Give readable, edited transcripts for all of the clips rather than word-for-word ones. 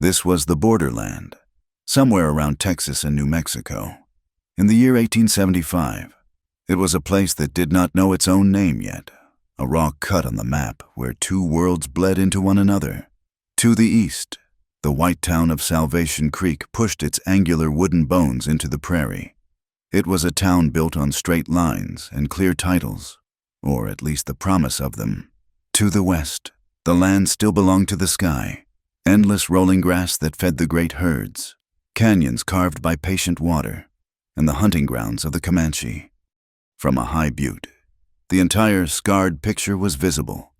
This was the borderland, somewhere around Texas and New Mexico. In the year 1875, it was a place that did not know its own name yet, a raw cut on the map where two worlds bled into one another. To the east, the white town of Salvation Creek pushed its angular wooden bones into the prairie. It was a town built on straight lines and clear titles, or at least the promise of them. To the west, the land still belonged to the sky, endless rolling grass that fed the great herds, canyons carved by patient water, and the hunting grounds of the Comanche. From a high butte, the entire scarred picture was visible.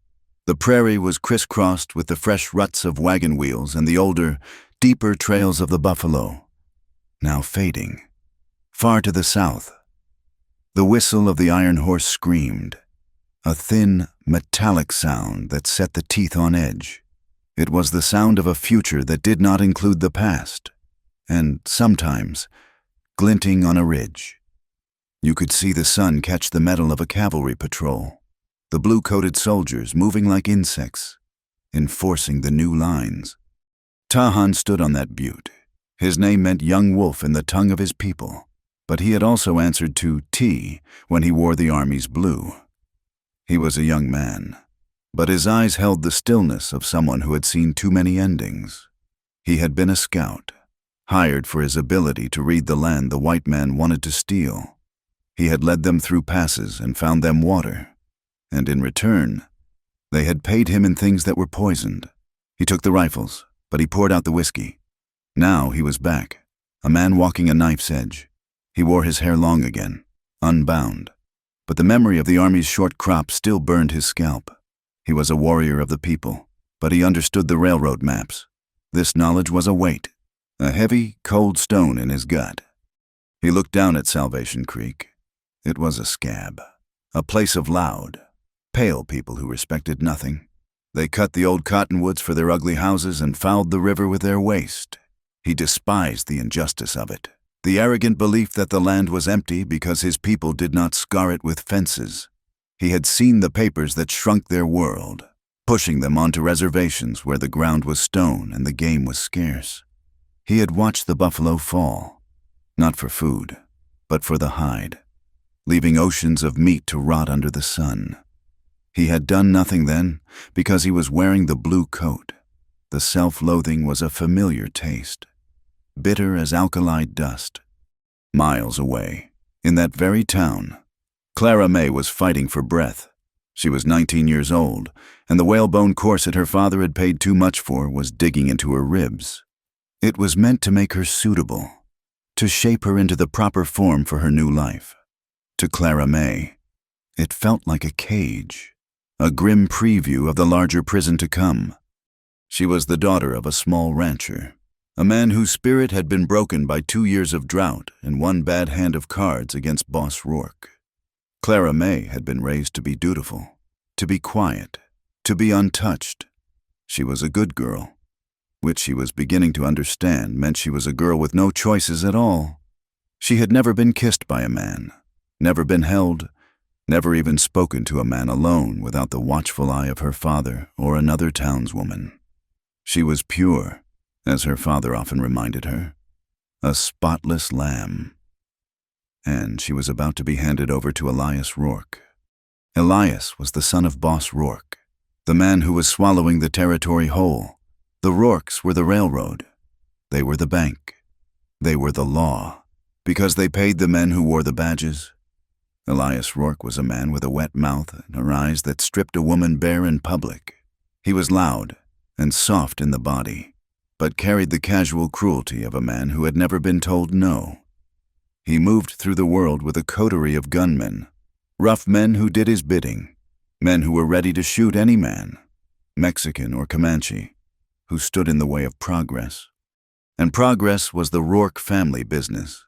The prairie was crisscrossed with the fresh ruts of wagon wheels and the older, deeper trails of the buffalo, now fading. Far to the south, the whistle of the iron horse screamed, a thin, metallic sound that set the teeth on edge. It was the sound of a future that did not include the past, and sometimes, glinting on a ridge, you could see the sun catch the metal of a cavalry patrol, the blue-coated soldiers moving like insects, enforcing the new lines. Tahan stood on that butte. His name meant young wolf in the tongue of his people, but he had also answered to T when he wore the Army's blue. He was a young man, but his eyes held the stillness of someone who had seen too many endings. He had been a scout, hired for his ability to read the land the white man wanted to steal. He had led them through passes and found them water, and in return, they had paid him in things that were poisoned. He took the rifles, but he poured out the whiskey. Now he was back, a man walking a knife's edge. He wore his hair long again, unbound, but the memory of the Army's short crop still burned his scalp. He was a warrior of the people, but he understood the railroad maps. This knowledge was a weight, a heavy, cold stone in his gut. He looked down at Salvation Creek. It was a scab, a place of loud, pale people who respected nothing. They cut the old cottonwoods for their ugly houses and fouled the river with their waste. He despised the injustice of it, the arrogant belief that the land was empty because his people did not scar it with fences. He had seen the papers that shrunk their world, pushing them onto reservations where the ground was stone and the game was scarce. He had watched the buffalo fall, not for food, but for the hide, leaving oceans of meat to rot under the sun. He had done nothing then because he was wearing the blue coat. The self-loathing was a familiar taste, bitter as alkali dust. Miles away, in that very town, Clara May was fighting for breath. She was 19 years old, and the whalebone corset her father had paid too much for was digging into her ribs. It was meant to make her suitable, to shape her into the proper form for her new life. To Clara May, it felt like a cage, a grim preview of the larger prison to come. She was the daughter of a small rancher, a man whose spirit had been broken by 2 years of drought and one bad hand of cards against Boss Rourke. Clara May had been raised to be dutiful, to be quiet, to be untouched. She was a good girl, which she was beginning to understand meant she was a girl with no choices at all. She had never been kissed by a man, never been held, never even spoken to a man alone without the watchful eye of her father or another townswoman. She was pure, as her father often reminded her, a spotless lamb. And she was about to be handed over to Elias Rourke. Elias was the son of Boss Rourke, the man who was swallowing the territory whole. The Rourkes were the railroad. They were the bank. They were the law, because they paid the men who wore the badges. Elias Rourke was a man with a wet mouth and eyes that stripped a woman bare in public. He was loud and soft in the body, but carried the casual cruelty of a man who had never been told no. He moved through the world with a coterie of gunmen, rough men who did his bidding, men who were ready to shoot any man, Mexican or Comanche, who stood in the way of progress. And progress was the Rourke family business.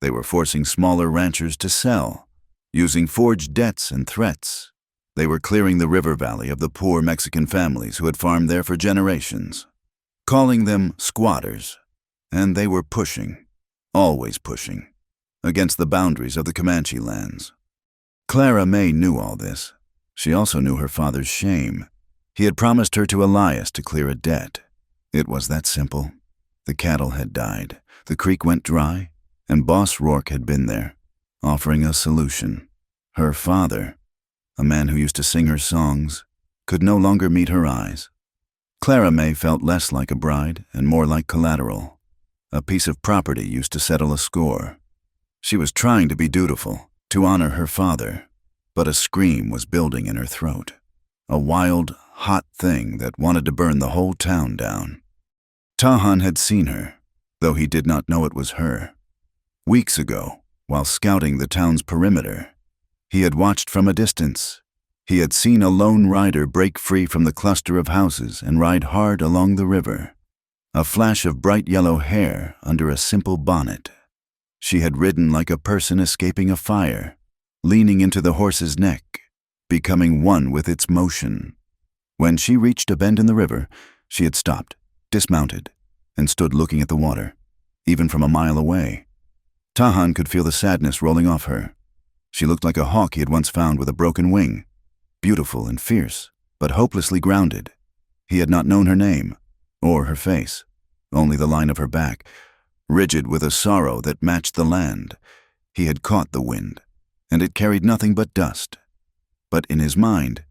They were forcing smaller ranchers to sell, using forged debts and threats. They were clearing the river valley of the poor Mexican families who had farmed there for generations, calling them squatters. And they were pushing, always pushing, against the boundaries of the Comanche lands. Clara May knew all this. She also knew her father's shame. He had promised her to Elias to clear a debt. It was that simple. The cattle had died, the creek went dry, and Boss Rourke had been there, offering a solution. Her father, a man who used to sing her songs, could no longer meet her eyes. Clara May felt less like a bride and more like collateral. A piece of property used to settle a score. She was trying to be dutiful, to honor her father, but a scream was building in her throat. A wild, hot thing that wanted to burn the whole town down. Tahan had seen her, though he did not know it was her. Weeks ago, while scouting the town's perimeter, he had watched from a distance. He had seen a lone rider break free from the cluster of houses and ride hard along the river. A flash of bright yellow hair under a simple bonnet. She had ridden like a person escaping a fire, leaning into the horse's neck, becoming one with its motion. When she reached a bend in the river, she had stopped, dismounted, and stood looking at the water, even from a mile away. Tahan could feel the sadness rolling off her. She looked like a hawk he had once found with a broken wing, beautiful and fierce, but hopelessly grounded. He had not known her name, or her face, only the line of her back, rigid with a sorrow that matched the land. He had caught the wind, and it carried nothing but dust. But in his mind,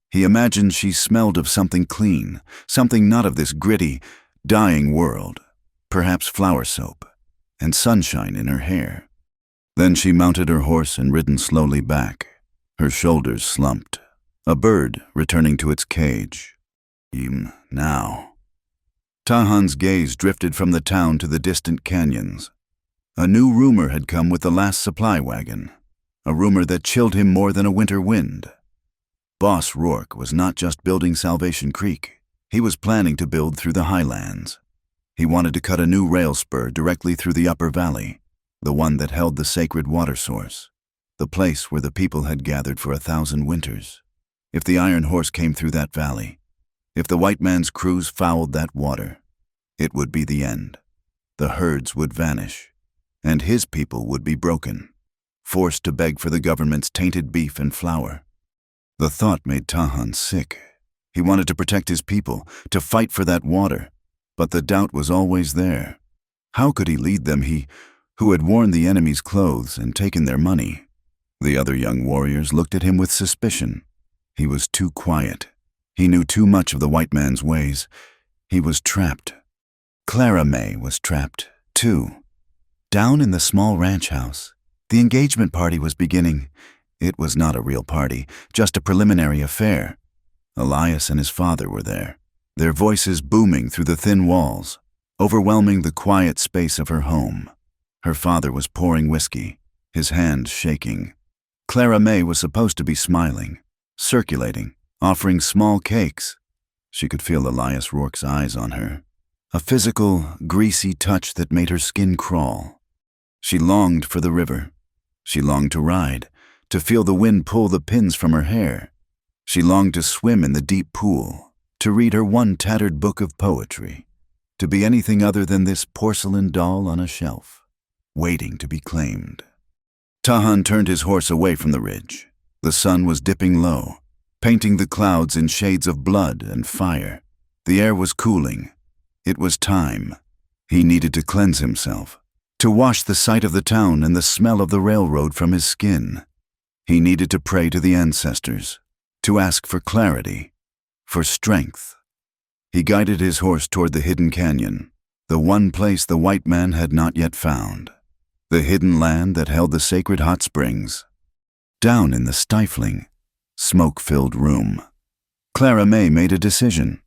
he imagined she smelled of something clean, something not of this gritty, dying world, perhaps flower soap, and sunshine in her hair. Then she mounted her horse and ridden slowly back, her shoulders slumped, a bird returning to its cage. Now. Tahan's gaze drifted from the town to the distant canyons. A new rumor had come with the last supply wagon, a rumor that chilled him more than a winter wind. Boss Rourke was not just building Salvation Creek, he was planning to build through the highlands. He wanted to cut a new rail spur directly through the upper valley, the one that held the sacred water source, the place where the people had gathered for 1,000 winters. If the iron horse came through that valley, if the white man's crews fouled that water, it would be the end. The herds would vanish, and his people would be broken, forced to beg for the government's tainted beef and flour. The thought made Tahan sick. He wanted to protect his people, to fight for that water, but the doubt was always there. How could he lead them, he who had worn the enemy's clothes and taken their money? The other young warriors looked at him with suspicion. He was too quiet. He knew too much of the white man's ways. He was trapped. Clara May was trapped, too. Down in the small ranch house, the engagement party was beginning. It was not a real party, just a preliminary affair. Elias and his father were there, their voices booming through the thin walls, overwhelming the quiet space of her home. Her father was pouring whiskey, his hand shaking. Clara May was supposed to be smiling, circulating, offering small cakes. She could feel Elias Rourke's eyes on her, a physical, greasy touch that made her skin crawl. She longed for the river. She longed to ride, to feel the wind pull the pins from her hair. She longed to swim in the deep pool, to read her one tattered book of poetry, to be anything other than this porcelain doll on a shelf, waiting to be claimed. Tahan turned his horse away from the ridge. The sun was dipping low, painting the clouds in shades of blood and fire. The air was cooling. It was time. He needed to cleanse himself, to wash the sight of the town and the smell of the railroad from his skin. He needed to pray to the ancestors, to ask for clarity, for strength. He guided his horse toward the hidden canyon, the one place the white man had not yet found, the hidden land that held the sacred hot springs. Down in the stifling, smoke-filled room, Clara May made a decision.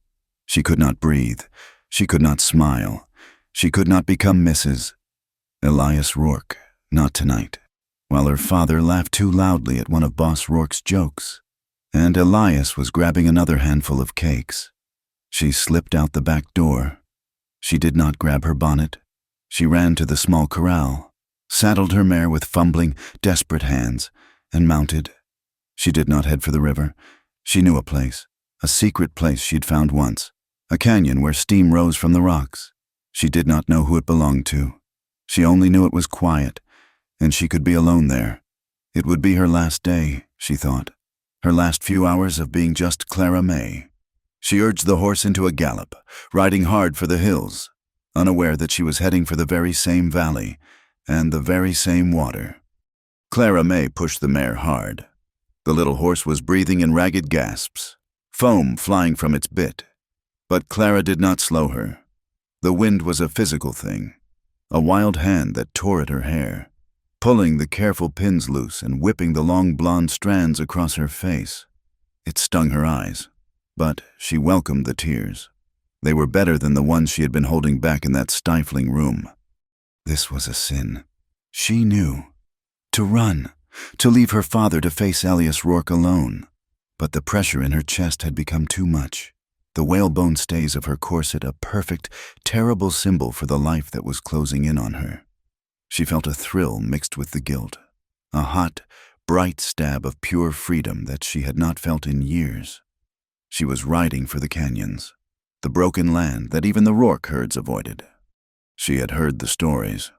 She could not breathe. She could not smile. She could not become Mrs. Elias Rourke, not tonight, while her father laughed too loudly at one of Boss Rourke's jokes, and Elias was grabbing another handful of cakes. She slipped out the back door. She did not grab her bonnet. She ran to the small corral, saddled her mare with fumbling, desperate hands, and mounted. She did not head for the river. She knew a place, a secret place she had found once, a canyon where steam rose from the rocks. She did not know who it belonged to. She only knew it was quiet, and she could be alone there. It would be her last day, she thought, her last few hours of being just Clara May. She urged the horse into a gallop, riding hard for the hills. unaware that she was heading for the very same valley and the very same water. Clara May pushed the mare hard. The little horse was breathing in ragged gasps, foam flying from its bit. But Clara did not slow her. The wind was a physical thing, a wild hand that tore at her hair, pulling the careful pins loose and whipping the long blonde strands across her face. It stung her eyes, but she welcomed the tears. They were better than the ones she had been holding back in that stifling room. This was a sin. She knew. To run, to leave her father to face Elias Rourke alone. But the pressure in her chest had become too much. The whalebone stays of her corset a perfect, terrible symbol for the life that was closing in on her. She felt a thrill mixed with the guilt, a hot, bright stab of pure freedom that she had not felt in years. She was riding for the canyons, the broken land that even the Rourke herds avoided. She had heard the stories.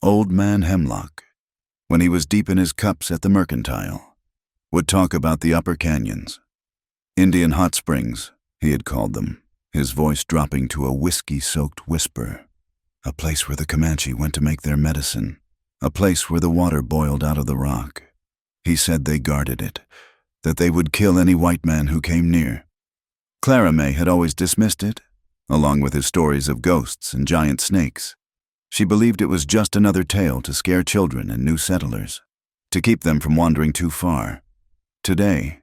Old Man Hemlock, when he was deep in his cups at the Mercantile, would talk about the upper canyons. Indian hot springs, he had called them, his voice dropping to a whiskey-soaked whisper. A place where the Comanche went to make their medicine, a place where the water boiled out of the rock. He said they guarded it, that they would kill any white man who came near. Clara May had always dismissed it, along with his stories of ghosts and giant snakes. She believed it was just another tale to scare children and new settlers, to keep them from wandering too far. Today,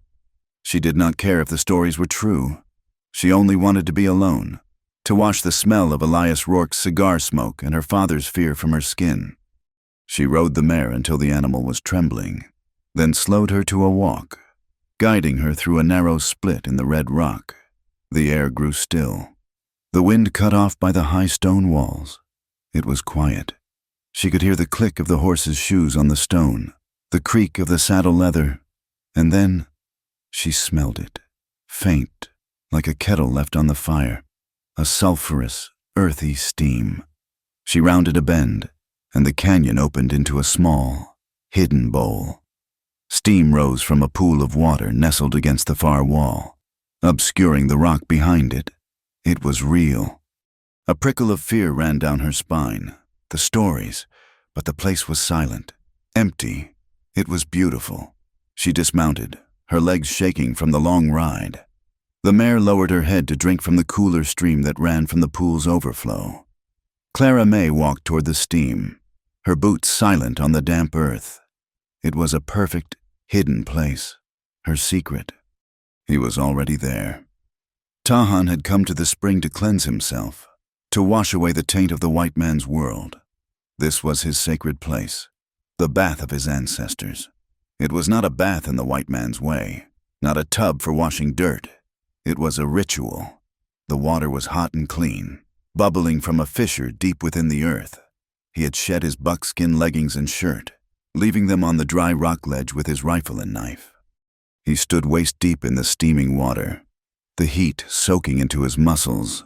she did not care if the stories were true. She only wanted to be alone, to wash the smell of Elias Rourke's cigar smoke and her father's fear from her skin. She rode the mare until the animal was trembling, then slowed her to a walk, guiding her through a narrow split in the red rock. The air grew still, the wind cut off by the high stone walls. It was quiet. She could hear the click of the horse's shoes on the stone, the creak of the saddle leather, and then she smelled it, faint, like a kettle left on the fire, a sulphurous, earthy steam. She rounded a bend, and the canyon opened into a small, hidden bowl. Steam rose from a pool of water nestled against the far wall, obscuring the rock behind it. It was real. A prickle of fear ran down her spine. The stories, but the place was silent, empty. It was beautiful. She dismounted, her legs shaking from the long ride. The mare lowered her head to drink from the cooler stream that ran from the pool's overflow. Clara May walked toward the steam, her boots silent on the damp earth. It was a perfect, hidden place, her secret. He was already there. Tahan had come to the spring to cleanse himself, to wash away the taint of the white man's world. This was his sacred place, the bath of his ancestors. It was not a bath in the white man's way, not a tub for washing dirt. It was a ritual. The water was hot and clean, bubbling from a fissure deep within the earth. He had shed his buckskin leggings and shirt, leaving them on the dry rock ledge with his rifle and knife. He stood waist-deep in the steaming water, the heat soaking into his muscles,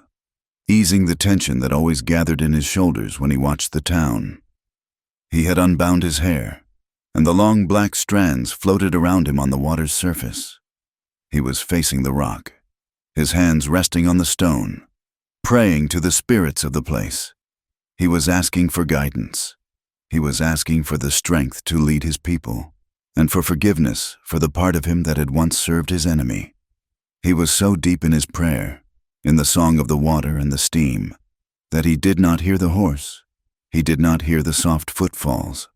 easing the tension that always gathered in his shoulders when he watched the town. He had unbound his hair, and the long black strands floated around him on the water's surface. He was facing the rock, his hands resting on the stone, praying to the spirits of the place. He was asking for guidance. He was asking for the strength to lead his people, and for forgiveness for the part of him that had once served his enemy. He was so deep in his prayer, in the song of the water and the steam, that he did not hear the horse. He did not hear the soft footfalls.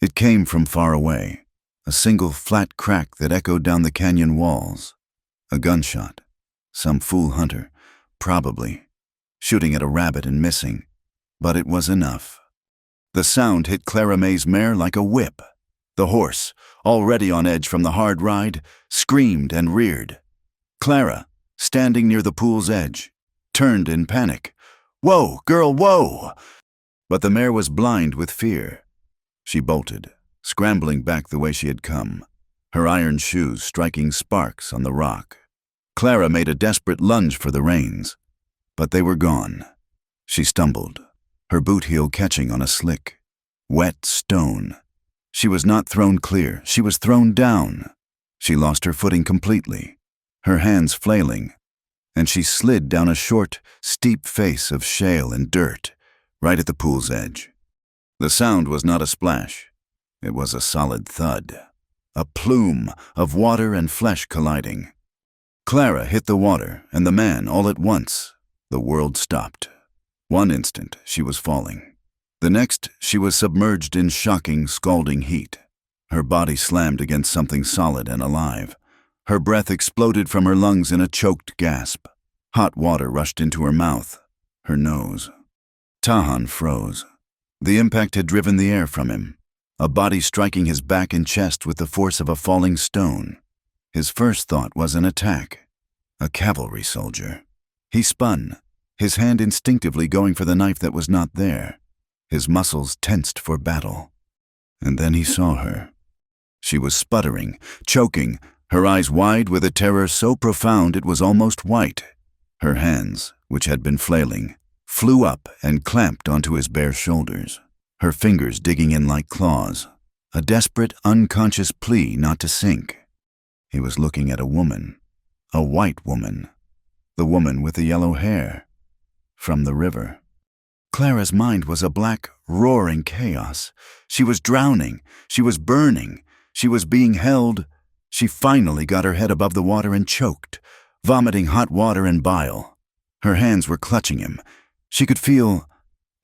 It came from far away, a single flat crack that echoed down the canyon walls. A gunshot. Some fool hunter, probably, shooting at a rabbit and missing, but it was enough. The sound hit Clara May's mare like a whip. The horse, already on edge from the hard ride, screamed and reared. Clara, standing near the pool's edge, turned in panic. "Whoa, girl, whoa!" But the mare was blind with fear. She bolted, scrambling back the way she had come, her iron shoes striking sparks on the rock. Clara made a desperate lunge for the reins, but they were gone. She stumbled, her boot heel catching on a slick, wet stone. She was not thrown clear, she was thrown down. She lost her footing completely, her hands flailing, and she slid down a short, steep face of shale and dirt, right at the pool's edge. The sound was not a splash. It was a solid thud, a plume of water and flesh colliding. Clara hit the water, and the man all at once. The world stopped. One instant, she was falling. The next, she was submerged in shocking, scalding heat. Her body slammed against something solid and alive. Her breath exploded from her lungs in a choked gasp. Hot water rushed into her mouth, her nose. Tahan froze. The impact had driven the air from him, a body striking his back and chest with the force of a falling stone. His first thought was an attack. A cavalry soldier. He spun, his hand instinctively going for the knife that was not there, his muscles tensed for battle. And then he saw her. She was sputtering, choking, her eyes wide with a terror so profound it was almost white. Her hands, which had been flailing, flew up and clamped onto his bare shoulders, her fingers digging in like claws, a desperate, unconscious plea not to sink. He was looking at a woman, a white woman, the woman with the yellow hair, from the river. Clara's mind was a black, roaring chaos. She was drowning. She was burning. She was being held. She finally got her head above the water and choked, vomiting hot water and bile. Her hands were clutching him. She could feel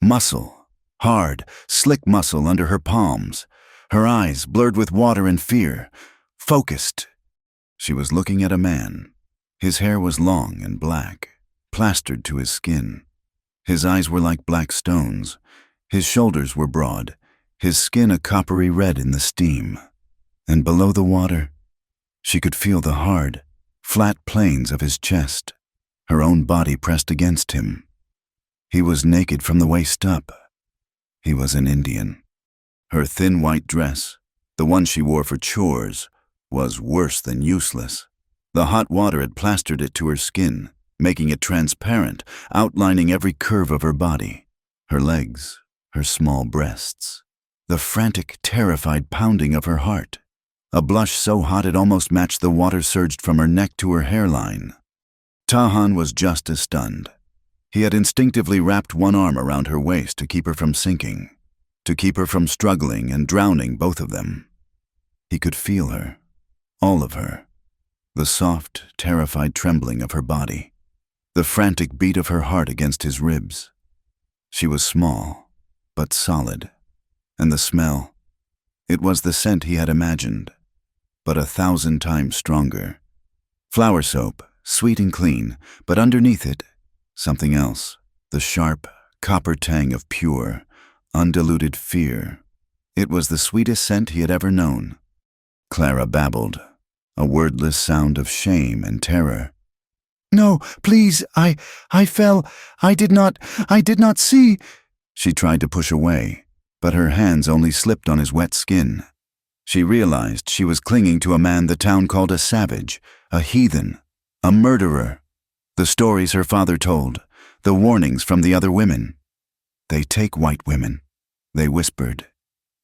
muscle, hard, slick muscle under her palms. Her eyes, blurred with water and fear, focused. She was looking at a man. His hair was long and black, plastered to his skin. His eyes were like black stones. His shoulders were broad, his skin a coppery red in the steam. And below the water, she could feel the hard, flat planes of his chest, her own body pressed against him. He was naked from the waist up. He was an Indian. Her thin white dress, the one she wore for chores, was worse than useless. The hot water had plastered it to her skin, making it transparent, outlining every curve of her body, her legs, her small breasts, the frantic, terrified pounding of her heart. A blush so hot it almost matched the water surged from her neck to her hairline. Tahan was just as stunned. He had instinctively wrapped one arm around her waist to keep her from sinking, to keep her from struggling and drowning, both of them. He could feel her, all of her, the soft, terrified trembling of her body, the frantic beat of her heart against his ribs. She was small, but solid, and the smell, it was the scent he had imagined, but 1,000 times stronger. Flower soap, sweet and clean, but underneath it, something else, the sharp, copper tang of pure, undiluted fear. It was the sweetest scent he had ever known. Clara babbled, a wordless sound of shame and terror. "No, please, I fell. I did not see." She tried to push away, but her hands only slipped on his wet skin. She realized she was clinging to a man the town called a savage, a heathen, a murderer. The stories her father told, the warnings from the other women. "They take white women," they whispered.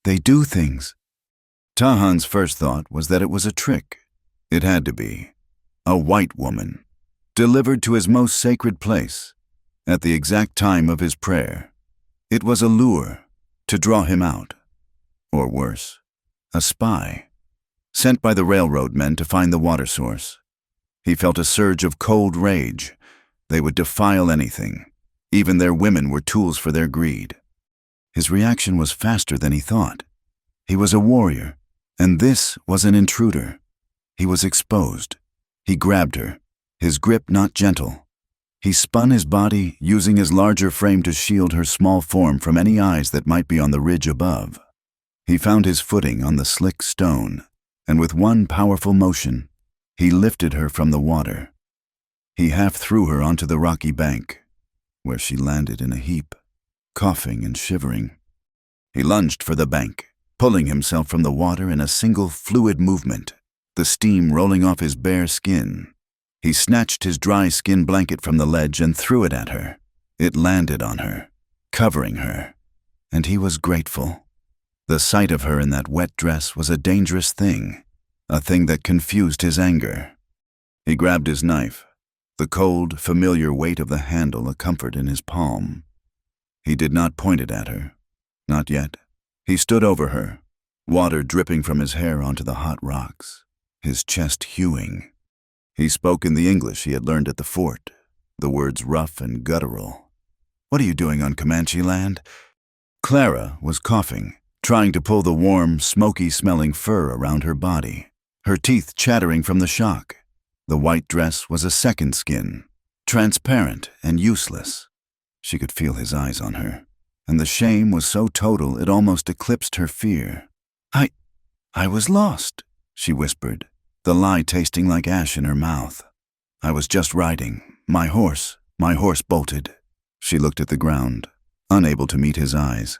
"They do things." Tahan's first thought was that it was a trick. It had to be. A white woman, delivered to his most sacred place, at the exact time of his prayer. It was a lure, to draw him out. Or worse, a spy, sent by the railroad men to find the water source. He felt a surge of cold rage. They would defile anything. Even their women were tools for their greed. His reaction was faster than he thought. He was a warrior, and this was an intruder. He was exposed. He grabbed her, his grip not gentle. He spun his body, using his larger frame to shield her small form from any eyes that might be on the ridge above. He found his footing on the slick stone, and with one powerful motion, he lifted her from the water. He half threw her onto the rocky bank, where she landed in a heap, coughing and shivering. He lunged for the bank, pulling himself from the water in a single fluid movement, the steam rolling off his bare skin. He snatched his dry skin blanket from the ledge and threw it at her. It landed on her, covering her, and he was grateful. The sight of her in that wet dress was a dangerous thing, a thing that confused his anger. He grabbed his knife. the cold, familiar weight of the handle a comfort in his palm. He did not point it at her. Not yet. He stood over her, water dripping from his hair onto the hot rocks, his chest hewing. He spoke in the English he had learned at the fort, the words rough and guttural. "What are you doing on Comanche land?" Clara was coughing, trying to pull the warm, smoky-smelling fur around her body, her teeth chattering from the shock. The white dress was a second skin, transparent and useless. She could feel his eyes on her, and the shame was so total it almost eclipsed her fear. I was lost," she whispered, the lie tasting like ash in her mouth. "I was just riding. My horse bolted." She looked at the ground, unable to meet his eyes.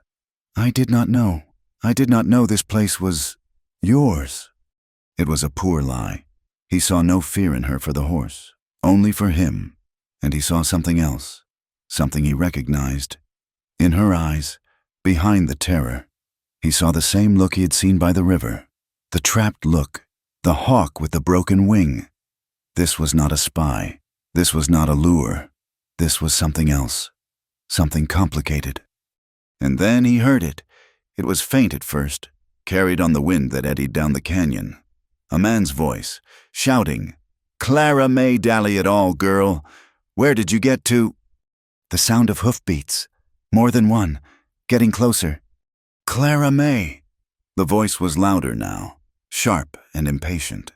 I did not know this place was yours." It was a poor lie. He saw no fear in her for the horse, only for him, and he saw something else, something he recognized. In her eyes, behind the terror, he saw the same look he had seen by the river, the trapped look, the hawk with the broken wing. This was not a spy. This was not a lure. This was something else, something complicated. And then he heard it. It was faint at first, carried on the wind that eddied down the canyon. A man's voice, shouting, "Clara May dally it all, girl. Where did you get to?" The sound of hoofbeats, more than one, getting closer. "Clara May." The voice was louder now, sharp and impatient.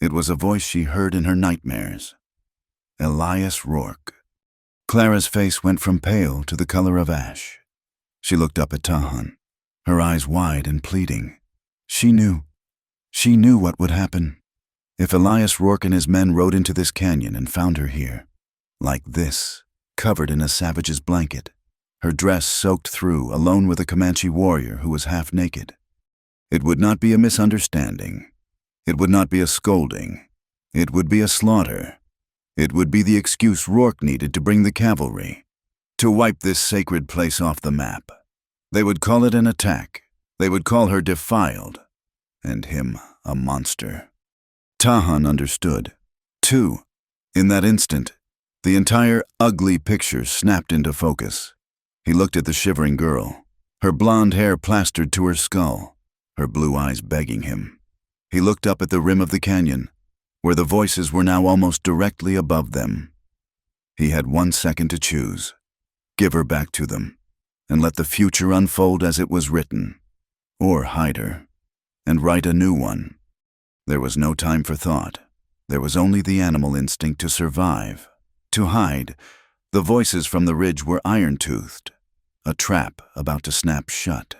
It was a voice she heard in her nightmares. Elias Rourke. Clara's face went from pale to the color of ash. She looked up at Tahan, her eyes wide and pleading. She knew what would happen. If Elias Rourke and his men rode into this canyon and found her here, like this, covered in a savage's blanket, her dress soaked through, alone with a Comanche warrior who was half naked. It would not be a misunderstanding. It would not be a scolding. It would be a slaughter. It would be the excuse Rourke needed to bring the cavalry, to wipe this sacred place off the map. They would call it an attack. They would call her defiled, and him a monster. Tahan understood, too. In that instant, the entire ugly picture snapped into focus. He looked at the shivering girl, her blonde hair plastered to her skull, her blue eyes begging him. He looked up at the rim of the canyon, where the voices were now almost directly above them. He had 1 second to choose. Give her back to them, and let the future unfold as it was written, or hide her, and write a new one. There was no time for thought. There was only the animal instinct to survive, to hide. The voices from the ridge were iron-toothed, a trap about to snap shut.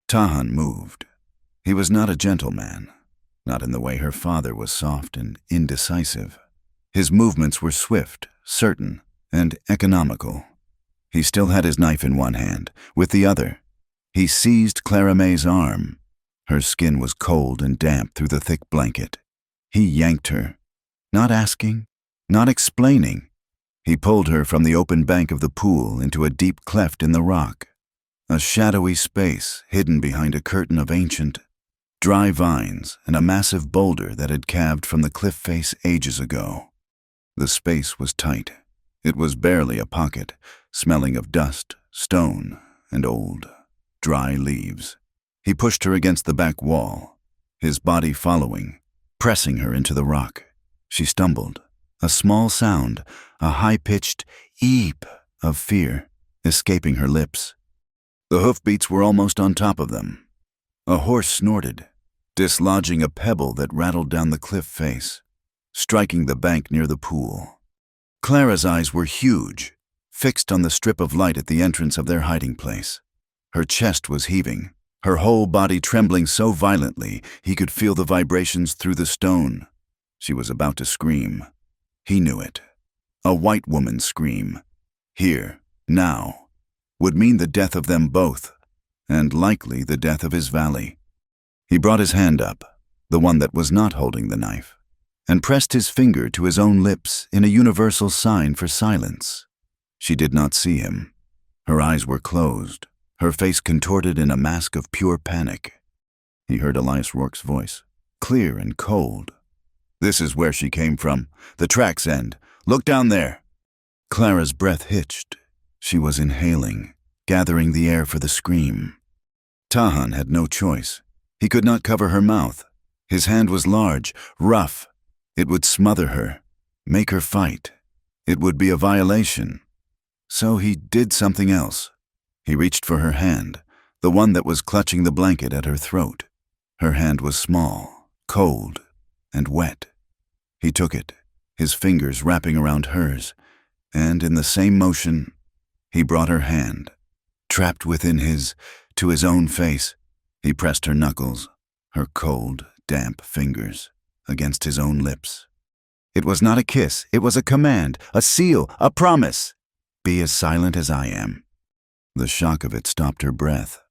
Tahan moved. He was not a gentleman, not in the way her father was soft and indecisive. His movements were swift, certain, and economical. He still had his knife in one hand. With the other, he seized Clara May's arm. Her skin was cold and damp through the thick blanket. He yanked her, not asking, not explaining. He pulled her from the open bank of the pool into a deep cleft in the rock, a shadowy space hidden behind a curtain of ancient, dry vines and a massive boulder that had calved from the cliff face ages ago. The space was tight. It was barely a pocket, smelling of dust, stone, and old, dry leaves. He pushed her against the back wall, his body following, pressing her into the rock. She stumbled. A small sound, a high-pitched eep of fear, escaping her lips. The hoofbeats were almost on top of them. A horse snorted, dislodging a pebble that rattled down the cliff face, striking the bank near the pool. Clara's eyes were huge, fixed on the strip of light at the entrance of their hiding place. Her chest was heaving, her whole body trembling so violently he could feel the vibrations through the stone. She was about to scream. He knew it. A white woman's scream, here, now, would mean the death of them both, and likely the death of his valley. He brought his hand up, the one that was not holding the knife, and pressed his finger to his own lips in a universal sign for silence. She did not see him. Her eyes were closed, her face contorted in a mask of pure panic. He heard Elias Rourke's voice, clear and cold. "This is where she came from. The track's end. Look down there." Clara's breath hitched. She was inhaling, gathering the air for the scream. Tahan had no choice. He could not cover her mouth. His hand was large, rough. It would smother her, make her fight. It would be a violation. So he did something else. He reached for her hand, the one that was clutching the blanket at her throat. Her hand was small, cold, and wet. He took it, his fingers wrapping around hers, and in the same motion, he brought her hand, trapped within his, to his own face. He pressed her knuckles, her cold, damp fingers, against his own lips. It was not a kiss, it was a command, a seal, a promise. Be as silent as I am. The shock of it stopped her breath.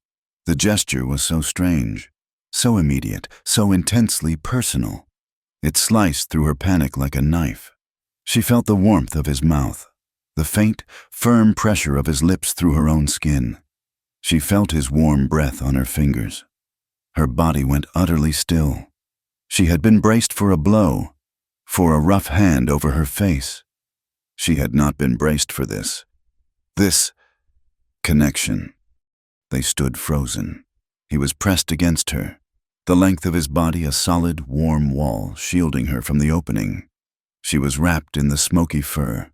The gesture was so strange, so immediate, so intensely personal. It sliced through her panic like a knife. She felt the warmth of his mouth, the faint, firm pressure of his lips through her own skin. She felt his warm breath on her fingers. Her body went utterly still. She had been braced for a blow, for a rough hand over her face. She had not been braced for this. This connection. They stood frozen. He was pressed against her, the length of his body a solid, warm wall shielding her from the opening. She was wrapped in the smoky fur,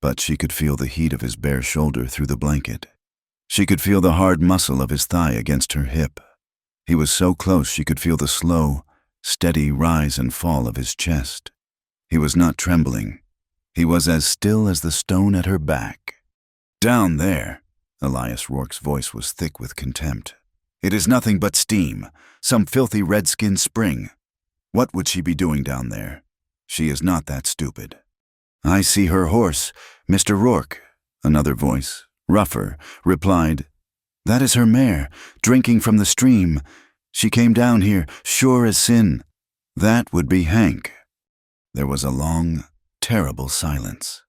but she could feel the heat of his bare shoulder through the blanket. She could feel the hard muscle of his thigh against her hip. He was so close she could feel the slow, steady rise and fall of his chest. He was not trembling. He was as still as the stone at her back. "Down there," Elias Rourke's voice was thick with contempt. "It is nothing but steam, some filthy red-skinned spring. What would she be doing down there? She is not that stupid." "I see her horse, Mr. Rourke," another voice, rougher, replied. "That is her mare, drinking from the stream. She came down here, sure as sin. That would be Hank." There was a long, terrible silence.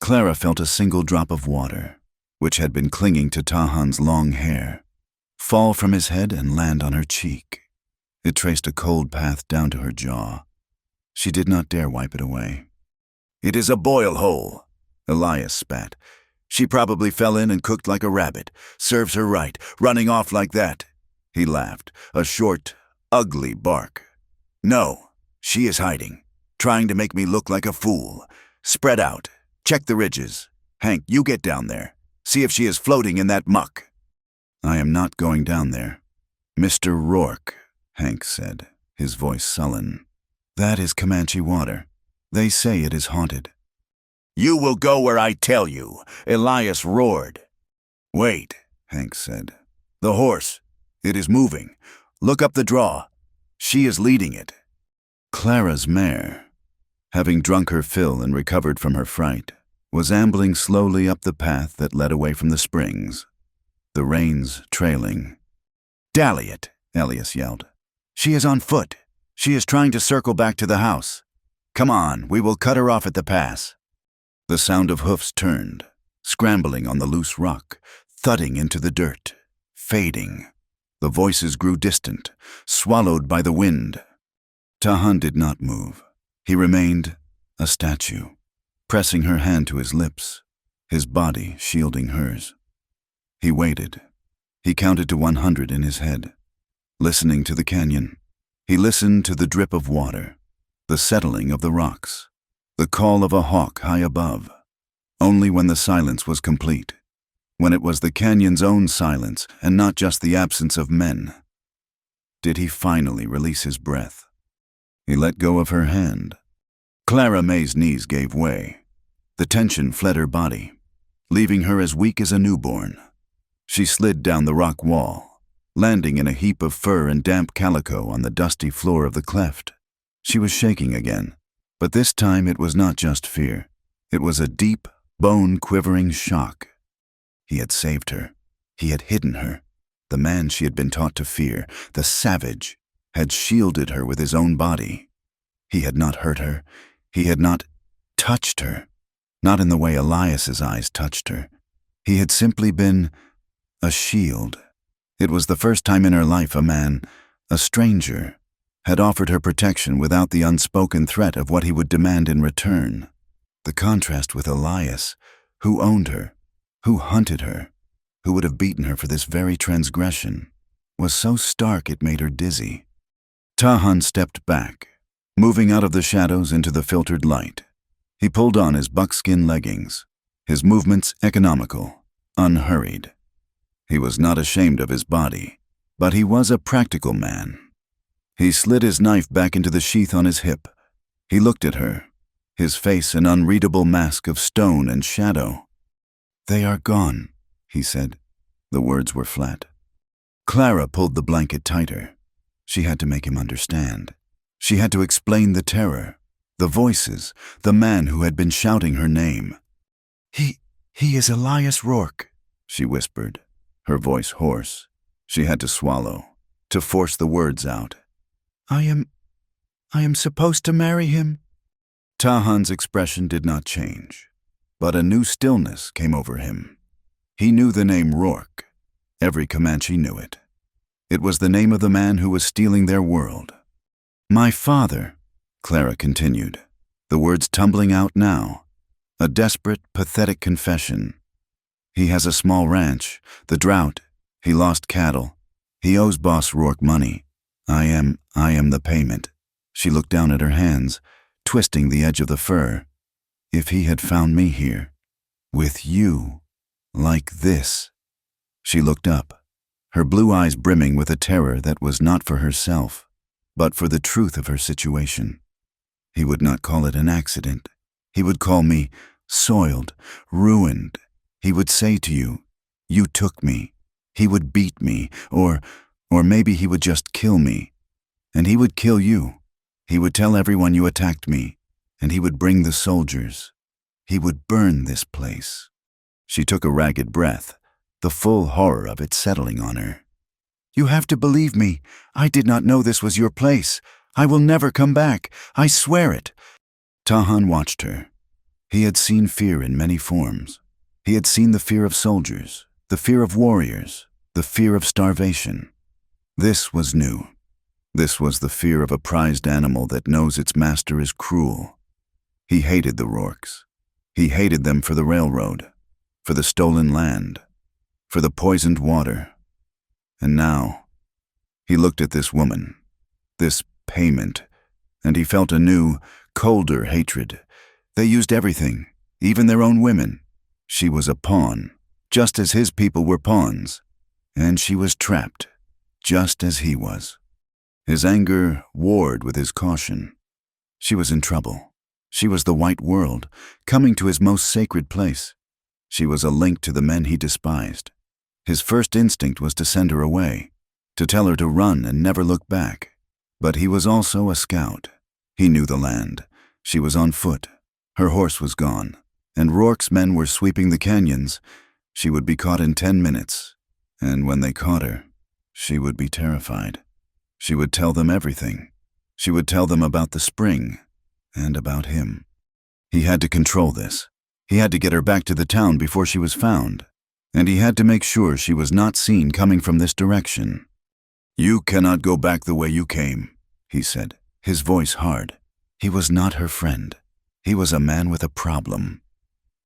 Clara felt a single drop of water, which had been clinging to Tahan's long hair, fall from his head and land on her cheek. It traced a cold path down to her jaw. She did not dare wipe it away. "It is a boil hole," Elias spat. "She probably fell in and cooked like a rabbit. Serves her right, running off like that." He laughed, a short, ugly bark. "No, she is hiding, trying to make me look like a fool. Spread out. Check the ridges. Hank, you get down there. See if she is floating in that muck." "I am not going down there." "Mr. Rourke," Hank said, his voice sullen. "That is Comanche water. They say it is haunted." "You will go where I tell you," Elias roared. "Wait," Hank said. "The horse. It is moving. Look up the draw. She is leading it." Clara's mare, having drunk her fill and recovered from her fright, was ambling slowly up the path that led away from the springs, the reins trailing. "Dally it," Elias yelled. "She is on foot. She is trying to circle back to the house. Come on, we will cut her off at the pass." The sound of hoofs turned, scrambling on the loose rock, thudding into the dirt, fading. The voices grew distant, swallowed by the wind. Tahan did not move. He remained a statue, pressing her hand to his lips, his body shielding hers. He waited. He counted to 100 in his head, listening to the canyon. He listened to the drip of water, the settling of the rocks, the call of a hawk high above. Only when the silence was complete, when it was the canyon's own silence and not just the absence of men, did he finally release his breath. He let go of her hand. Clara May's knees gave way. The tension fled her body, leaving her as weak as a newborn. She slid down the rock wall, landing in a heap of fur and damp calico on the dusty floor of the cleft. She was shaking again, but this time it was not just fear. It was a deep, bone-quivering shock. He had saved her. He had hidden her. The man she had been taught to fear, the savage, had shielded her with his own body. He had not hurt her. He had not touched her. Not in the way Elias's eyes touched her. He had simply been a shield. It was the first time in her life a man, a stranger, had offered her protection without the unspoken threat of what he would demand in return. The contrast with Elias, who owned her, who hunted her, who would have beaten her for this very transgression, was so stark it made her dizzy. Tahan stepped back, moving out of the shadows into the filtered light. He pulled on his buckskin leggings, his movements economical, unhurried. He was not ashamed of his body, but he was a practical man. He slid his knife back into the sheath on his hip. He looked at her, his face an unreadable mask of stone and shadow. "They are gone," he said. The words were flat. Clara pulled the blanket tighter. She had to make him understand. She had to explain the terror, the voices, the man who had been shouting her name. He is Elias Rourke," she whispered, her voice hoarse. She had to swallow, to force the words out. I am supposed to marry him." Tahan's expression did not change, but a new stillness came over him. He knew the name Rourke. Every Comanche knew it. It was the name of the man who was stealing their world. "My father," Clara continued, the words tumbling out now, a desperate, pathetic confession. "He has a small ranch, the drought. He lost cattle. He owes Boss Rourke money. I am the payment." She looked down at her hands, twisting the edge of the fur. "If he had found me here, with you, like this." She looked up, her blue eyes brimming with a terror that was not for herself, but for the truth of her situation. "He would not call it an accident. He would call me soiled, ruined. He would say to you, 'You took me.' He would beat me, or maybe he would just kill me. And he would kill you. He would tell everyone you attacked me, and he would bring the soldiers. He would burn this place." She took a ragged breath, the full horror of it settling on her. "You have to believe me. I did not know this was your place. I will never come back. I swear it." Tahan watched her. He had seen fear in many forms. He had seen the fear of soldiers, the fear of warriors, the fear of starvation. This was new. This was the fear of a prized animal that knows its master is cruel. He hated the Rourkes. He hated them for the railroad, for the stolen land, for the poisoned water. And now, he looked at this woman, this payment, and he felt a new, colder hatred. They used everything, even their own women. She was a pawn, just as his people were pawns, and she was trapped, just as he was. His anger warred with his caution. She was in trouble. She was the white world, coming to his most sacred place. She was a link to the men he despised. His first instinct was to send her away, to tell her to run and never look back. But he was also a scout. He knew the land. She was on foot. Her horse was gone, and Rourke's men were sweeping the canyons. She would be caught in 10 minutes, and when they caught her, she would be terrified. She would tell them everything. She would tell them about the spring, and about him. He had to control this. He had to get her back to the town before she was found, and he had to make sure she was not seen coming from this direction. "You cannot go back the way you came," he said, his voice hard. He was not her friend. He was a man with a problem.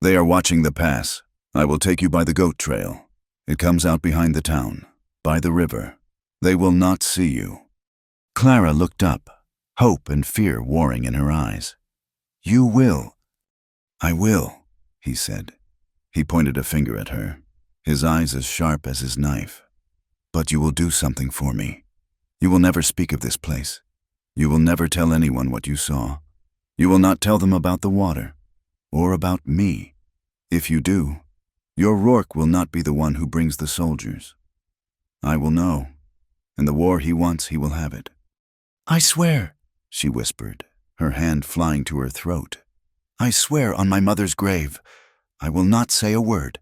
"They are watching the pass. I will take you by the goat trail. It comes out behind the town, by the river. They will not see you." Clara looked up, hope and fear warring in her eyes. "You will." "I will," he said. He pointed a finger at her, his eyes as sharp as his knife. "But you will do something for me. You will never speak of this place. You will never tell anyone what you saw. You will not tell them about the water, or about me. If you do, your Rourke will not be the one who brings the soldiers. I will know, and the war he wants, he will have it." "I swear," she whispered, her hand flying to her throat. "I swear on my mother's grave, I will not say a word."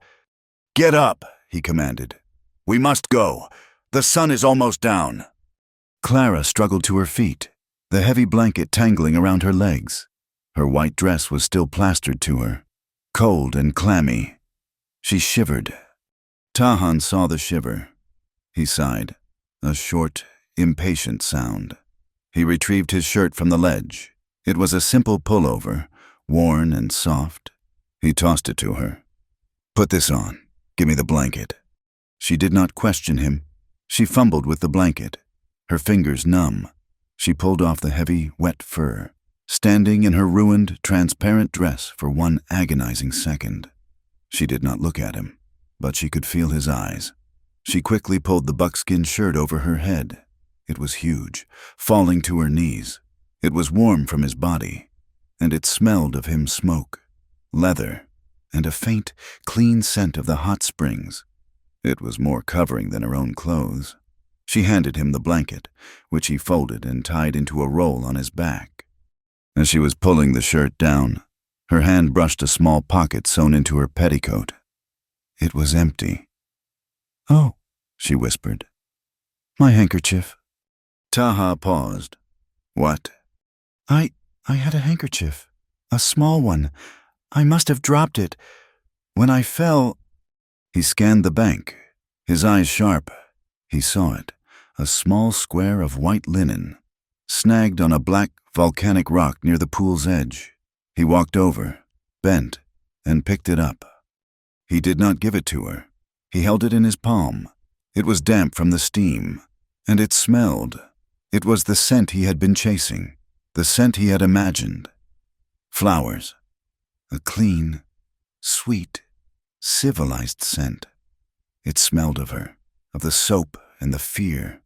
"Get up," he commanded. "We must go. The sun is almost down." Clara struggled to her feet, the heavy blanket tangling around her legs. Her white dress was still plastered to her, cold and clammy. She shivered. Tahan saw the shiver. He sighed, a short, impatient sound. He retrieved his shirt from the ledge. It was a simple pullover, worn and soft. He tossed it to her. "Put this on. Give me the blanket." She did not question him. She fumbled with the blanket, her fingers numb. She pulled off the heavy, wet fur, standing in her ruined, transparent dress for one agonizing second. She did not look at him, but she could feel his eyes. She quickly pulled the buckskin shirt over her head. It was huge, falling to her knees. It was warm from his body, and it smelled of him smoke, leather, and a faint, clean scent of the hot springs. It was more covering than her own clothes. She handed him the blanket, which he folded and tied into a roll on his back. As she was pulling the shirt down, her hand brushed a small pocket sewn into her petticoat. It was empty. "Oh," she whispered. "My handkerchief." Taha paused. "What?" I had a handkerchief. A small one. I must have dropped it. When I fell..." He scanned the bank, his eyes sharp. He saw it, a small square of white linen, snagged on a black volcanic rock near the pool's edge. He walked over, bent, and picked it up. He did not give it to her. He held it in his palm. It was damp from the steam, and it smelled. It was the scent he had been chasing, the scent he had imagined. Flowers. A clean, sweet, civilized scent. It smelled of her, of the soap and the fear.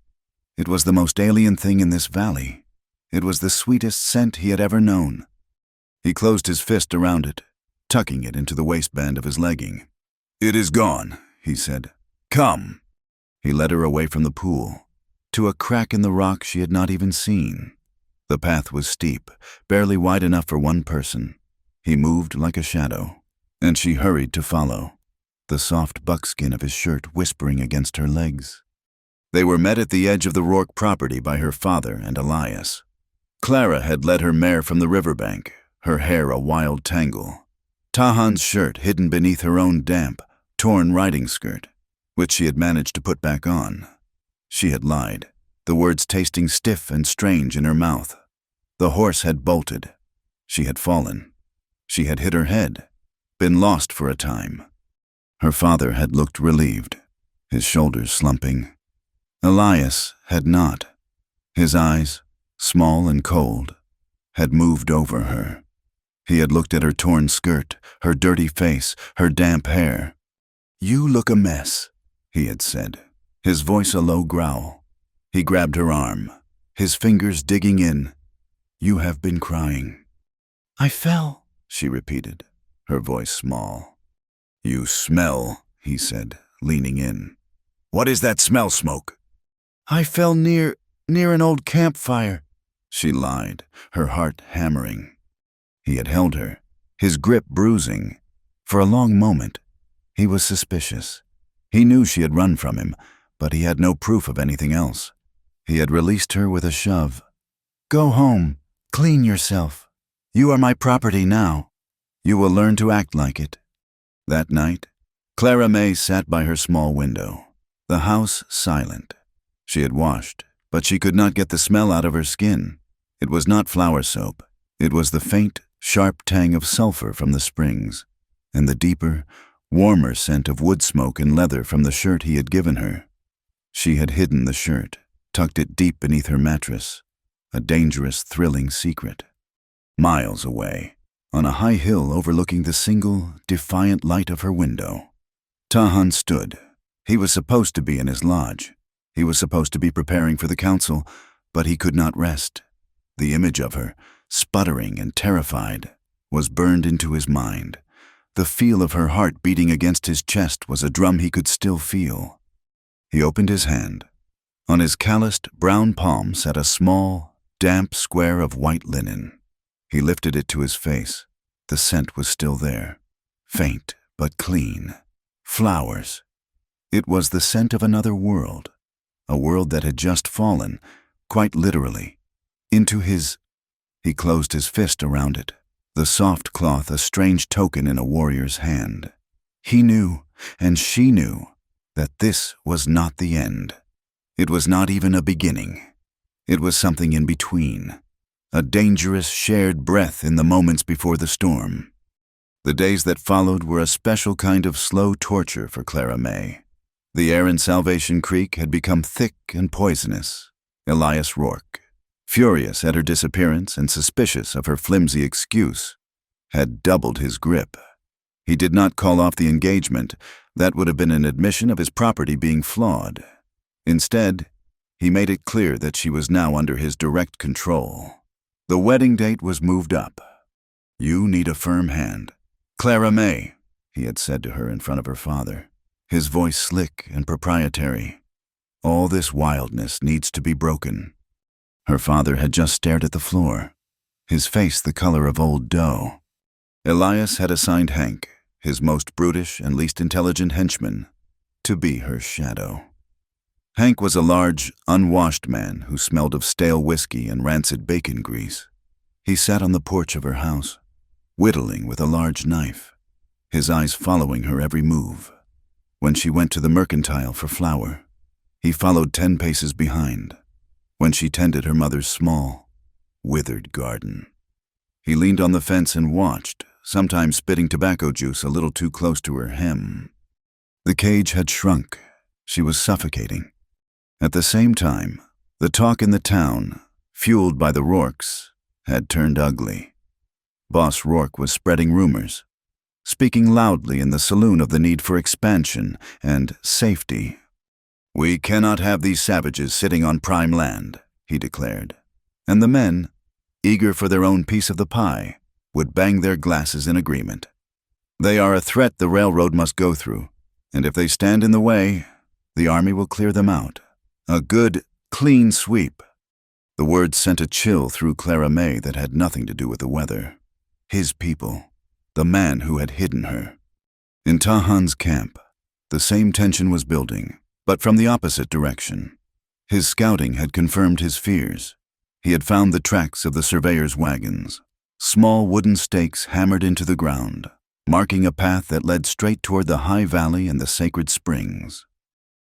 It was the most alien thing in this valley. It was the sweetest scent he had ever known. He closed his fist around it, tucking it into the waistband of his legging. "It is gone," he said. "Come." He led her away from the pool, to a crack in the rock she had not even seen. The path was steep, barely wide enough for one person. He moved like a shadow, and she hurried to follow, the soft buckskin of his shirt whispering against her legs. They were met at the edge of the Rourke property by her father and Elias. Clara had led her mare from the riverbank, her hair a wild tangle. Tahan's shirt hidden beneath her own damp, torn riding skirt, which she had managed to put back on. She had lied, the words tasting stiff and strange in her mouth. The horse had bolted. She had fallen. She had hit her head, been lost for a time. Her father had looked relieved, his shoulders slumping. Elias had not. His eyes, small and cold, had moved over her. He had looked at her torn skirt, her dirty face, her damp hair. "You look a mess," he had said, his voice a low growl. He grabbed her arm, his fingers digging in. "You have been crying." "I fell," she repeated, her voice small. "You smell," he said, leaning in. "What is that smell, Smoke?" "I fell near an old campfire," she lied, her heart hammering. He had held her, his grip bruising. For a long moment, he was suspicious. He knew she had run from him, but he had no proof of anything else. He had released her with a shove. "Go home. Clean yourself. You are my property now. You will learn to act like it." That night, Clara May sat by her small window, the house silent. She had washed, but she could not get the smell out of her skin. It was not flower soap. It was the faint, sharp tang of sulfur from the springs, and the deeper, warmer scent of wood smoke and leather from the shirt he had given her. She had hidden the shirt, tucked it deep beneath her mattress, a dangerous, thrilling secret. Miles away, on a high hill overlooking the single, defiant light of her window, Tahan stood. He was supposed to be in his lodge. He was supposed to be preparing for the council, but he could not rest. The image of her, sputtering and terrified, was burned into his mind. The feel of her heart beating against his chest was a drum he could still feel. He opened his hand. On his calloused, brown palm sat a small, damp square of white linen. He lifted it to his face. The scent was still there, faint but clean. Flowers. It was the scent of another world, a world that had just fallen, quite literally, into his... He closed his fist around it, the soft cloth a strange token in a warrior's hand. He knew, and she knew, that this was not the end. It was not even a beginning. It was something in between, a dangerous shared breath in the moments before the storm. The days that followed were a special kind of slow torture for Clara May. The air in Salvation Creek had become thick and poisonous. Elias Rourke, furious at her disappearance and suspicious of her flimsy excuse, had doubled his grip. He did not call off the engagement. That would have been an admission of his property being flawed. Instead, he made it clear that she was now under his direct control. The wedding date was moved up. "You need a firm hand, Clara May," he had said to her in front of her father, his voice slick and proprietary. "All this wildness needs to be broken." Her father had just stared at the floor, his face the color of old dough. Elias had assigned Hank, his most brutish and least intelligent henchman, to be her shadow. Hank was a large, unwashed man who smelled of stale whiskey and rancid bacon grease. He sat on the porch of her house, whittling with a large knife, his eyes following her every move. When she went to the mercantile for flour, he followed 10 paces behind. When she tended her mother's small, withered garden, he leaned on the fence and watched, sometimes spitting tobacco juice a little too close to her hem. The cage had shrunk. She was suffocating. At the same time, the talk in the town, fueled by the Rourkes, had turned ugly. Boss Rourke was spreading rumors, speaking loudly in the saloon of the need for expansion and safety. "We cannot have these savages sitting on prime land," he declared, and the men, eager for their own piece of the pie, would bang their glasses in agreement. "They are a threat the railroad must go through, and if they stand in the way, the army will clear them out. A good, clean sweep." The words sent a chill through Clara May that had nothing to do with the weather. His people, the man who had hidden her. In Tahan's camp, the same tension was building, but from the opposite direction. His scouting had confirmed his fears. He had found the tracks of the surveyor's wagons, small wooden stakes hammered into the ground, marking a path that led straight toward the high valley and the sacred springs.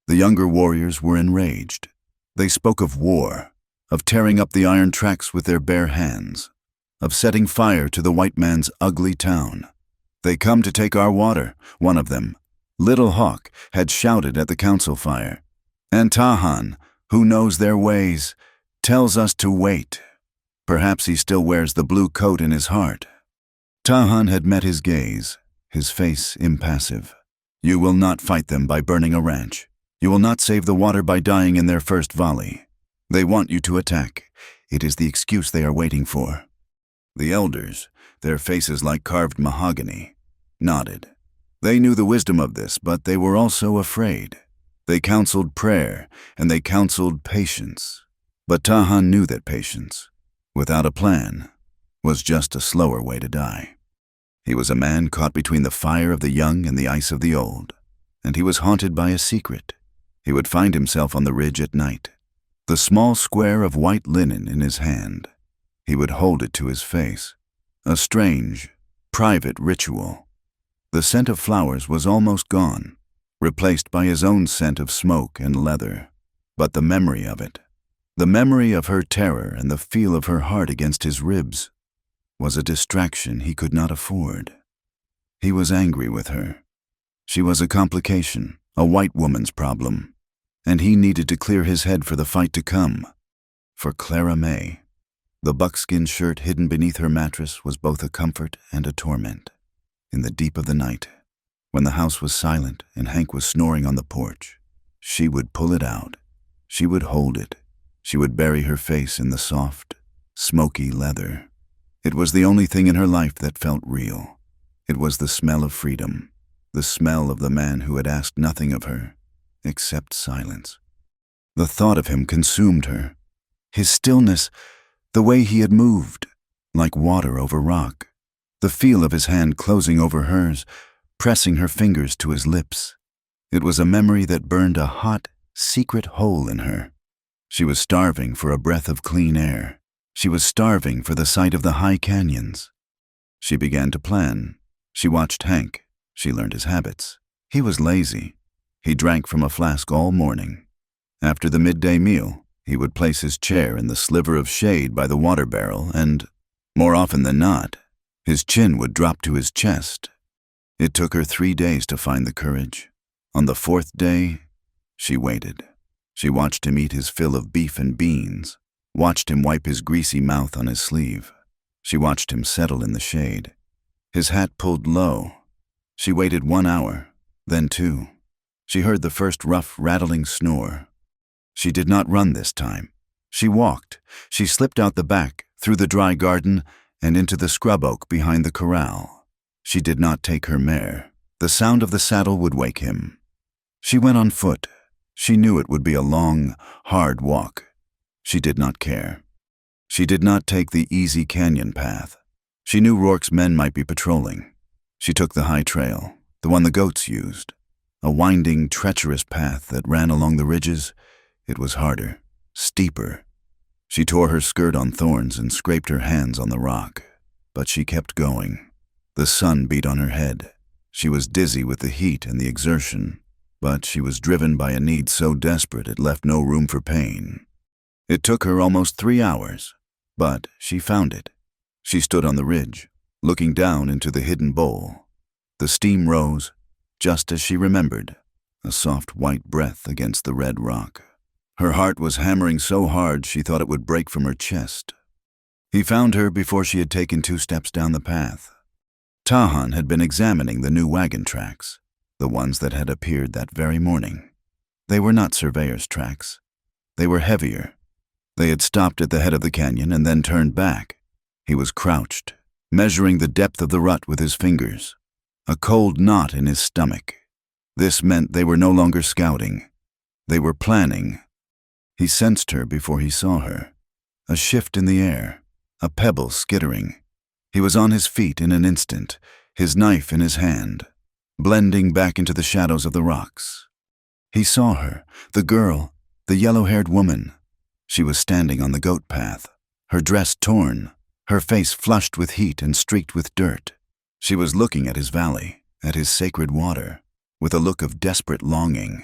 The younger warriors were enraged. They spoke of war, of tearing up the iron tracks with their bare hands, of setting fire to the white man's ugly town. "They come to take our water," one of them, Little Hawk, had shouted at the council fire. "And Tahan, who knows their ways, tells us to wait." Perhaps he still wears the blue coat in his heart. Tahan had met his gaze, his face impassive. "You will not fight them by burning a ranch. You will not save the water by dying in their first volley. They want you to attack. It is the excuse they are waiting for." The elders, their faces like carved mahogany, nodded. They knew the wisdom of this, but they were also afraid. They counseled prayer, and they counseled patience. But Tahan knew that patience, without a plan, was just a slower way to die. He was a man caught between the fire of the young and the ice of the old, and he was haunted by a secret. He would find himself on the ridge at night, the small square of white linen in his hand. He would hold it to his face, a strange, private ritual. The scent of flowers was almost gone, replaced by his own scent of smoke and leather. But the memory of it, the memory of her terror and the feel of her heart against his ribs, was a distraction he could not afford. He was angry with her. She was a complication, a white woman's problem, and he needed to clear his head for the fight to come. For Clara May, the buckskin shirt hidden beneath her mattress was both a comfort and a torment. In the deep of the night, when the house was silent and Hank was snoring on the porch, she would pull it out. She would hold it. She would bury her face in the soft, smoky leather. It was the only thing in her life that felt real. It was the smell of freedom, the smell of the man who had asked nothing of her, except silence. The thought of him consumed her. His stillness, the way he had moved, like water over rock. The feel of his hand closing over hers, pressing her fingers to his lips. It was a memory that burned a hot, secret hole in her. She was starving for a breath of clean air. She was starving for the sight of the high canyons. She began to plan. She watched Hank. She learned his habits. He was lazy. He drank from a flask all morning. After the midday meal, He would place his chair in the sliver of shade by the water barrel, and, more often than not, his chin would drop to his chest. It took her 3 days to find the courage. On the 4th day, she waited. She watched him eat his fill of beef and beans, watched him wipe his greasy mouth on his sleeve. She watched him settle in the shade, his hat pulled low. She waited 1 hour, then 2. She heard the first rough, rattling snore. She did not run this time. She walked. She slipped out the back, through the dry garden, and into the scrub oak behind the corral. She did not take her mare. The sound of the saddle would wake him. She went on foot. She knew it would be a long, hard walk. She did not care. She did not take the easy canyon path. She knew Rourke's men might be patrolling. She took the high trail, the one the goats used, a winding, treacherous path that ran along the ridges. It was harder, steeper. She tore her skirt on thorns and scraped her hands on the rock, but she kept going. The sun beat on her head. She was dizzy with the heat and the exertion, but she was driven by a need so desperate it left no room for pain. It took her almost 3 hours, but she found it. She stood on the ridge, looking down into the hidden bowl. The steam rose, just as she remembered, a soft white breath against the red rock. Her heart was hammering so hard she thought it would break from her chest. He found her before she had taken 2 steps down the path. Tahan had been examining the new wagon tracks, the ones that had appeared that very morning. They were not surveyor's tracks. They were heavier. They had stopped at the head of the canyon and then turned back. He was crouched, measuring the depth of the rut with his fingers, a cold knot in his stomach. This meant they were no longer scouting. They were planning. He sensed her before he saw her. A shift in the air, a pebble skittering. He was on his feet in an instant, his knife in his hand, blending back into the shadows of the rocks. He saw her, the girl, the yellow-haired woman. She was standing on the goat path, her dress torn, her face flushed with heat and streaked with dirt. She was looking at his valley, at his sacred water, with a look of desperate longing.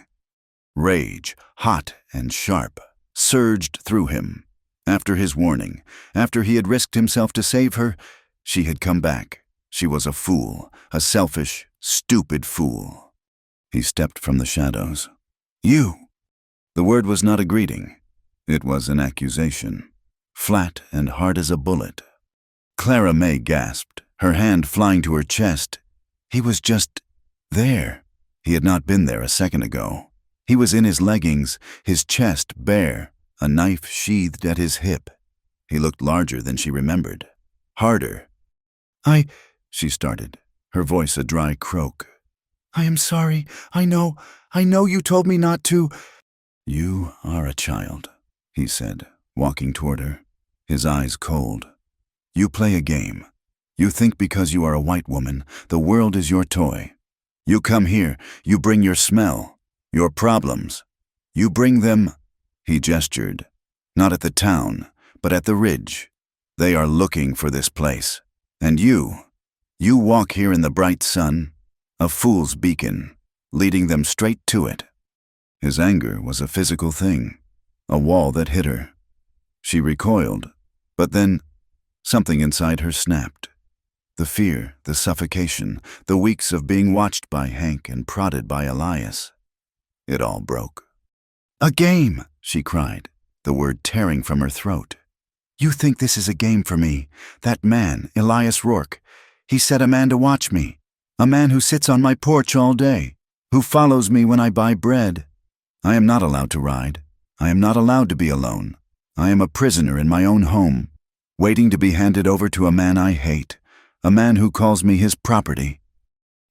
Rage, hot and sharp, surged through him. After his warning, after he had risked himself to save her, she had come back. She was a fool, a selfish, stupid fool. He stepped from the shadows. "You!" The word was not a greeting. It was an accusation, flat and hard as a bullet. Clara May gasped, her hand flying to her chest. He was just there. He had not been there a second ago. He was in his leggings, his chest bare, a knife sheathed at his hip. He looked larger than she remembered, harder. She started, her voice a dry croak. "I am sorry. I know you told me not to." "You are a child," he said, walking toward her, his eyes cold. "You play a game. You think because you are a white woman, the world is your toy. You come here, you bring your smell, your problems. You bring them," he gestured, "not at the town, but at the ridge. They are looking for this place. And you walk here in the bright sun, a fool's beacon, leading them straight to it." His anger was a physical thing, a wall that hit her. She recoiled, but then something inside her snapped. The fear, the suffocation, the weeks of being watched by Hank and prodded by Elias. It all broke. "A game!" she cried, the word tearing from her throat. "You think this is a game for me? That man, Elias Rourke, he set a man to watch me. A man who sits on my porch all day, who follows me when I buy bread. I am not allowed to ride. I am not allowed to be alone. I am a prisoner in my own home, waiting to be handed over to a man I hate, a man who calls me his property."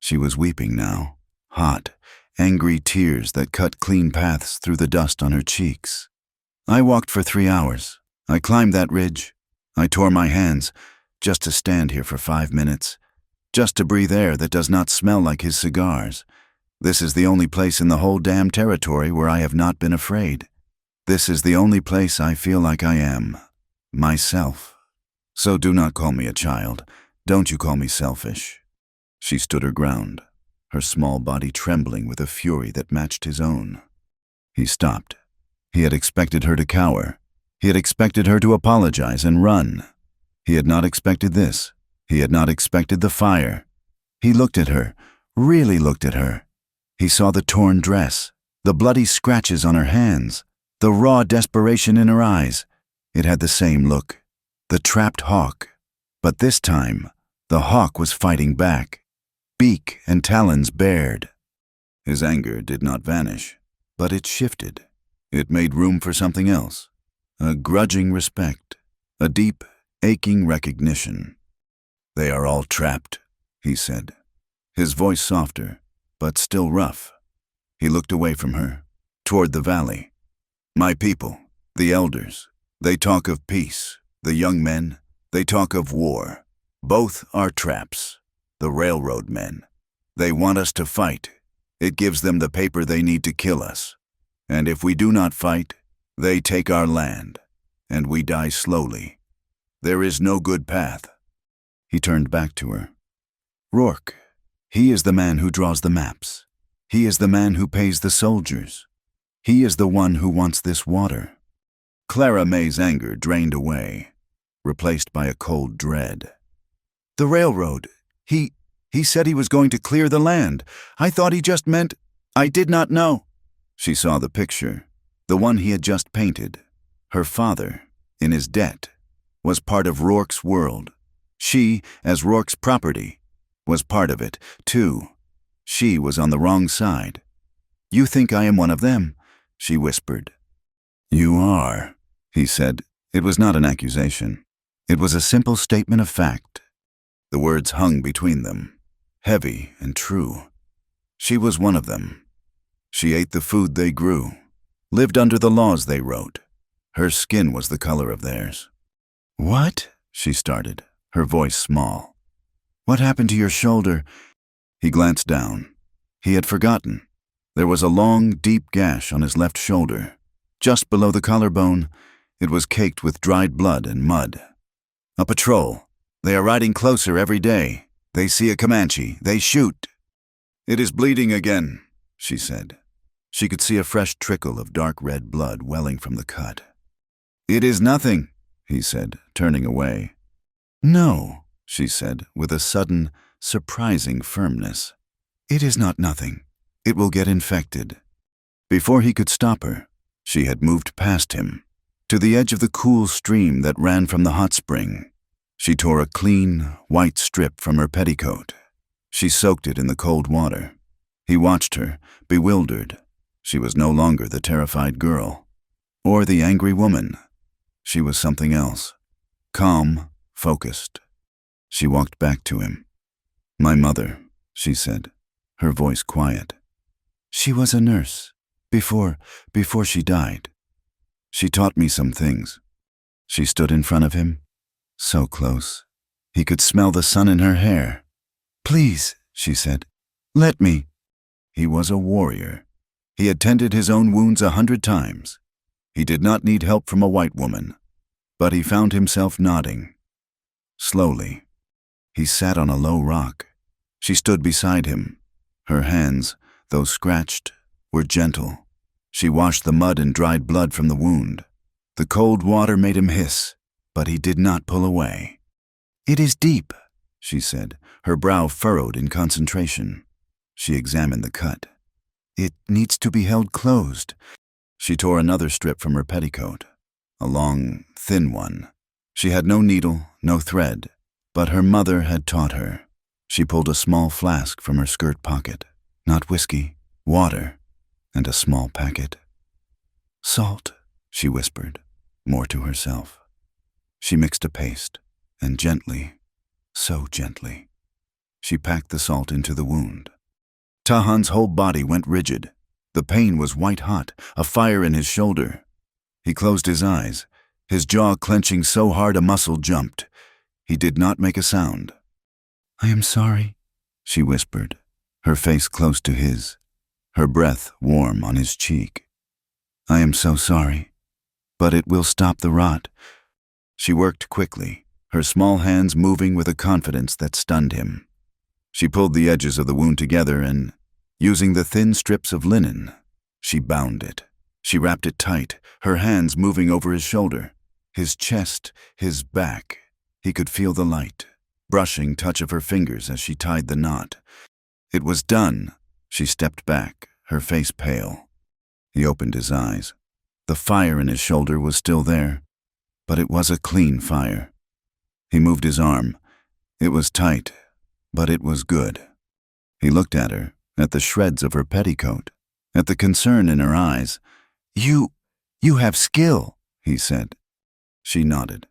She was weeping now, hot, angry tears that cut clean paths through the dust on her cheeks. "I walked for 3 hours. I climbed that ridge. I tore my hands, just to stand here for 5 minutes, just to breathe air that does not smell like his cigars. This is the only place in the whole damn territory where I have not been afraid. This is the only place I feel like I am, myself. So do not call me a child. Don't you call me selfish." She stood her ground, her small body trembling with a fury that matched his own. He stopped. He had expected her to cower. He had expected her to apologize and run. He had not expected this. He had not expected the fire. He looked at her, really looked at her. He saw the torn dress, the bloody scratches on her hands, the raw desperation in her eyes. It had the same look, the trapped hawk. But this time, the hawk was fighting back, beak and talons bared. His anger did not vanish, but it shifted. It made room for something else, a grudging respect, a deep, aching recognition. "They are all trapped," he said, his voice softer, but still rough. He looked away from her, toward the valley. "My people, the elders, they talk of peace. The young men, they talk of war. Both are traps. The railroad men, they want us to fight. It gives them the paper they need to kill us. And if we do not fight, they take our land, and we die slowly. There is no good path." He turned back to her. "Rourke, he is the man who draws the maps. He is the man who pays the soldiers. He is the one who wants this water." Clara May's anger drained away, replaced by a cold dread. "The railroad. He said he was going to clear the land. I thought he just meant, I did not know." She saw the picture, the one he had just painted. Her father, in his debt, was part of Rourke's world. She, as Rourke's property, was part of it, too. She was on the wrong side. "You think I am one of them," she whispered. "You are," he said. It was not an accusation. It was a simple statement of fact. The words hung between them, heavy and true. She was one of them. She ate the food they grew, lived under the laws they wrote. Her skin was the color of theirs. "What?" she started, her voice small. "What happened to your shoulder?" He glanced down. He had forgotten. There was a long, deep gash on his left shoulder. Just below the collarbone, it was caked with dried blood and mud. "A patrol. They are riding closer every day. They see a Comanche. They shoot." "It is bleeding again," she said. She could see a fresh trickle of dark red blood welling from the cut. "It is nothing," he said, turning away. "No," she said, with a sudden, surprising firmness. "It is not nothing. It will get infected." Before he could stop her, she had moved past him, to the edge of the cool stream that ran from the hot spring. She tore a clean, white strip from her petticoat. She soaked it in the cold water. He watched her, bewildered. She was no longer the terrified girl, or the angry woman. She was something else, calm, focused. She walked back to him. "My mother," she said, her voice quiet. "She was a nurse, before she died. She taught me some things." She stood in front of him, so close. He could smell the sun in her hair. "Please," she said, "let me." He was a warrior. He had tended his own wounds 100 times. He did not need help from a white woman, but he found himself nodding. Slowly, he sat on a low rock. She stood beside him. Her hands, though scratched, were gentle. She washed the mud and dried blood from the wound. The cold water made him hiss, but he did not pull away. "It is deep," she said, her brow furrowed in concentration. She examined the cut. "It needs to be held closed." She tore another strip from her petticoat, a long, thin one. She had no needle, no thread, but her mother had taught her. She pulled a small flask from her skirt pocket. Not whiskey, water, and a small packet. "Salt," she whispered, more to herself. She mixed a paste, and gently, so gently, she packed the salt into the wound. Tahan's whole body went rigid. The pain was white-hot, a fire in his shoulder. He closed his eyes, his jaw clenching so hard a muscle jumped. He did not make a sound. "I am sorry," she whispered, her face close to his, her breath warm on his cheek. "I am so sorry, but it will stop the rot." She worked quickly, her small hands moving with a confidence that stunned him. She pulled the edges of the wound together and, using the thin strips of linen, she bound it. She wrapped it tight, her hands moving over his shoulder, his chest, his back. He could feel the light, brushing touch of her fingers as she tied the knot. It was done. She stepped back, her face pale. He opened his eyes. The fire in his shoulder was still there, but it was a clean fire. He moved his arm. It was tight, but it was good. He looked at her, at the shreds of her petticoat, at the concern in her eyes. You have skill, he said. She nodded,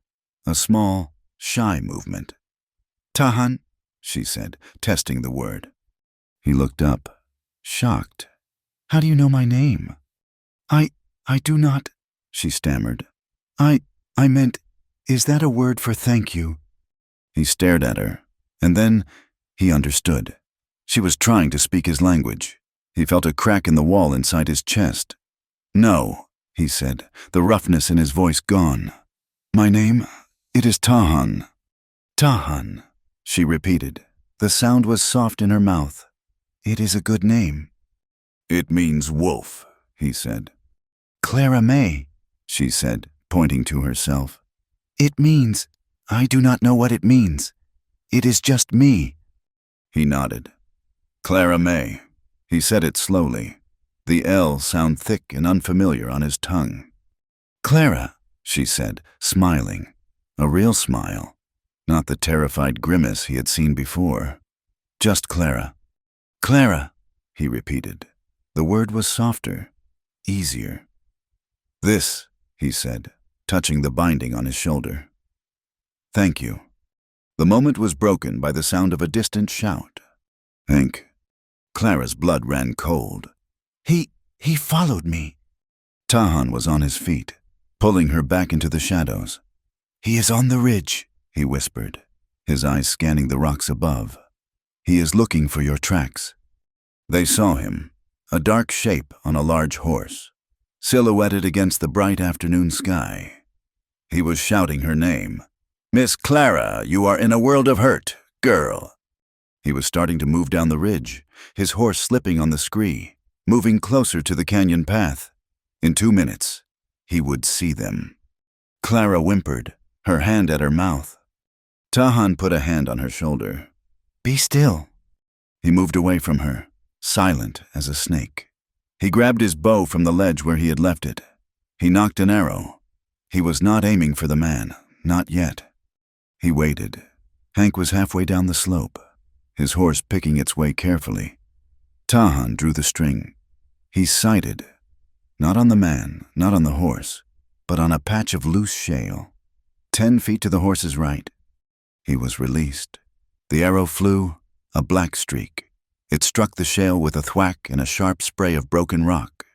a small, shy movement. Tahan, she said, testing the word. He looked up, shocked. How do you know my name? I do not, she stammered. I meant, is that a word for thank you? He stared at her, and then he understood. She was trying to speak his language. He felt a crack in the wall inside his chest. No, he said, the roughness in his voice gone. My name, it is Tahan. Tahan, she repeated. The sound was soft in her mouth. It is a good name. It means wolf, he said. Clara May, she said, pointing to herself. It means, I do not know what it means. It is just me. He nodded. Clara May. He said it slowly. The L sound thick and unfamiliar on his tongue. Clara, she said, smiling. A real smile. Not the terrified grimace he had seen before. Just Clara. Clara, he repeated. The word was softer, easier. This, he said, touching the binding on his shoulder. Thank you. The moment was broken by the sound of a distant shout. Hank. Clara's blood ran cold. He followed me. Tahan was on his feet, pulling her back into the shadows. He is on the ridge, he whispered, his eyes scanning the rocks above. He is looking for your tracks. They saw him, a dark shape on a large horse, silhouetted against the bright afternoon sky. He was shouting her name. Miss Clara, you are in a world of hurt, girl. He was starting to move down the ridge, his horse slipping on the scree, moving closer to the canyon path. In 2 minutes, he would see them. Clara whimpered, her hand at her mouth. Tahan put a hand on her shoulder. Be still. He moved away from her, silent as a snake. He grabbed his bow from the ledge where he had left it. He knocked an arrow. He was not aiming for the man, not yet. He waited. Hank was halfway down the slope, his horse picking its way carefully. Tahan drew the string. He sighted, not on the man, not on the horse, but on a patch of loose shale, 10 feet to the horse's right. He was released. The arrow flew, a black streak. It struck the shale with a thwack and a sharp spray of broken rock.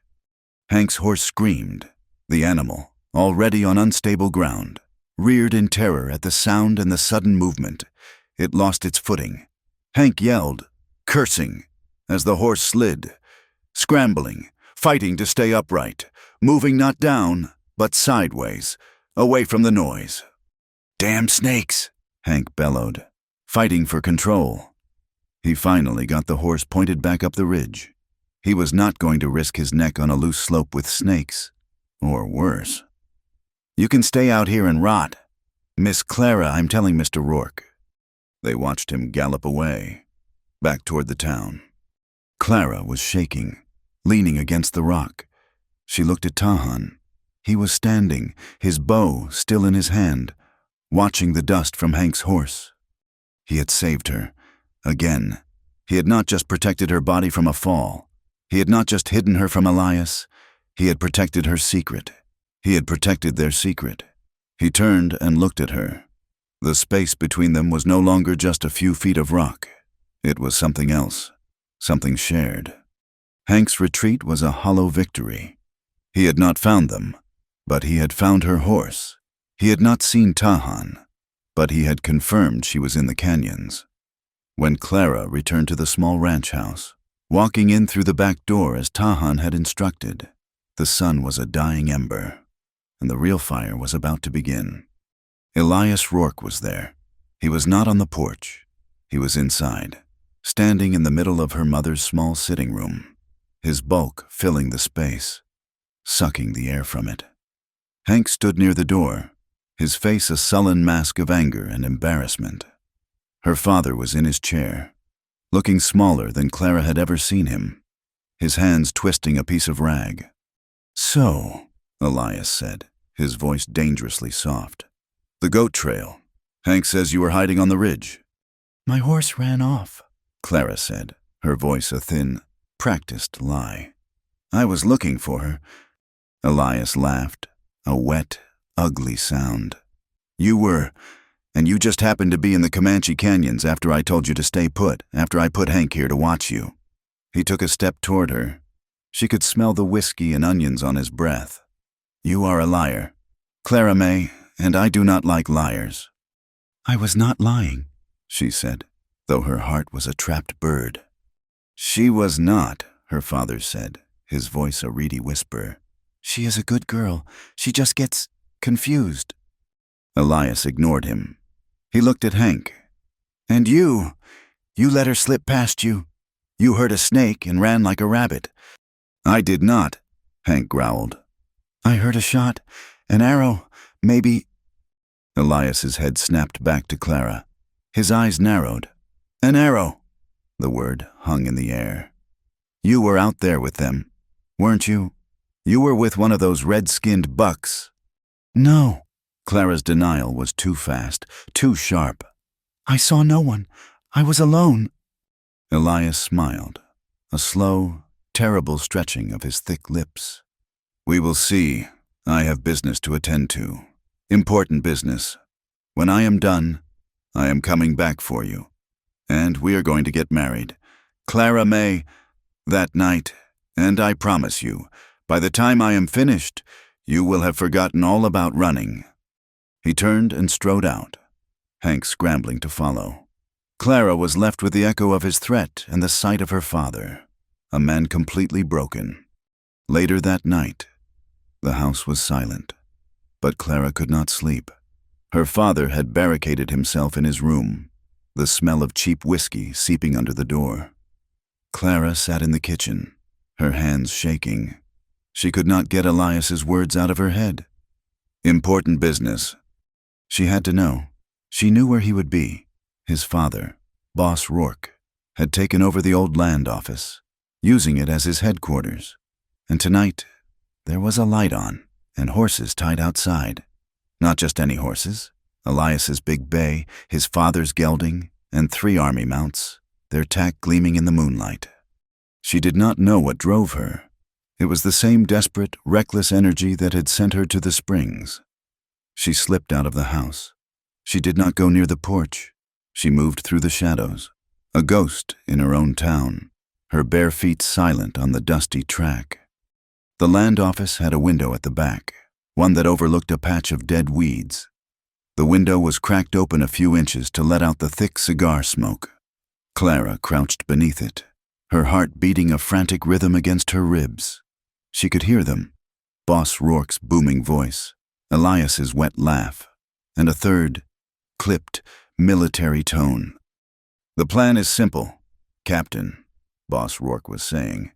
Hank's horse screamed. The animal, already on unstable ground, reared in terror at the sound and the sudden movement. It lost its footing. Hank yelled, cursing, as the horse slid, scrambling, fighting to stay upright, moving not down, but sideways, away from the noise. Damn snakes, Hank bellowed, fighting for control. He finally got the horse pointed back up the ridge. He was not going to risk his neck on a loose slope with snakes, or worse. You can stay out here and rot. Miss Clara, I'm telling Mr. Rourke. They watched him gallop away, back toward the town. Clara was shaking, leaning against the rock. She looked at Tahan. He was standing, his bow still in his hand, watching the dust from Hank's horse. He had saved her. Again. He had not just protected her body from a fall. He had not just hidden her from Elias. He had protected her secret. He had protected their secret. He turned and looked at her. The space between them was no longer just a few feet of rock. It was something else, something shared. Hank's retreat was a hollow victory. He had not found them, but he had found her horse. He had not seen Tahan, but he had confirmed she was in the canyons. When Clara returned to the small ranch house, walking in through the back door as Tahan had instructed, the sun was a dying ember, and the real fire was about to begin. Elias Rourke was there. He was not on the porch. He was inside, standing in the middle of her mother's small sitting room, his bulk filling the space. sucking the air from it. Hank stood near the door, his face a sullen mask of anger and embarrassment. Her father was in his chair, looking smaller than Clara had ever seen him, his hands twisting a piece of rag. "So," Elias said, his voice dangerously soft. "The goat trail. Hank says you were hiding on the ridge." "My horse ran off," Clara said, her voice a thin, practiced lie. "I was looking for her." Elias laughed, a wet, ugly sound. "You were, and you just happened to be in the Comanche canyons after I told you to stay put, after I put Hank here to watch you." He took a step toward her. She could smell the whiskey and onions on his breath. "You are a liar, Clara May, and I do not like liars." "I was not lying," she said, though her heart was a trapped bird. "She was not," her father said, his voice a reedy whisper. "She is a good girl. She just gets confused." Elias ignored him. He looked at Hank. "And you let her slip past you. You heard a snake and ran like a rabbit." "I did not," Hank growled. "I heard a shot, an arrow, maybe." Elias's head snapped back to Clara. His eyes narrowed. "An arrow." The word hung in the air. "You were out there with them, weren't you? You were with one of those red-skinned bucks." "No." Clara's denial was too fast, too sharp. "I saw no one. I was alone." Elias smiled, a slow, terrible stretching of his thick lips. "We will see. I have business to attend to. Important business. When I am done, I am coming back for you. And we are going to get married. Clara May, that night, and I promise you, by the time I am finished, you will have forgotten all about running." He turned and strode out, Hank scrambling to follow. Clara was left with the echo of his threat and the sight of her father, a man completely broken. Later that night, the house was silent, but Clara could not sleep. Her father had barricaded himself in his room, the smell of cheap whiskey seeping under the door. Clara sat in the kitchen, her hands shaking. She could not get Elias's words out of her head. Important business. She had to know. She knew where he would be. His father, Boss Rourke, had taken over the old land office, using it as his headquarters. And tonight, there was a light on and horses tied outside. Not just any horses. Elias's big bay, his father's gelding, and 3 army mounts, their tack gleaming in the moonlight. She did not know what drove her. It was the same desperate, reckless energy that had sent her to the springs. She slipped out of the house. She did not go near the porch. She moved through the shadows, a ghost in her own town, her bare feet silent on the dusty track. The land office had a window at the back, one that overlooked a patch of dead weeds. The window was cracked open a few inches to let out the thick cigar smoke. Clara crouched beneath it, her heart beating a frantic rhythm against her ribs. She could hear them, Boss Rourke's booming voice, Elias's wet laugh, and a third, clipped, military tone. "The plan is simple, Captain," Boss Rourke was saying.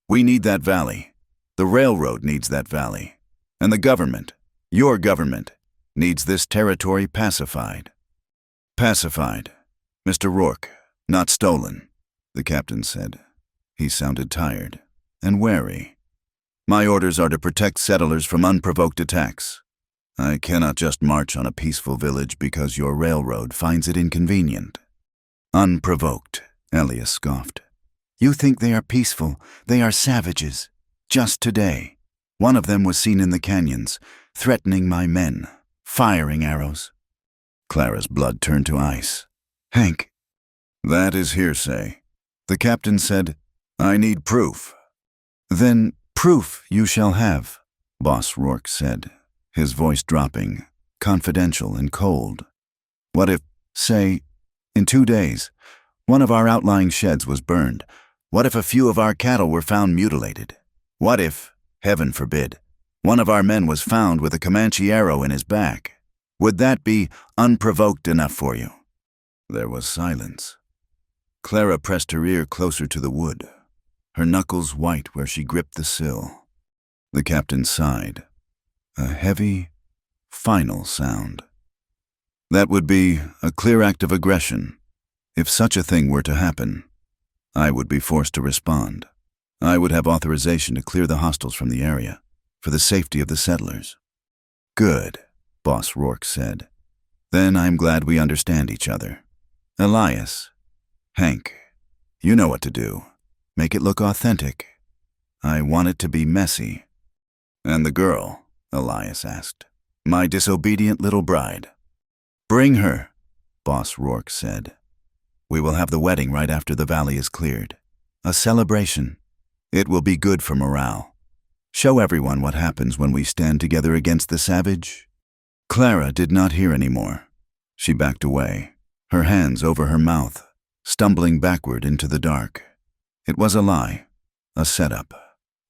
"We need that valley. The railroad needs that valley. And the government, your government, needs this territory pacified." "Pacified, Mr. Rourke, not stolen," the captain said. He sounded tired and wary. "My orders are to protect settlers from unprovoked attacks. I cannot just march on a peaceful village because your railroad finds it inconvenient." "Unprovoked," Elias scoffed. "You think they are peaceful. They are savages. Just today, one of them was seen in the canyons, threatening my men, firing arrows." Clara's blood turned to ice. "Hank." "That is hearsay." The captain said, "I need proof." "Then proof you shall have," Boss Rourke said, his voice dropping, confidential and cold. "What if, say, in 2 days, one of our outlying sheds was burned? What if a few of our cattle were found mutilated? What if, heaven forbid, one of our men was found with a Comanche arrow in his back? Would that be unprovoked enough for you?" There was silence. Clara pressed her ear closer to the wood, her knuckles white where she gripped the sill. The captain sighed. A heavy, final sound. That would be a clear act of aggression. If such a thing were to happen, I would be forced to respond. I would have authorization to clear the hostiles from the area, for the safety of the settlers. Good, Boss Rourke said. Then I'm glad we understand each other. Elias, Hank, you know what to do. Make it look authentic. I want it to be messy. And the girl, Elias asked. My disobedient little bride. Bring her, Boss Rourke said. We will have the wedding right after the valley is cleared. A celebration. It will be good for morale. Show everyone what happens when we stand together against the savage. Clara did not hear any more. She backed away, her hands over her mouth, stumbling backward into the dark. It was a lie, a setup.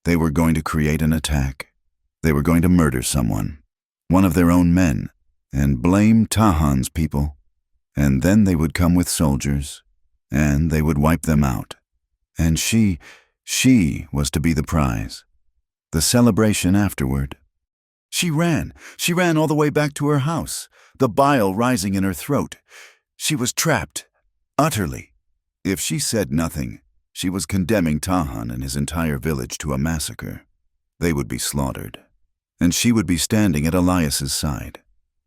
They were going to create an attack. They were going to murder someone, one of their own men, and blame Tahan's people. And then they would come with soldiers, and they would wipe them out. And she was to be the prize. The celebration afterward. She ran all the way back to her house, the bile rising in her throat. She was trapped, utterly. If she said nothing, she was condemning Tahan and his entire village to a massacre. They would be slaughtered, and she would be standing at Elias's side,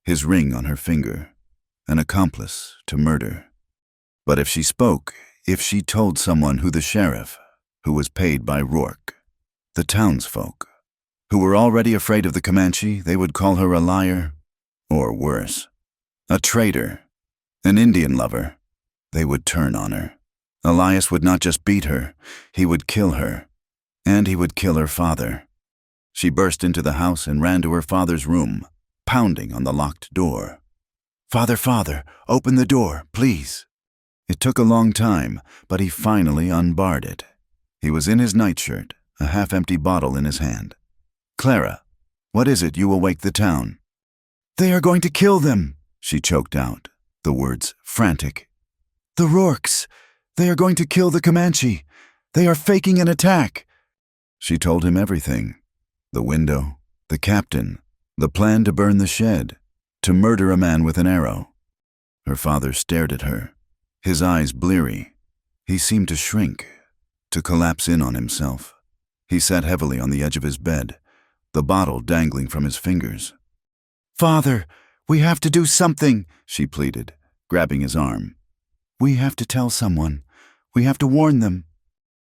his ring on her finger, an accomplice to murder. But if she spoke, if she told someone who the sheriff, who was paid by Rourke, the townsfolk, who were already afraid of the Comanche, they would call her a liar, or worse, a traitor, an Indian lover. They would turn on her. Elias would not just beat her, he would kill her, and he would kill her father. She burst into the house and ran to her father's room, pounding on the locked door. Father, father, open the door, please. It took a long time, but he finally unbarred it. He was in his nightshirt, a half-empty bottle in his hand. Clara, what is it you will wake the town? They are going to kill them, she choked out, the words frantic. The Rourkes, they are going to kill the Comanche. They are faking an attack. She told him everything. The window, the captain, the plan to burn the shed, to murder a man with an arrow. Her father stared at her, his eyes bleary. He seemed to shrink, to collapse in on himself. He sat heavily on the edge of his bed, the bottle dangling from his fingers. Father, we have to do something, she pleaded, grabbing his arm. We have to tell someone. We have to warn them.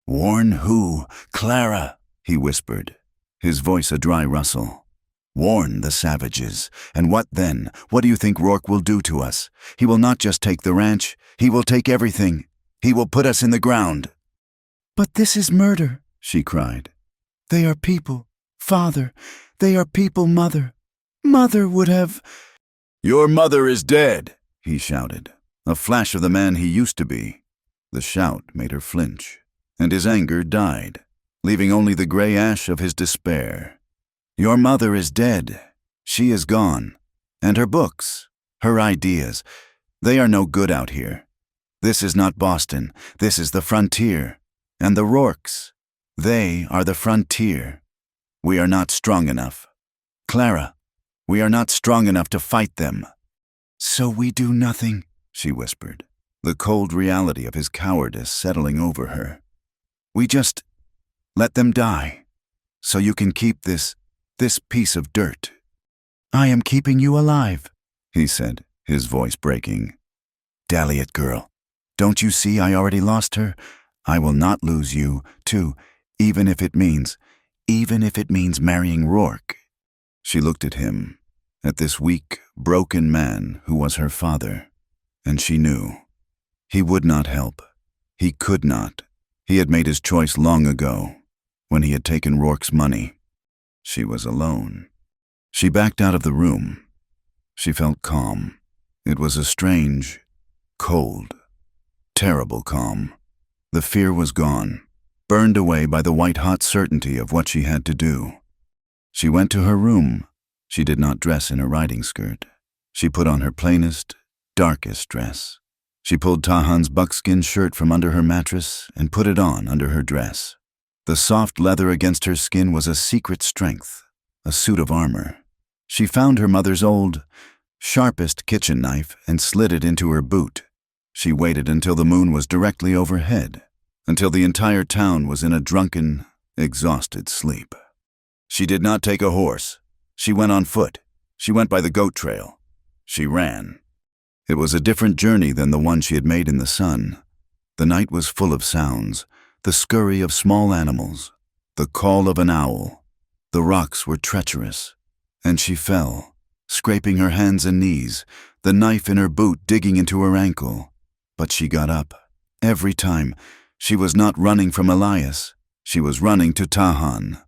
Warn who? Clara, he whispered, his voice a dry rustle. Warn the savages. And what then? What do you think Rourke will do to us? He will not just take the ranch. He will take everything. He will put us in the ground. But this is murder, she cried. They are people. Father, they are people, Mother. Mother would have... Your mother is dead, he shouted, a flash of the man he used to be. The shout made her flinch, and his anger died, leaving only the gray ash of his despair. Your mother is dead. She is gone. And her books, her ideas, they are no good out here. This is not Boston. This is the frontier. And the Rourkes, they are the frontier. We are not strong enough. Clara, we are not strong enough to fight them. So we do nothing, she whispered, the cold reality of his cowardice settling over her. We just let them die, so you can keep this piece of dirt. I am keeping you alive, he said, his voice breaking. Dally it, girl. Don't you see I already lost her? I will not lose you, too, even if it means marrying Rourke. She looked at him, at this weak, broken man who was her father, and she knew. He would not help. He could not. He had made his choice long ago, when he had taken Rourke's money. She was alone. She backed out of the room. She felt calm. It was a strange, cold, terrible calm. The fear was gone, burned away by the white-hot certainty of what she had to do. She went to her room. She did not dress in a riding skirt. She put on her plainest, darkest dress. She pulled Tahan's buckskin shirt from under her mattress and put it on under her dress. The soft leather against her skin was a secret strength, a suit of armor. She found her mother's old, sharpest kitchen knife and slid it into her boot. She waited until the moon was directly overhead, until the entire town was in a drunken, exhausted sleep. She did not take a horse. She went on foot. She went by the goat trail. She ran. It was a different journey than the one she had made in the sun. The night was full of sounds, the scurry of small animals, the call of an owl. The rocks were treacherous, and she fell, scraping her hands and knees, the knife in her boot digging into her ankle. But she got up. Every time, she was not running from Elias. She was running to Tahan.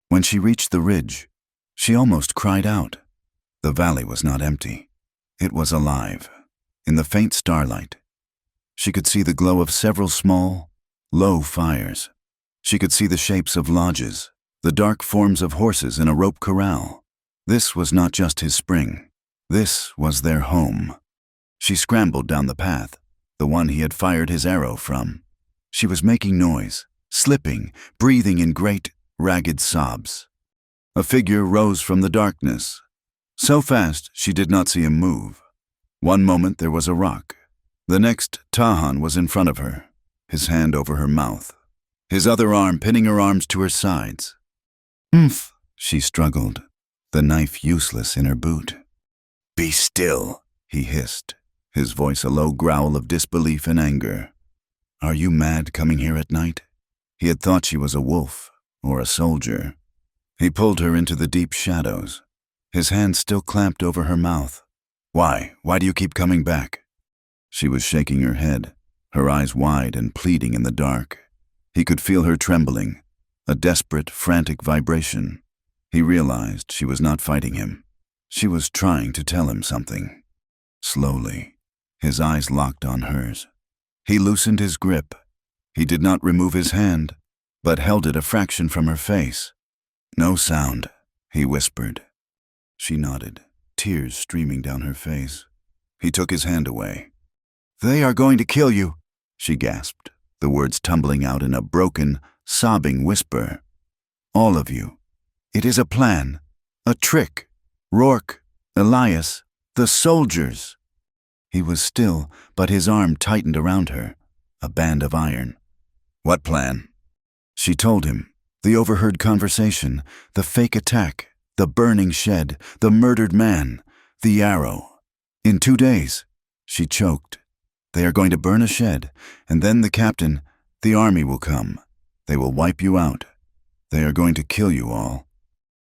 When she reached the ridge, she almost cried out. The valley was not empty. It was alive. In the faint starlight, she could see the glow of several small, low fires. She could see the shapes of lodges, the dark forms of horses in a rope corral. This was not just his spring. This was their home. She scrambled down the path, the one he had fired his arrow from. She was making noise, slipping, breathing in great, ragged sobs. A figure rose from the darkness. So fast, she did not see him move. One moment there was a rock. The next, Tahan was in front of her, his hand over her mouth, his other arm pinning her arms to her sides. "Umph," she struggled, the knife useless in her boot. "Be still," he hissed, his voice a low growl of disbelief and anger. "Are you mad coming here at night?" He had thought she was a wolf or a soldier. He pulled her into the deep shadows, his hand still clamped over her mouth. Why do you keep coming back?" She was shaking her head, her eyes wide and pleading in the dark. He could feel her trembling, a desperate, frantic vibration. He realized she was not fighting him. She was trying to tell him something. Slowly, his eyes locked on hers. He loosened his grip. He did not remove his hand, but held it a fraction from her face. "No sound," he whispered. She nodded, tears streaming down her face. He took his hand away. "They are going to kill you," she gasped, the words tumbling out in a broken, sobbing whisper. "All of you. It is a plan, a trick. Rourke, Elias, the soldiers." He was still, but his arm tightened around her, a band of iron. "What plan?" She told him, the overheard conversation, the fake attack, the burning shed, the murdered man, the arrow. "In 2 days," she choked. "They are going to burn a shed, and then the captain, the army will come. They will wipe you out. They are going to kill you all."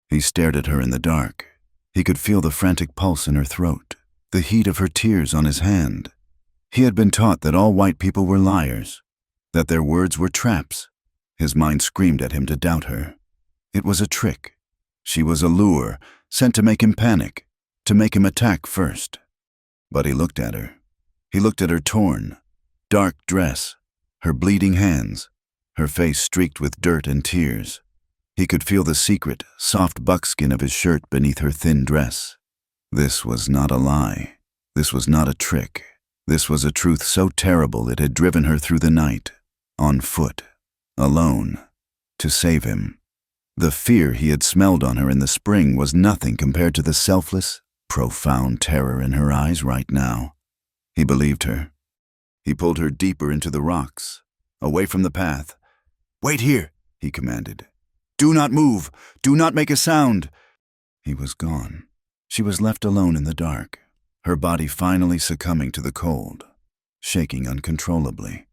He stared at her in the dark. He could feel the frantic pulse in her throat, the heat of her tears on his hand. He had been taught that all white people were liars, that their words were traps. His mind screamed at him to doubt her. It was a trick. She was a lure, sent to make him panic, to make him attack first. But he looked at her. He looked at her torn, dark dress, her bleeding hands, her face streaked with dirt and tears. He could feel the secret, soft buckskin of his shirt beneath her thin dress. This was not a lie. This was not a trick. This was a truth so terrible it had driven her through the night, on foot, alone, to save him. The fear he had smelled on her in the spring was nothing compared to the selfless, profound terror in her eyes right now. He believed her. He pulled her deeper into the rocks, away from the path. "Wait here," he commanded. "Do not move. Do not make a sound." He was gone. She was left alone in the dark, her body finally succumbing to the cold, shaking uncontrollably.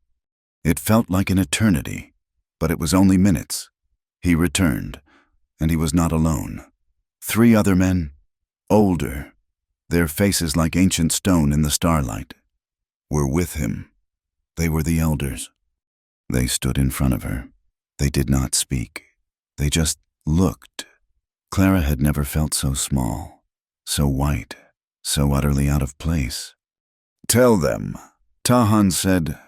It felt like an eternity, but it was only minutes. He returned, and he was not alone. 3 other men, older, their faces like ancient stone in the starlight, were with him. They were the elders. They stood in front of her. They did not speak. They just looked. Clara had never felt so small, so white, so utterly out of place. "Tell them," Tahan said.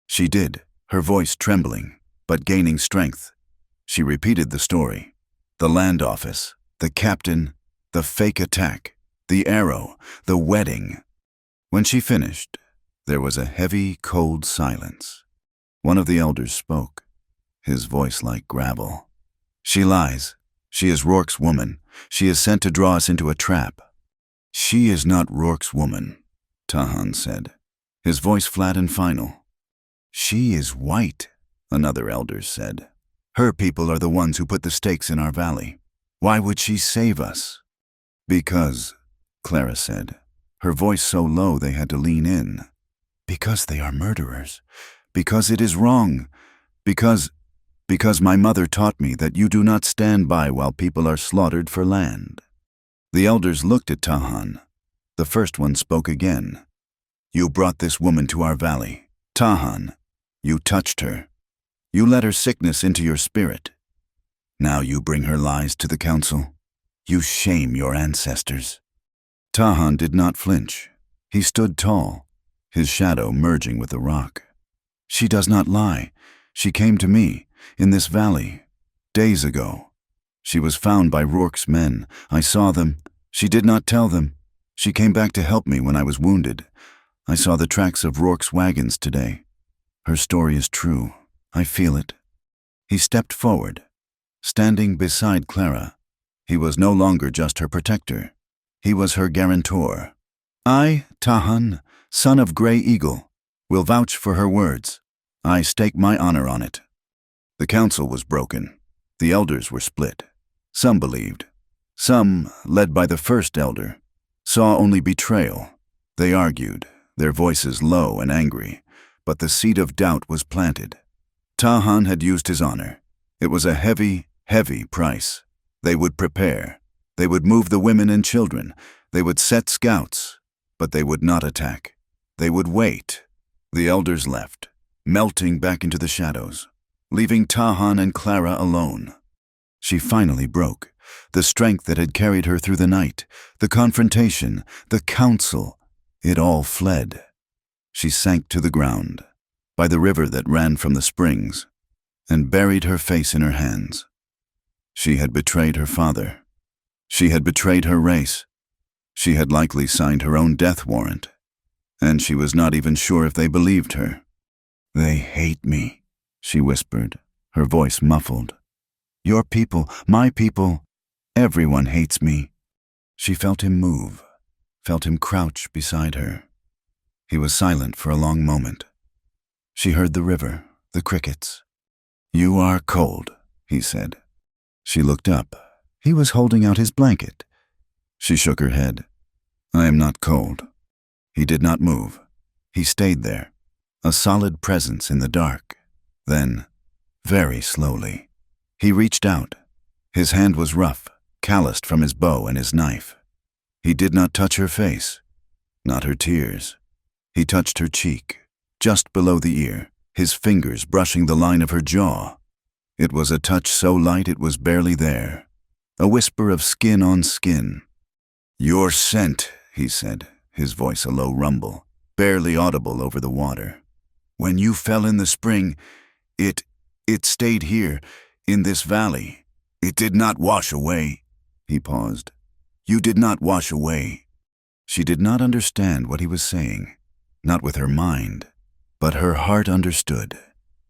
She did, her voice trembling, but gaining strength. She repeated the story. The land office, the captain, the fake attack, the arrow, the wedding. When she finished, there was a heavy, cold silence. One of the elders spoke. his voice like gravel. "She lies. She is Rourke's woman. She is sent to draw us into a trap." "She is not Rourke's woman," Tahan said, his voice flat and final. "She is white," another elder said. "Her people are the ones who put the stakes in our valley. Why would she save us?" "Because," Clara said, her voice so low they had to lean in. "Because they are murderers. Because it is wrong. Because my mother taught me that you do not stand by while people are slaughtered for land." The elders looked at Tahan. The first one spoke again. "You brought this woman to our valley. Tahan, you touched her. You let her sickness into your spirit. Now you bring her lies to the council. You shame your ancestors." Tahan did not flinch. He stood tall, his shadow merging with the rock. "She does not lie. She came to me, in this valley, days ago. She was found by Rourke's men. I saw them. She did not tell them. She came back to help me when I was wounded. I saw the tracks of Rourke's wagons today. Her story is true. I feel it." He stepped forward, standing beside Clara. He was no longer just her protector. He was her guarantor. "I, Tahan, son of Grey Eagle, will vouch for her words. I stake my honor on it." The council was broken. The elders were split. Some believed. Some, led by the first elder, saw only betrayal. They argued, their voices low and angry, but the seed of doubt was planted. Tahan had used his honor. It was a heavy, heavy price. They would prepare. They would move the women and children. They would set scouts, but they would not attack. They would wait. The elders left, melting back into the shadows, leaving Tahan and Clara alone. She finally broke. The strength that had carried her through the night, the confrontation, the council, it all fled. She sank to the ground, by the river that ran from the springs, and buried her face in her hands. She had betrayed her father. She had betrayed her race. She had likely signed her own death warrant, and she was not even sure if they believed her. "They hate me," she whispered, her voice muffled. "Your people, my people, everyone hates me." She felt him move, felt him crouch beside her. He was silent for a long moment. She heard the river, the crickets. "You are cold," he said. She looked up. He was holding out his blanket. She shook her head. "I am not cold." He did not move. He stayed there, a solid presence in the dark. Then, very slowly, he reached out. His hand was rough, calloused from his bow and his knife. He did not touch her face, not her tears. He touched her cheek, just below the ear, his fingers brushing the line of her jaw. It was a touch so light it was barely there, a whisper of skin on skin. "Your scent," he said, his voice a low rumble, barely audible over the water. "When you fell in the spring, it stayed here, in this valley. It did not wash away." He paused. "You did not wash away." She did not understand what he was saying, not with her mind, but her heart understood.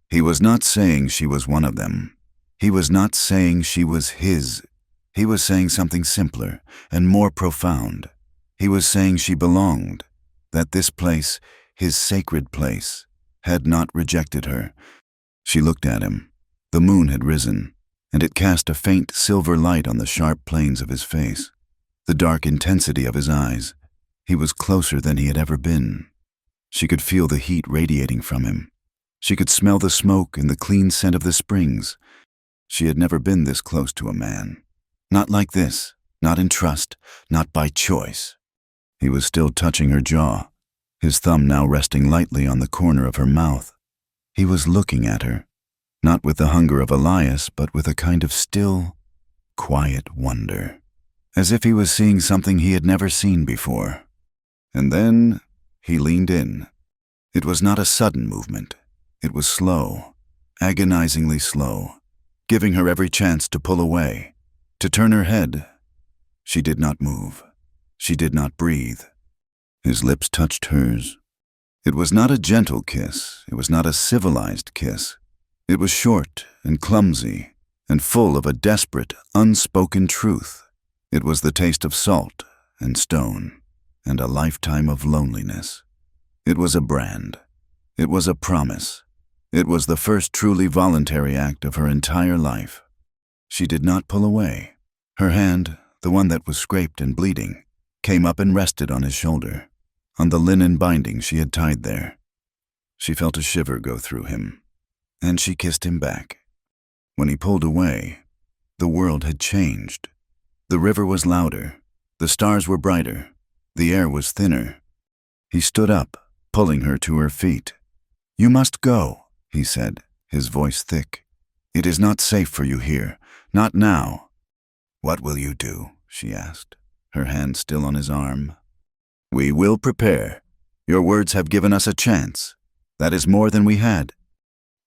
He was not saying she was one of them. He was not saying she was his. He was saying something simpler and more profound. He was saying she belonged, that this place, his sacred place, had not rejected her. She looked at him. The moon had risen, and it cast a faint silver light on the sharp planes of his face, the dark intensity of his eyes. He was closer than he had ever been. She could feel the heat radiating from him. She could smell the smoke and the clean scent of the springs. She had never been this close to a man. Not like this, not in trust, not by choice. He was still touching her jaw, his thumb now resting lightly on the corner of her mouth. He was looking at her, not with the hunger of Elias, but with a kind of still, quiet wonder, as if he was seeing something he had never seen before. And then he leaned in. It was not a sudden movement. It was slow, agonizingly slow, giving her every chance to pull away, to turn her head. She did not move. She did not breathe. His lips touched hers. It was not a gentle kiss. It was not a civilized kiss. It was short and clumsy and full of a desperate, unspoken truth. It was the taste of salt and stone and a lifetime of loneliness. It was a brand. It was a promise. It was the first truly voluntary act of her entire life. She did not pull away. Her hand, the one that was scraped and bleeding, came up and rested on his shoulder, on the linen binding she had tied there. She felt a shiver go through him, and she kissed him back. When he pulled away, the world had changed. The river was louder, the stars were brighter, the air was thinner. He stood up, pulling her to her feet. "You must go," he said, his voice thick. "It is not safe for you here, not now." "What will you do?" she asked, her hand still on his arm. "We will prepare. Your words have given us a chance. That is more than we had."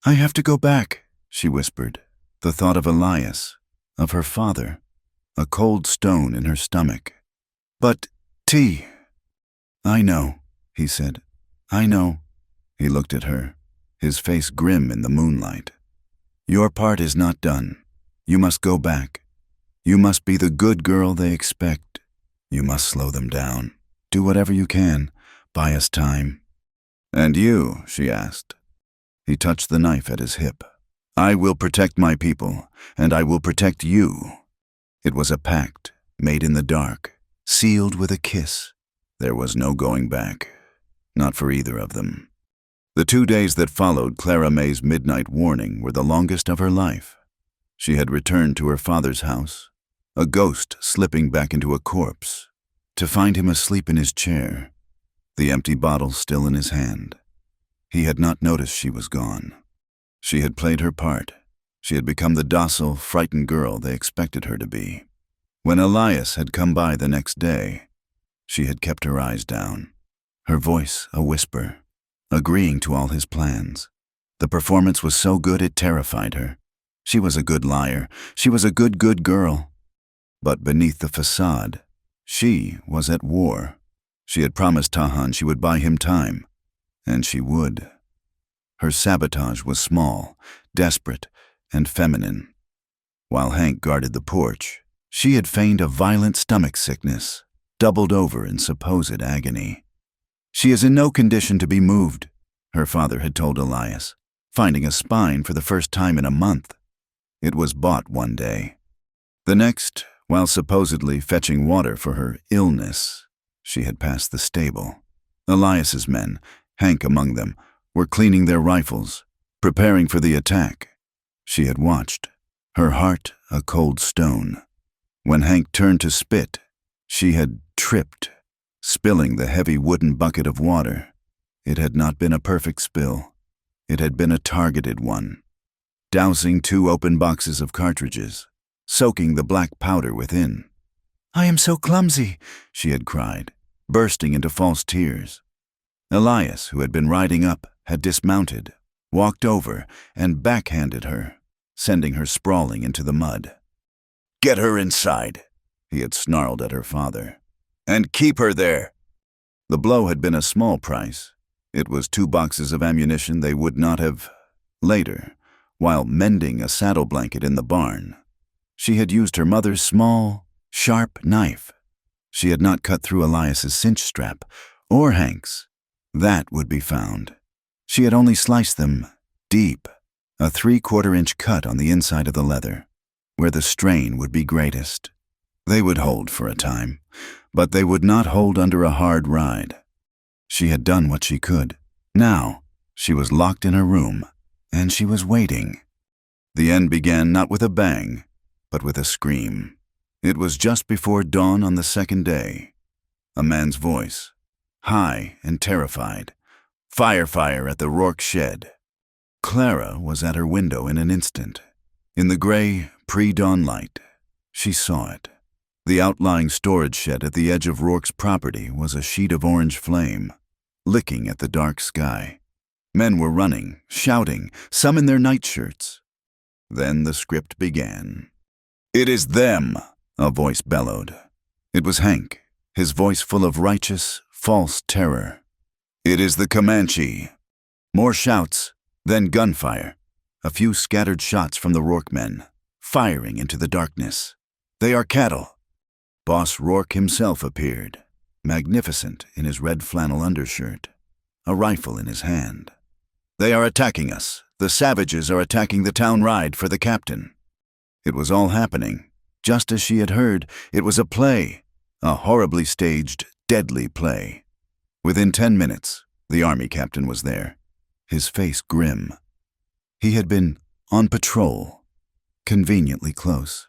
"I have to go back," she whispered, the thought of Elias, of her father, a cold stone in her stomach. "But, T." "I know," he said. "I know." He looked at her, his face grim in the moonlight. "Your part is not done. You must go back. You must be the good girl they expect. You must slow them down. Do whatever you can. Buy us time." "And you?" she asked. He touched the knife at his hip. "I will protect my people, and I will protect you." It was a pact, made in the dark, sealed with a kiss. There was no going back, not for either of them. The 2 days that followed Clara May's midnight warning were the longest of her life. She had returned to her father's house, a ghost slipping back into a corpse, to find him asleep in his chair, the empty bottle still in his hand. He had not noticed she was gone. She had played her part. She had become the docile, frightened girl they expected her to be. When Elias had come by the next day, she had kept her eyes down, her voice a whisper, agreeing to all his plans. The performance was so good it terrified her. She was a good liar. She was a good girl. But beneath the facade, she was at war. She had promised Tahan she would buy him time, and she would. Her sabotage was small, desperate, and feminine. While Hank guarded the porch, she had feigned a violent stomach sickness, doubled over in supposed agony. "She is in no condition to be moved," her father had told Elias, finding a spine for the first time in a month. It was bought one day. The next, while supposedly fetching water for her illness, she had passed the stable. Elias's men, Hank among them, were cleaning their rifles, preparing for the attack. She had watched, her heart a cold stone. When Hank turned to spit, she had tripped, spilling the heavy wooden bucket of water. It had not been a perfect spill. It had been a targeted one. Dousing 2 open boxes of cartridges, soaking the black powder within. "I am so clumsy," she had cried, bursting into false tears. Elias, who had been riding up, had dismounted, walked over, and backhanded her, sending her sprawling into the mud. "Get her inside," he had snarled at her father. "And keep her there." The blow had been a small price. It was 2 boxes of ammunition they would not have. Later, while mending a saddle blanket in the barn, she had used her mother's small, sharp knife. She had not cut through Elias's cinch strap, or Hank's. That would be found. She had only sliced them deep, a 3/4-inch cut on the inside of the leather, where the strain would be greatest. They would hold for a time, but they would not hold under a hard ride. She had done what she could. Now, she was locked in her room, and she was waiting. The end began not with a bang, but with a scream. It was just before dawn on the second day. A man's voice, high and terrified. Fire at the Rourke shed. Clara was at her window in an instant. In the gray, pre-dawn light, she saw it. The outlying storage shed at the edge of Rourke's property was a sheet of orange flame, licking at the dark sky. Men were running, shouting, some in their nightshirts. Then the script began. "It is them," a voice bellowed. It was Hank, his voice full of righteous, false terror. "It is the Comanche." More shouts, then gunfire. A few scattered shots from the Rourke men, firing into the darkness. "They are cattle." Boss Rourke himself appeared, magnificent in his red flannel undershirt, a rifle in his hand. "They are attacking us. The savages are attacking the town ride for the captain." It was all happening, just as she had heard. It was a play, a horribly staged, deadly play. Within 10 minutes, the army captain was there, his face grim. He had been on patrol, conveniently close.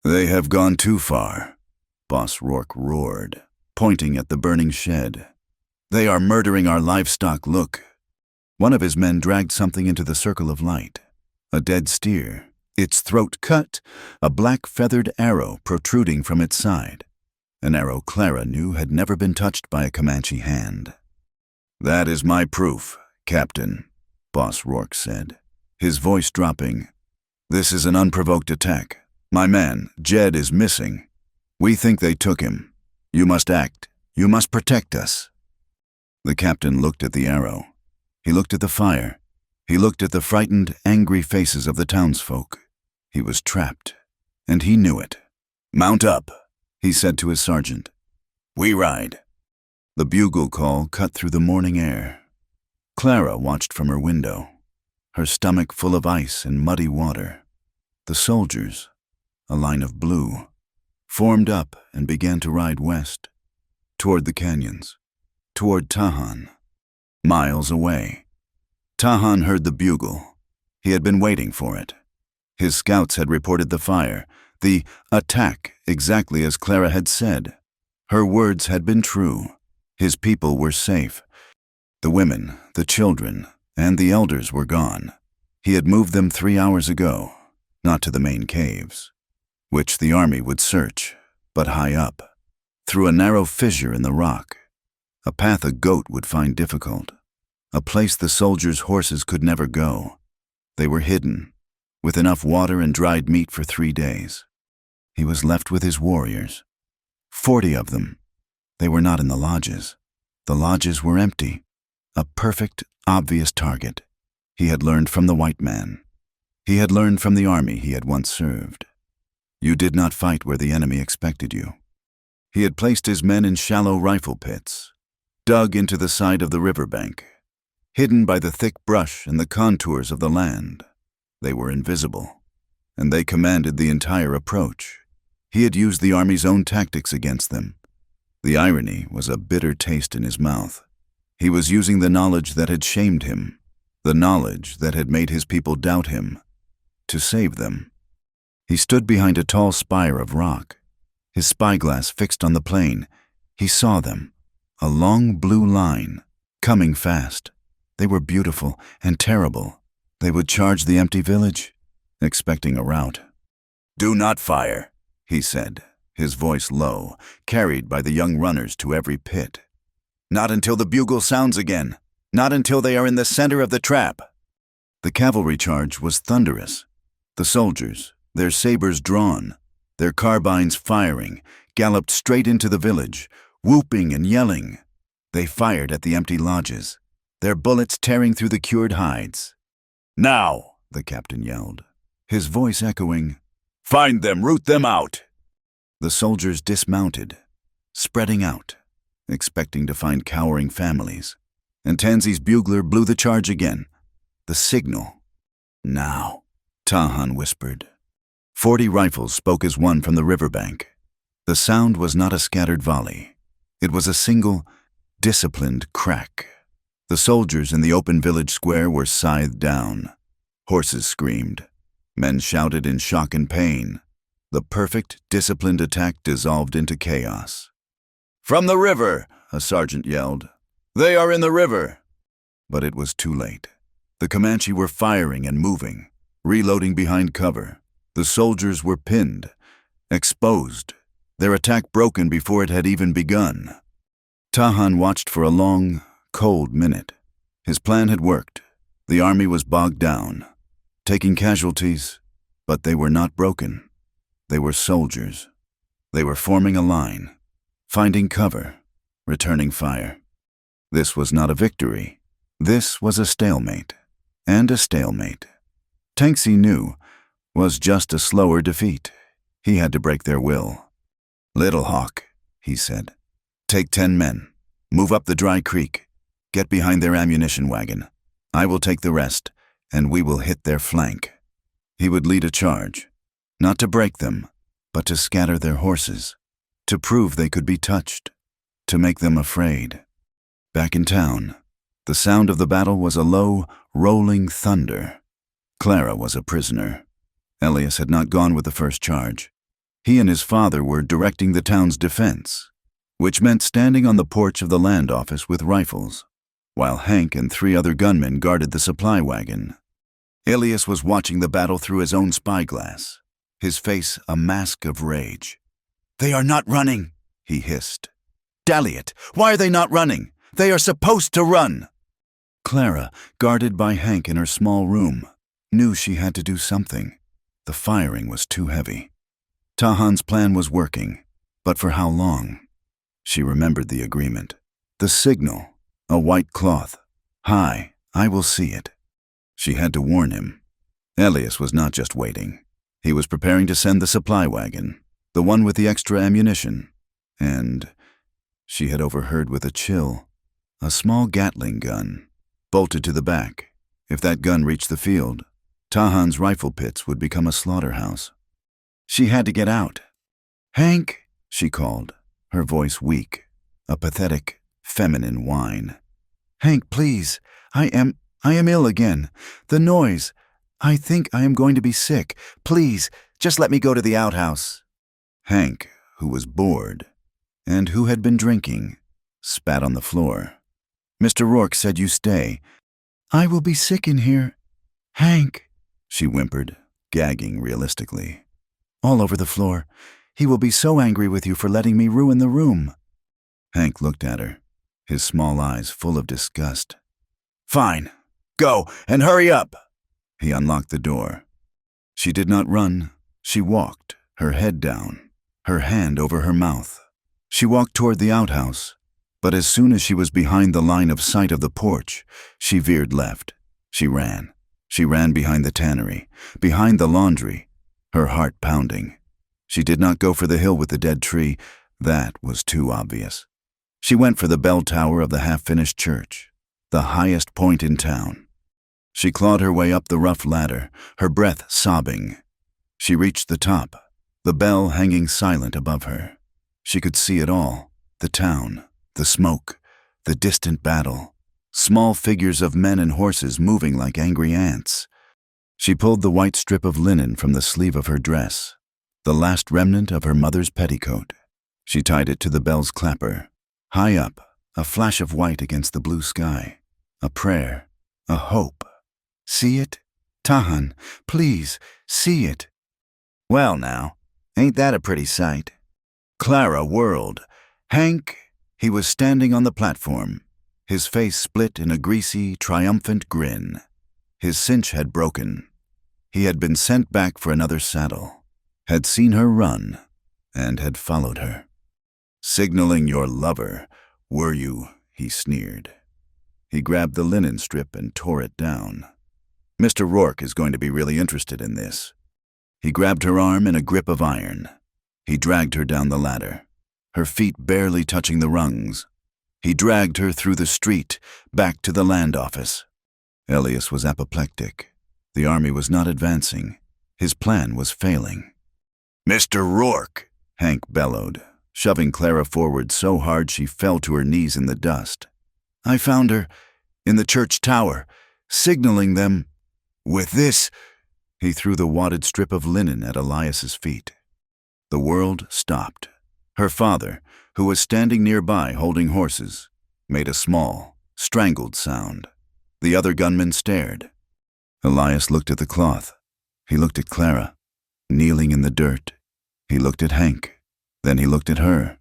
"They have gone too far," Boss Rourke roared, pointing at the burning shed. "They are murdering our livestock, look." One of his men dragged something into the circle of light. A dead steer, its throat cut, a black feathered arrow protruding from its side. An arrow Clara knew had never been touched by a Comanche hand. "That is my proof, Captain," Boss Rourke said, his voice dropping. "This is an unprovoked attack. My man, Jed, is missing. We think they took him. You must act. You must protect us." The captain looked at the arrow. He looked at the fire. He looked at the frightened, angry faces of the townsfolk. He was trapped, and he knew it. "Mount up," he said to his sergeant. "We ride." The bugle call cut through the morning air. Clara watched from her window, her stomach full of ice and muddy water. The soldiers, a line of blue, formed up and began to ride west, toward the canyons, toward Tahan. Miles away. Tahan heard the bugle. He had been waiting for it. His scouts had reported the fire, the attack, exactly as Clara had said. Her words had been true. His people were safe. The women, the children, and the elders were gone. He had moved them 3 hours ago, not to the main caves, which the army would search, but high up, through a narrow fissure in the rock, a path a goat would find difficult, a place the soldiers' horses could never go. They were hidden, with enough water and dried meat for 3 days. He was left with his warriors, 40 of them. They were not in the lodges. The lodges were empty, a perfect, obvious target. He had learned from the white man. He had learned from the army he had once served. You did not fight where the enemy expected you. He had placed his men in shallow rifle pits, dug into the side of the riverbank, hidden by the thick brush and the contours of the land. They were invisible, and they commanded the entire approach. He had used the army's own tactics against them. The irony was a bitter taste in his mouth. He was using the knowledge that had shamed him, the knowledge that had made his people doubt him, to save them. He stood behind a tall spire of rock, his spyglass fixed on the plain. He saw them, a long blue line, coming fast. They were beautiful and terrible. They would charge the empty village, expecting a rout. "Do not fire," he said, his voice low, carried by the young runners to every pit. "Not until the bugle sounds again. Not until they are in the center of the trap." The cavalry charge was thunderous. The soldiers, their sabers drawn, their carbines firing, galloped straight into the village, whooping and yelling. They fired at the empty lodges, their bullets tearing through the cured hides. "Now," the captain yelled, his voice echoing, "find them, root them out." The soldiers dismounted, spreading out, expecting to find cowering families, and Tansey's bugler blew the charge again. The signal. "Now," Tahan whispered. 40 rifles spoke as one from the riverbank. The sound was not a scattered volley. It was a single, disciplined crack. The soldiers in the open village square were scythed down. Horses screamed. Men shouted in shock and pain. The perfect, disciplined attack dissolved into chaos. "From the river!" a sergeant yelled. "They are in the river!" But it was too late. The Comanche were firing and moving, reloading behind cover. The soldiers were pinned, exposed, their attack broken before it had even begun. Tahan watched for a long, cold minute. His plan had worked. The army was bogged down, taking casualties, but they were not broken. They were soldiers. They were forming a line, finding cover, returning fire. This was not a victory. This was a stalemate, and a stalemate. Tanksy knew was just a slower defeat. He had to break their will. "Little Hawk," he said, "take 10 men. Move up the dry creek. Get behind their ammunition wagon. I will take the rest, and we will hit their flank." He would lead a charge, not to break them, but to scatter their horses, to prove they could be touched, to make them afraid. Back in town, the sound of the battle was a low, rolling thunder. Clara was a prisoner. Elias had not gone with the first charge. He and his father were directing the town's defense, which meant standing on the porch of the land office with rifles, while Hank and 3 other gunmen guarded the supply wagon. Elias was watching the battle through his own spyglass, his face a mask of rage. "They are not running," he hissed. "Daliot, why are they not running? They are supposed to run!" Clara, guarded by Hank in her small room, knew she had to do something. The firing was too heavy. Tahan's plan was working, but for how long? She remembered the agreement. The signal, a white cloth. "Hi, I will see it." She had to warn him. Elias was not just waiting. He was preparing to send the supply wagon, the one with the extra ammunition. And she had overheard with a chill, a small Gatling gun, bolted to the back. If that gun reached the field, Tahan's rifle pits would become a slaughterhouse. She had to get out. "Hank," she called, her voice weak, a pathetic, feminine whine. "Hank, please, I am ill again. The noise. I think I am going to be sick. Please, just let me go to the outhouse." Hank, who was bored, and who had been drinking, spat on the floor. "Mr. Rourke said you stay." "I will be sick in here. Hank," she whimpered, gagging realistically. "All over the floor. He will be so angry with you for letting me ruin the room." Hank looked at her, his small eyes full of disgust. "Fine. Go, and hurry up." He unlocked the door. She did not run. She walked, her head down, her hand over her mouth. She walked toward the outhouse, but as soon as she was behind the line of sight of the porch, she veered left. She ran. She ran behind the tannery, behind the laundry, her heart pounding. She did not go for the hill with the dead tree. That was too obvious. She went for the bell tower of the half-finished church, the highest point in town. She clawed her way up the rough ladder, her breath sobbing. She reached the top, the bell hanging silent above her. She could see it all, the town, the smoke, the distant battle, small figures of men and horses moving like angry ants. She pulled the white strip of linen from the sleeve of her dress, the last remnant of her mother's petticoat. She tied it to the bell's clapper. High up, a flash of white against the blue sky, a prayer, a hope. "See it? Tahan, please, see it." "Well now, ain't that a pretty sight?" Clara whirled. Hank, he was standing on the platform, his face split in a greasy, triumphant grin. His cinch had broken. He had been sent back for another saddle, had seen her run, and had followed her. "Signaling your lover, were you?" he sneered. He grabbed the linen strip and tore it down. "Mr. Rourke is going to be really interested in this." He grabbed her arm in a grip of iron. He dragged her down the ladder, her feet barely touching the rungs. He dragged her through the street, back to the land office. Elias was apoplectic. The army was not advancing. His plan was failing. "Mr. Rourke," Hank bellowed, shoving Clara forward so hard she fell to her knees in the dust. "I found her in the church tower, signaling them with this." He threw the wadded strip of linen at Elias's feet. The world stopped. Her father, who was standing nearby holding horses, made a small, strangled sound. The other gunmen stared. Elias looked at the cloth. He looked at Clara, kneeling in the dirt. He looked at Hank. Then he looked at her.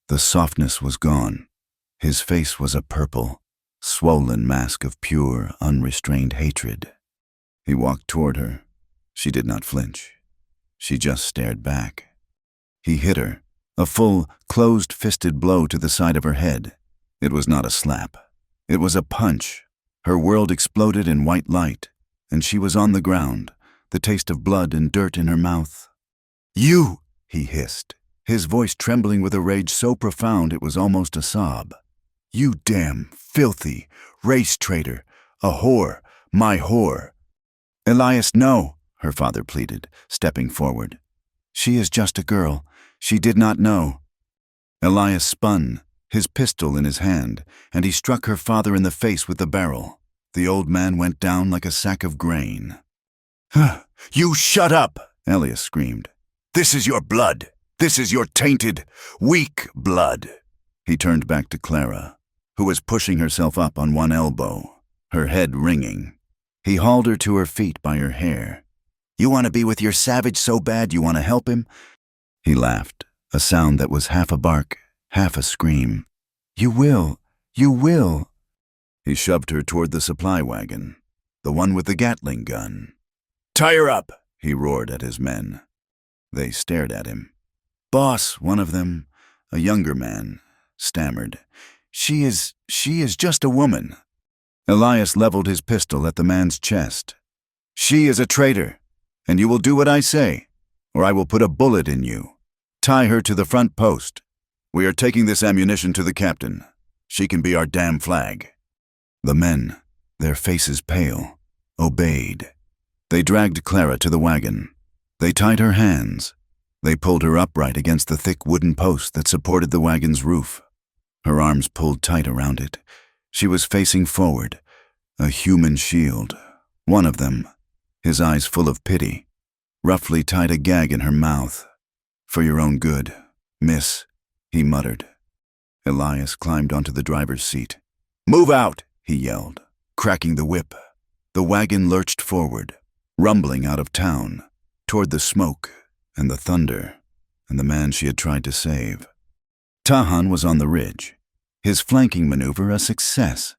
The softness was gone. His face was a purple, swollen mask of pure, unrestrained hatred. He walked toward her. She did not flinch. She just stared back. He hit her, a full, closed-fisted blow to the side of her head. It was not a slap. It was a punch. Her world exploded in white light, and she was on the ground, the taste of blood and dirt in her mouth. "You!" he hissed, his voice trembling with a rage so profound it was almost a sob. "You damn, filthy, race traitor, a whore, my whore." "Elias, no," her father pleaded, stepping forward. "She is just a girl. She did not know." Elias spun, his pistol in his hand, and he struck her father in the face with the barrel. The old man went down like a sack of grain. "You shut up!" Elias screamed. "This is your blood. This is your tainted, weak blood." He turned back to Clara, who was pushing herself up on one elbow, her head ringing. He hauled her to her feet by her hair. "You want to be with your savage so bad you want to help him?" He laughed, a sound that was half a bark, half a scream. "You will, you will." He shoved her toward the supply wagon, the one with the Gatling gun. "Tie her up," he roared at his men. They stared at him. "Boss," one of them, a younger man, stammered. She is just a woman." Elias leveled his pistol at the man's chest. "She is a traitor, and you will do what I say, or I will put a bullet in you. Tie her to the front post. We are taking this ammunition to the captain. She can be our damn flag." The men, their faces pale, obeyed. They dragged Clara to the wagon. They tied her hands. They pulled her upright against the thick wooden post that supported the wagon's roof. Her arms pulled tight around it. She was facing forward, a human shield. One of them, his eyes full of pity, roughly tied a gag in her mouth. "For your own good, miss," he muttered. Elias climbed onto the driver's seat. "Move out!" he yelled, cracking the whip. The wagon lurched forward, rumbling out of town, toward the smoke and the thunder and the man she had tried to save. Tahan was on the ridge, his flanking maneuver a success.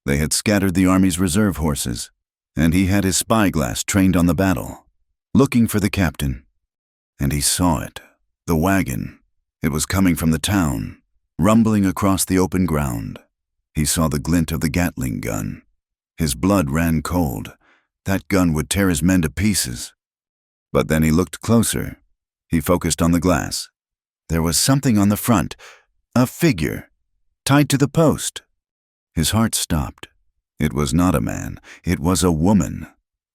They had scattered the army's reserve horses, and he had his spyglass trained on the battle, looking for the captain. And he saw it, the wagon. It was coming from the town, rumbling across the open ground. He saw the glint of the Gatling gun. His blood ran cold. That gun would tear his men to pieces. But then he looked closer. He focused on the glass. There was something on the front, a figure, tied to the post. His heart stopped. It was not a man. It was a woman.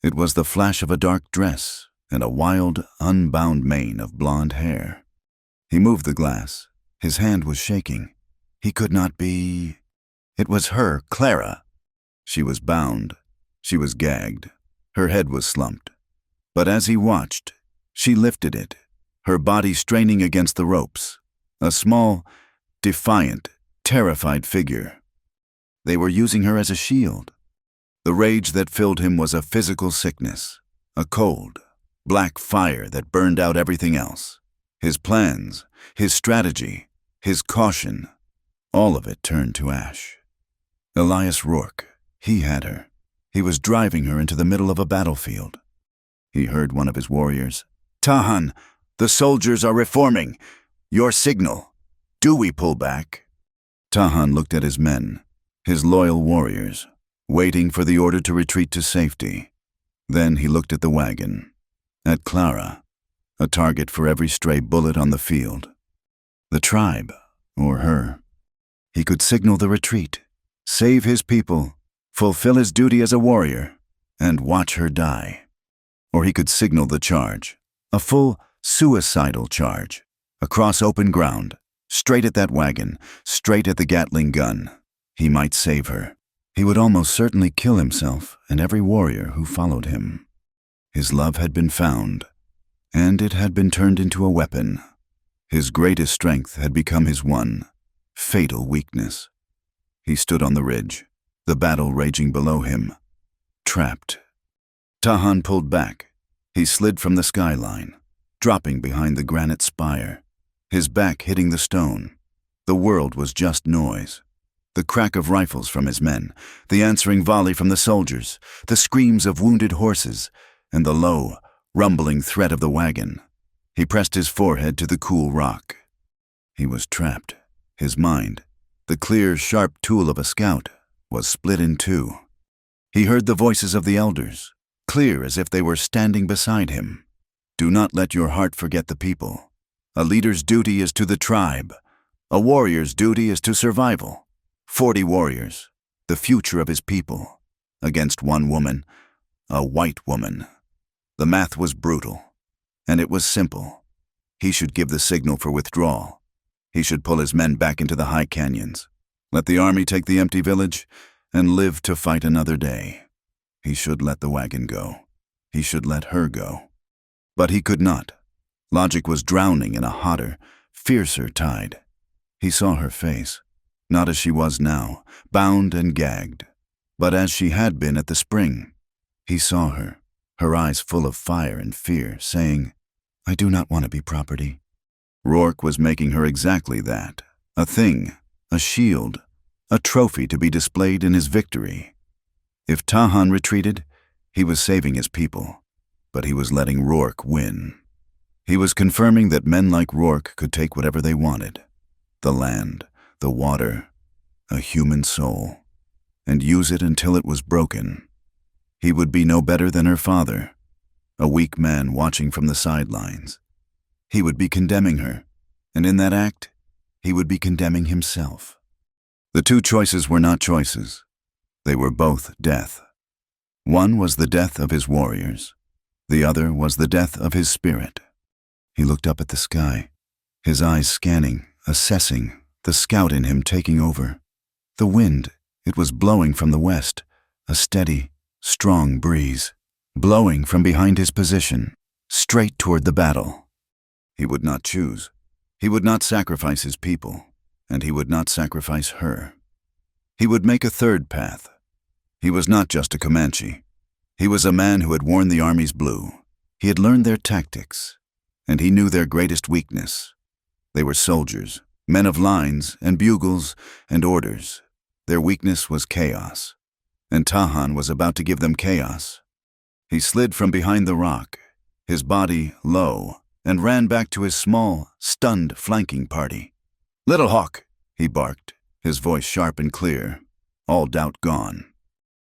It was the flash of a dark dress and a wild, unbound mane of blonde hair. He moved the glass. His hand was shaking. He could not be... It was her, Clara. She was bound. She was gagged. Her head was slumped. But as he watched, she lifted it, her body straining against the ropes. A small, defiant, terrified figure. They were using her as a shield. The rage that filled him was a physical sickness, a cold, black fire that burned out everything else. His plans, his strategy, his caution, all of it turned to ash. Elias Rourke, he had her. He was driving her into the middle of a battlefield. He heard one of his warriors. "Tahan, the soldiers are reforming. Your signal. Do we pull back?" Tahan looked at his men, his loyal warriors, waiting for the order to retreat to safety. Then he looked at the wagon, at Clara, a target for every stray bullet on the field. The tribe, or her. He could signal the retreat, save his people, fulfill his duty as a warrior, and watch her die. Or he could signal the charge, a full suicidal charge, across open ground, straight at that wagon, straight at the Gatling gun. He might save her. He would almost certainly kill himself and every warrior who followed him. His love had been found, and it had been turned into a weapon. His greatest strength had become his one fatal weakness. He stood on the ridge, the battle raging below him, trapped. Tahan pulled back. He slid from the skyline, dropping behind the granite spire, his back hitting the stone. The world was just noise. The crack of rifles from his men, the answering volley from the soldiers, the screams of wounded horses, and the low, rumbling threat of the wagon. He pressed his forehead to the cool rock. He was trapped. His mind, the clear, sharp tool of a scout, was split in two. He heard the voices of the elders, clear as if they were standing beside him. Do not let your heart forget the people. A leader's duty is to the tribe. A warrior's duty is to survival. 40 warriors, the future of his people, against one woman, a white woman. The math was brutal, and it was simple. He should give the signal for withdrawal. He should pull his men back into the high canyons. Let the army take the empty village and live to fight another day. He should let the wagon go. He should let her go. But he could not. Logic was drowning in a hotter, fiercer tide. He saw her face, not as she was now, bound and gagged, but as she had been at the spring. He saw her, her eyes full of fire and fear, saying, "I do not want to be property." Rourke was making her exactly that, a thing, a shield, a trophy to be displayed in his victory. If Tahan retreated, he was saving his people, but he was letting Rourke win. He was confirming that men like Rourke could take whatever they wanted, the land, the water, a human soul, and use it until it was broken. He would be no better than her father, a weak man watching from the sidelines. He would be condemning her, and in that act, he would be condemning himself. The two choices were not choices. They were both death. One was the death of his warriors. The other was the death of his spirit. He looked up at the sky, his eyes scanning, assessing, the scout in him taking over. The wind, it was blowing from the west, a steady, strong breeze, blowing from behind his position, straight toward the battle. He would not choose. He would not sacrifice his people, and he would not sacrifice her. He would make a third path. He was not just a Comanche. He was a man who had worn the army's blue. He had learned their tactics, and he knew their greatest weakness. They were soldiers, men of lines and bugles and orders. Their weakness was chaos, and Tahan was about to give them chaos. He slid from behind the rock, his body low, and ran back to his small, stunned flanking party. "Little Hawk," he barked, his voice sharp and clear, all doubt gone.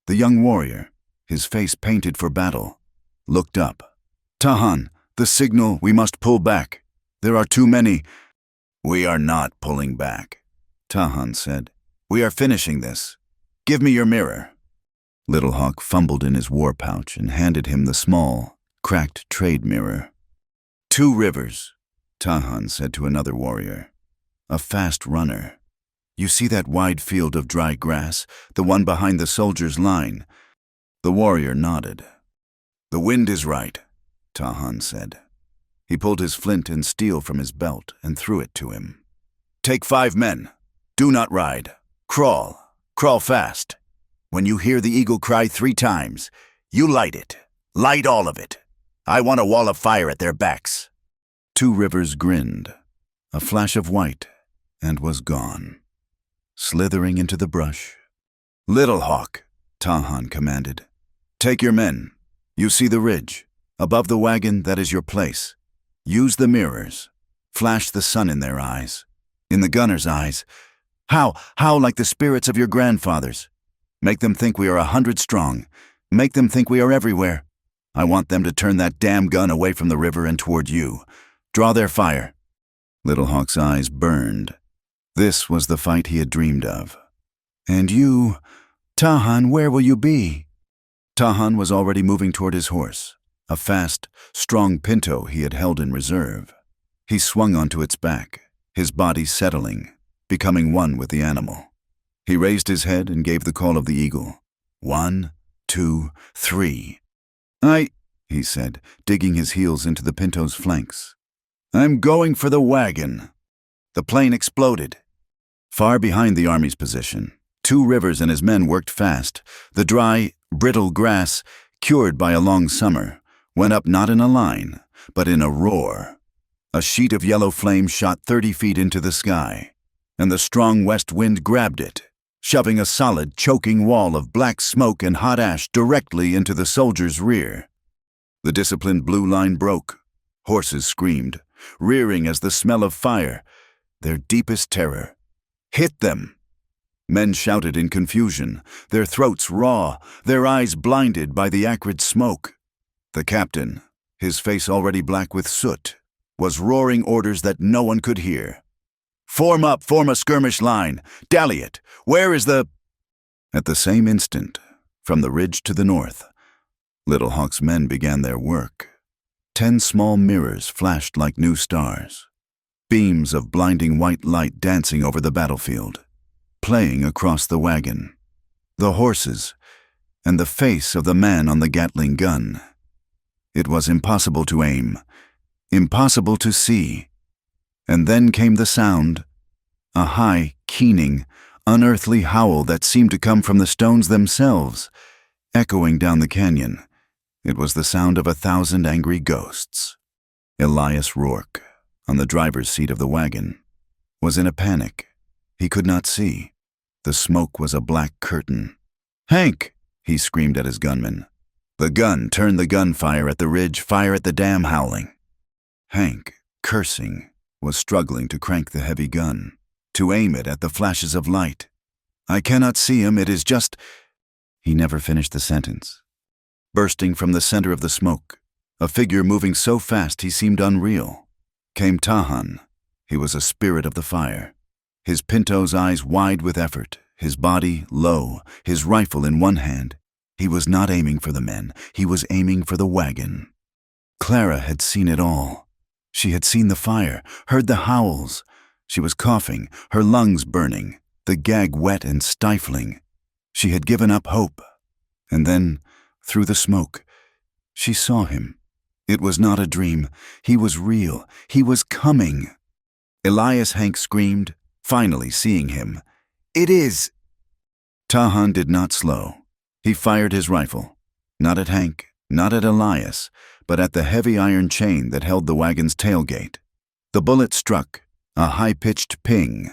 The young warrior, his face painted for battle, looked up. "Tahan, the signal, we must pull back. There are too many." "We are not pulling back," Tahan said. "We are finishing this. Give me your mirror." Little Hawk fumbled in his war pouch and handed him the small, cracked trade mirror. "2 rivers," Tahan said to another warrior. "A fast runner. You see that wide field of dry grass, the one behind the soldier's line?" The warrior nodded. "The wind is right," Tahan said. He pulled his flint and steel from his belt and threw it to him. "Take 5 men. Do not ride. Crawl. Crawl fast. When you hear the eagle cry 3 times, you light it. Light all of it. I want a wall of fire at their backs." 2 Rivers grinned, a flash of white, and was gone, slithering into the brush. "Little Hawk," Tahan commanded. "Take your men. You see the ridge. Above the wagon, that is your place. Use the mirrors. Flash the sun in their eyes. In the gunner's eyes. Howl like the spirits of your grandfathers. Make them think we are 100 strong. Make them think we are everywhere. I want them to turn that damn gun away from the river and toward you. Draw their fire." Little Hawk's eyes burned. This was the fight he had dreamed of. "And you, Tahan, where will you be?" Tahan was already moving toward his horse, a fast, strong pinto he had held in reserve. He swung onto its back, his body settling, becoming one with the animal. He raised his head and gave the call of the eagle. 1, 2, 3. He said, digging his heels into the pinto's flanks. "I'm going for the wagon." The plane exploded. Far behind the army's position, 2 Rivers and his men worked fast. The dry, brittle grass, cured by a long summer, went up not in a line, but in a roar. A sheet of yellow flame shot 30 feet into the sky, and the strong west wind grabbed it, shoving a solid, choking wall of black smoke and hot ash directly into the soldier's rear. The disciplined blue line broke. Horses screamed, rearing as the smell of fire, their deepest terror, hit them. Men shouted in confusion, their throats raw, their eyes blinded by the acrid smoke. The captain, his face already black with soot, was roaring orders that no one could hear. "Form up, form a skirmish line. Dally it. Where is the—" At the same instant, from the ridge to the north, Little Hawk's men began their work. 10 small mirrors flashed like new stars, beams of blinding white light dancing over the battlefield, playing across the wagon, the horses, and the face of the man on the Gatling gun. It was impossible to aim, impossible to see. And then came the sound, a high, keening, unearthly howl that seemed to come from the stones themselves, echoing down the canyon. It was the sound of 1,000 angry ghosts. Elias Rourke, on the driver's seat of the wagon, was in a panic. He could not see. The smoke was a black curtain. "Hank!" he screamed at his gunman. "The gun, turn the gun, fire at the ridge, fire at the dam," howling. Hank, cursing, was struggling to crank the heavy gun, to aim it at the flashes of light. "I cannot see him, it is just—" He never finished the sentence. Bursting from the center of the smoke, a figure moving so fast he seemed unreal, came Tahan. He was a spirit of the fire, his pinto's eyes wide with effort, his body low, his rifle in one hand. He was not aiming for the men, he was aiming for the wagon. Clara had seen it all. She had seen the fire, heard the howls. She was coughing, her lungs burning, the gag wet and stifling. She had given up hope. And then, through the smoke, she saw him. It was not a dream. He was real. He was coming. Elias Hank screamed, finally seeing him. "It is!" Tahan did not slow. He fired his rifle, not at Hank, not at Elias, but at the heavy iron chain that held the wagon's tailgate. The bullet struck, a high-pitched ping,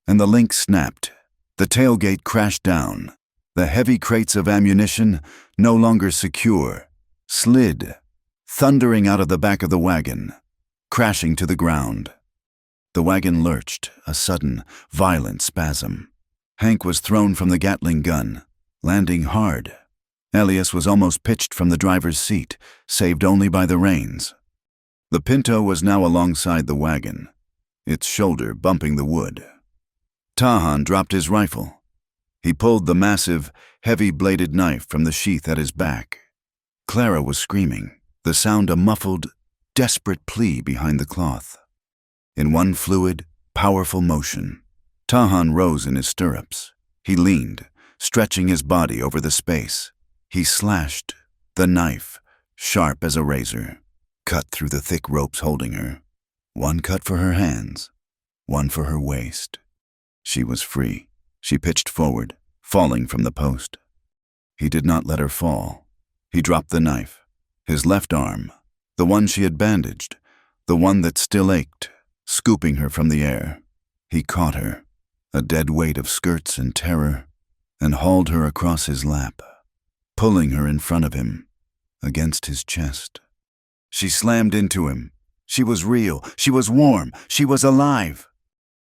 and the link snapped. The tailgate crashed down. The heavy crates of ammunition, no longer secure, slid, thundering out of the back of the wagon, crashing to the ground. The wagon lurched, a sudden, violent spasm. Hank was thrown from the Gatling gun, landing hard. Elias was almost pitched from the driver's seat, saved only by the reins. The Pinto was now alongside the wagon, its shoulder bumping the wood. Tahan dropped his rifle. He pulled the massive, heavy-bladed knife from the sheath at his back. Clara was screaming, the sound a muffled, desperate plea behind the cloth. In one fluid, powerful motion, Tahan rose in his stirrups. He leaned, stretching his body over the space. He slashed, the knife, sharp as a razor, cut through the thick ropes holding her. One cut for her hands, one for her waist. She was free. She pitched forward, falling from the post. He did not let her fall. He dropped the knife. His left arm, the one she had bandaged, the one that still ached, scooping her from the air. He caught her, a dead weight of skirts and terror, and hauled her across his lap, pulling her in front of him, against his chest. She slammed into him. She was real. She was warm. She was alive.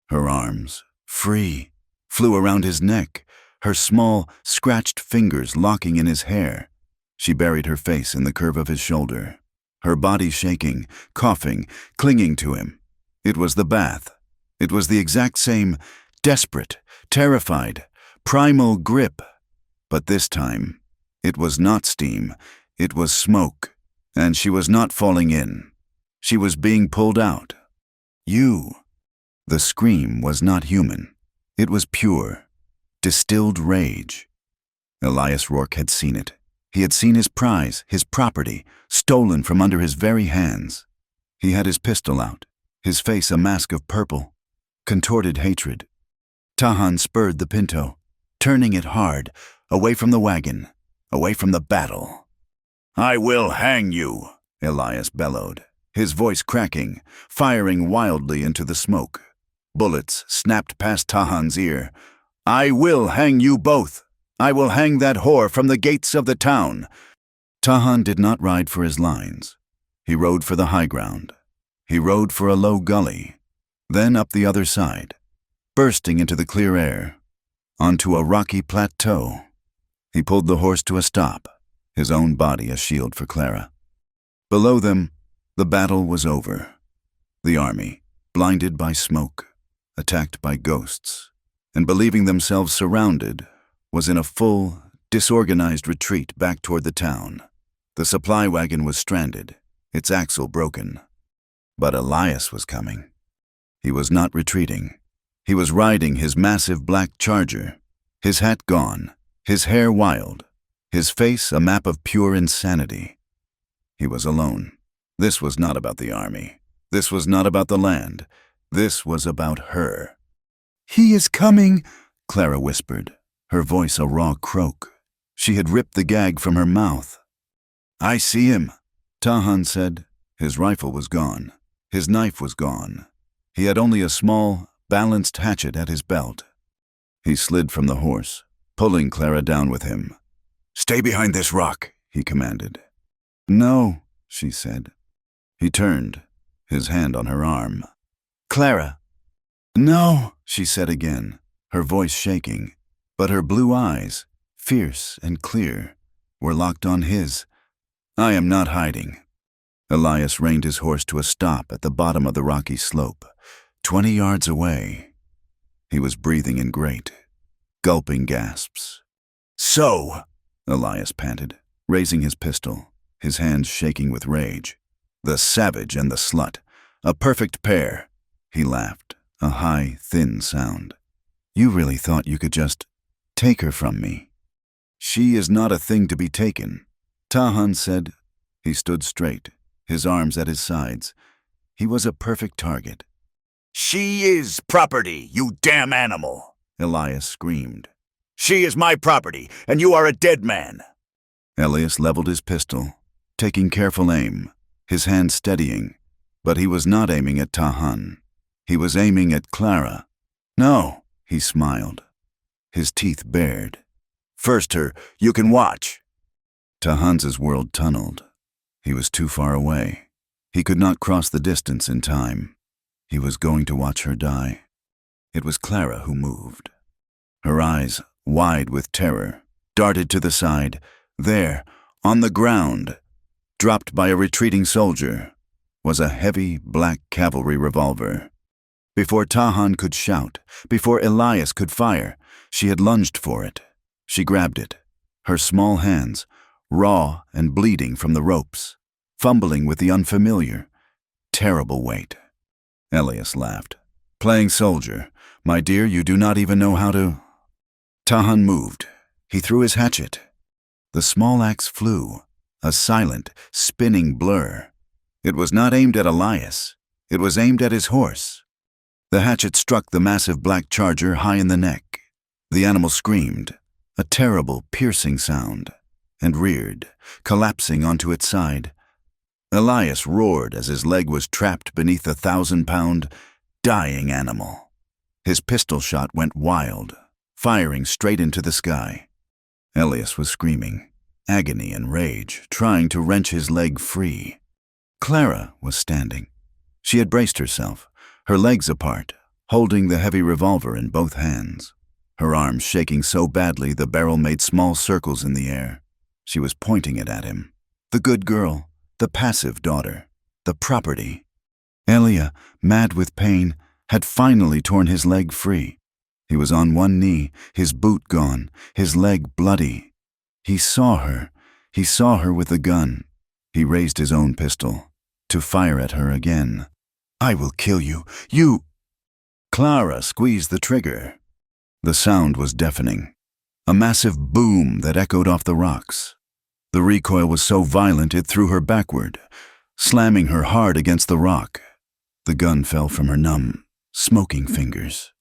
Her arms, free, flew around his neck, her small, scratched fingers locking in his hair. She buried her face in the curve of his shoulder, her body shaking, coughing, clinging to him. It was the bath. It was the exact same, desperate, terrified, primal grip. But this time, it was not steam, it was smoke, and she was not falling in. She was being pulled out. You. The scream was not human. It was pure, distilled rage. Elias Rourke had seen it. He had seen his prize, his property, stolen from under his very hands. He had his pistol out, his face a mask of purple, contorted hatred. Tahan spurred the Pinto, turning it hard, away from the wagon, away from the battle. "I will hang you," Elias bellowed, his voice cracking, firing wildly into the smoke. Bullets snapped past Tahan's ear. "I will hang you both. I will hang that whore from the gates of the town." Tahan did not ride for his lines. He rode for the high ground. He rode for a low gully, then up the other side, bursting into the clear air. onto a rocky plateau. He pulled the horse to a stop, his own body a shield for Clara. Below them, the battle was over. The army, blinded by smoke, attacked by ghosts, and believing themselves surrounded, was in a full, disorganized retreat back toward the town. The supply wagon was stranded, its axle broken. But Elias was coming. He was not retreating. He was riding his massive black charger, his hat gone, his hair wild, his face a map of pure insanity. He was alone. This was not about the army. This was not about the land. This was about her. "He is coming," Clara whispered, her voice a raw croak. She had ripped the gag from her mouth. "I see him," Tahan said. His rifle was gone. His knife was gone. He had only a small, balanced hatchet at his belt. He slid from the horse, pulling Clara down with him. "Stay behind this rock," he commanded. "No," she said. He turned, his hand on her arm. "Clara." "No," she said again, her voice shaking, but her blue eyes, fierce and clear, were locked on his. "I am not hiding." Elias reined his horse to a stop at the bottom of the rocky slope, 20 yards away. He was breathing in great, gulping gasps. "So," Elias panted, raising his pistol, his hands shaking with rage. "The savage and the slut, a perfect pair." He laughed, a high, thin sound. "You really thought you could just take her from me?" "She is not a thing to be taken," Tahan said. He stood straight, his arms at his sides. He was a perfect target. "She is property, you damn animal," Elias screamed. "She is my property, and you are a dead man." Elias leveled his pistol, taking careful aim, his hand steadying, but he was not aiming at Tahan. He was aiming at Clara. "No," he smiled, his teeth bared. "First her, you can watch." Tahan's world tunneled. He was too far away. He could not cross the distance in time. He was going to watch her die. It was Clara who moved. Her eyes, wide with terror, darted to the side. There, on the ground, dropped by a retreating soldier, was a heavy black cavalry revolver. Before Tahan could shout, before Elias could fire, she had lunged for it. She grabbed it, her small hands, raw and bleeding from the ropes, fumbling with the unfamiliar, terrible weight. Elias laughed. "Playing soldier. My dear, you do not even know how to—" Tahan moved. He threw his hatchet. The small axe flew, a silent, spinning blur. It was not aimed at Elias. It was aimed at his horse. The hatchet struck the massive black charger high in the neck. The animal screamed, a terrible, piercing sound, and reared, collapsing onto its side. Elias roared as his leg was trapped beneath the 1,000-pound, dying animal. His pistol shot went wild, firing straight into the sky. Elias was screaming, agony and rage, trying to wrench his leg free. Clara was standing. She had braced herself, her legs apart, holding the heavy revolver in both hands. Her arms shaking so badly the barrel made small circles in the air. She was pointing it at him. The good girl, the passive daughter, the property. Elia, mad with pain, had finally torn his leg free. He was on one knee, his boot gone, his leg bloody. He saw her with the gun. He raised his own pistol, to fire at her again. "I will kill you, you—" Clara squeezed the trigger. The sound was deafening, a massive boom that echoed off the rocks. The recoil was so violent it threw her backward, slamming her hard against the rock. The gun fell from her numb, smoking fingers.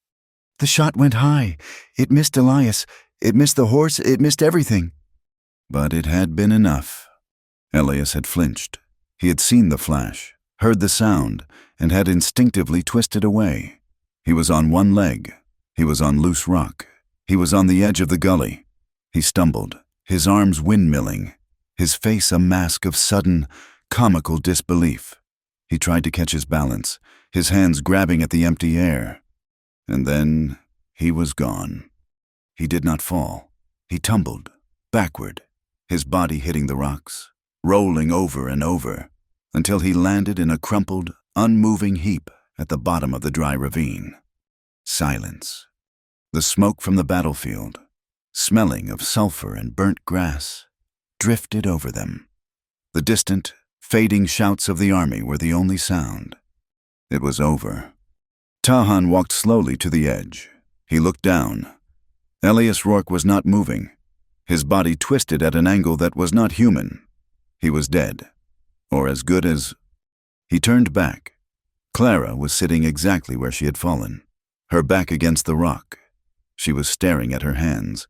"The shot went high. It missed Elias. It missed the horse. It missed everything." But it had been enough. Elias had flinched. He had seen the flash, heard the sound, and had instinctively twisted away. He was on one leg. He was on loose rock. He was on the edge of the gully. He stumbled, his arms windmilling, his face a mask of sudden, comical disbelief. He tried to catch his balance, his hands grabbing at the empty air. And then he was gone. He did not fall. He tumbled, backward, his body hitting the rocks, rolling over and over, until he landed in a crumpled, unmoving heap at the bottom of the dry ravine. Silence. The smoke from the battlefield, smelling of sulfur and burnt grass, drifted over them. The distant, fading shouts of the army were the only sound. It was over. Tahan walked slowly to the edge. He looked down. Elias Rourke was not moving. His body twisted at an angle that was not human. He was dead, or as good as... He turned back. Clara was sitting exactly where she had fallen, her back against the rock. She was staring at her hands.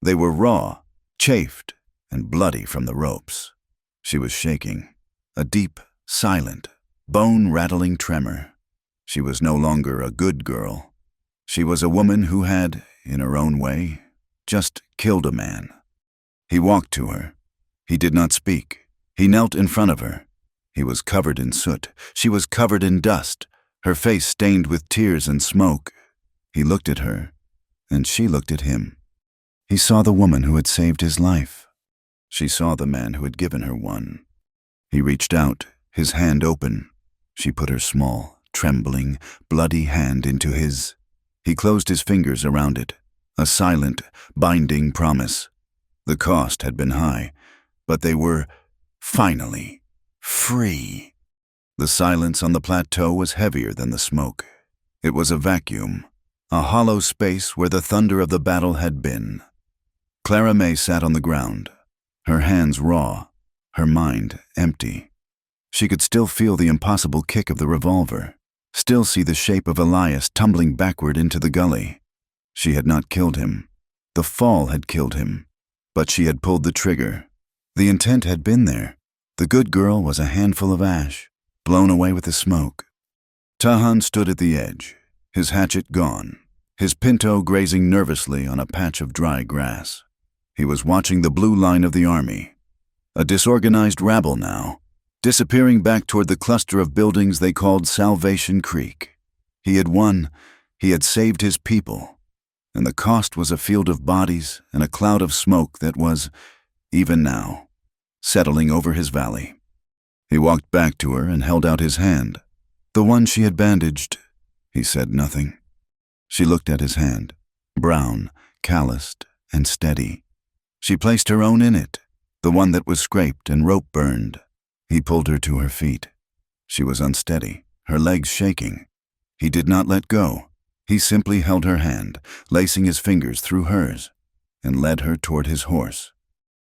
They were raw, chafed, and bloody from the ropes. She was shaking, a deep, silent, bone-rattling tremor. She was no longer a good girl. She was a woman who had, in her own way, just killed a man. He walked to her. He did not speak. He knelt in front of her. He was covered in soot. She was covered in dust, her face stained with tears and smoke. He looked at her, and she looked at him. He saw the woman who had saved his life. She saw the man who had given her one. He reached out, his hand open. She put her small, trembling, bloody hand into his. He closed his fingers around it, a silent, binding promise. The cost had been high, but they were, finally, free. The silence on the plateau was heavier than the smoke. It was a vacuum, a hollow space where the thunder of the battle had been. Clara May sat on the ground, her hands raw, her mind empty. She could still feel the impossible kick of the revolver, still see the shape of Elias tumbling backward into the gully. She had not killed him. The fall had killed him, but she had pulled the trigger. The intent had been there. The good girl was a handful of ash, blown away with the smoke. Tahan stood at the edge, his hatchet gone, his pinto grazing nervously on a patch of dry grass. He was watching the blue line of the army, a disorganized rabble now, disappearing back toward the cluster of buildings they called Salvation Creek. He had won. He had saved his people, and the cost was a field of bodies and a cloud of smoke that was, even now, settling over his valley. He walked back to her and held out his hand, the one she had bandaged. He said nothing. She looked at his hand, brown, calloused, and steady. She placed her own in it, the one that was scraped and rope-burned. He pulled her to her feet. She was unsteady, her legs shaking. He did not let go. He simply held her hand, lacing his fingers through hers, and led her toward his horse.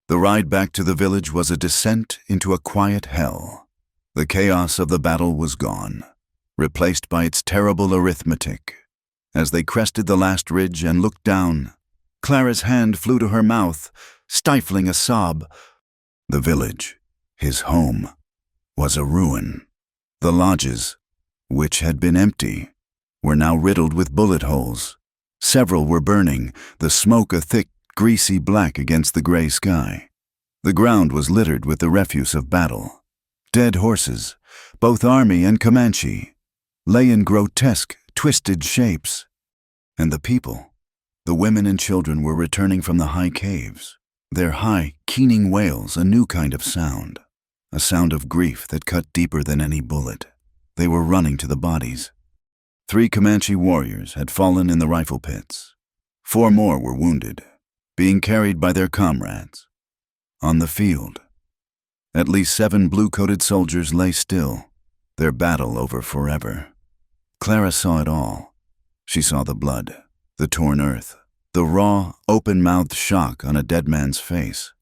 The ride back to the village was a descent into a quiet hell. The chaos of the battle was gone, replaced by its terrible arithmetic. As they crested the last ridge and looked down, Clara's hand flew to her mouth, stifling a sob. The village, his home, was a ruin. The lodges, which had been empty, were now riddled with bullet holes. Several were burning, the smoke a thick, greasy black against the gray sky. The ground was littered with the refuse of battle. Dead horses, both army and Comanche, lay in grotesque, twisted shapes. And the people, the women and children, were returning from the high caves, their high, keening wails a new kind of sound, a sound of grief that cut deeper than any bullet. They were running to the bodies. 3 Comanche warriors had fallen in the rifle pits. 4 more were wounded, being carried by their comrades. On the field, at least 7 blue-coated soldiers lay still, their battle over forever. Clara saw it all. She saw the blood, the torn earth, the raw, open-mouthed shock on a dead man's face.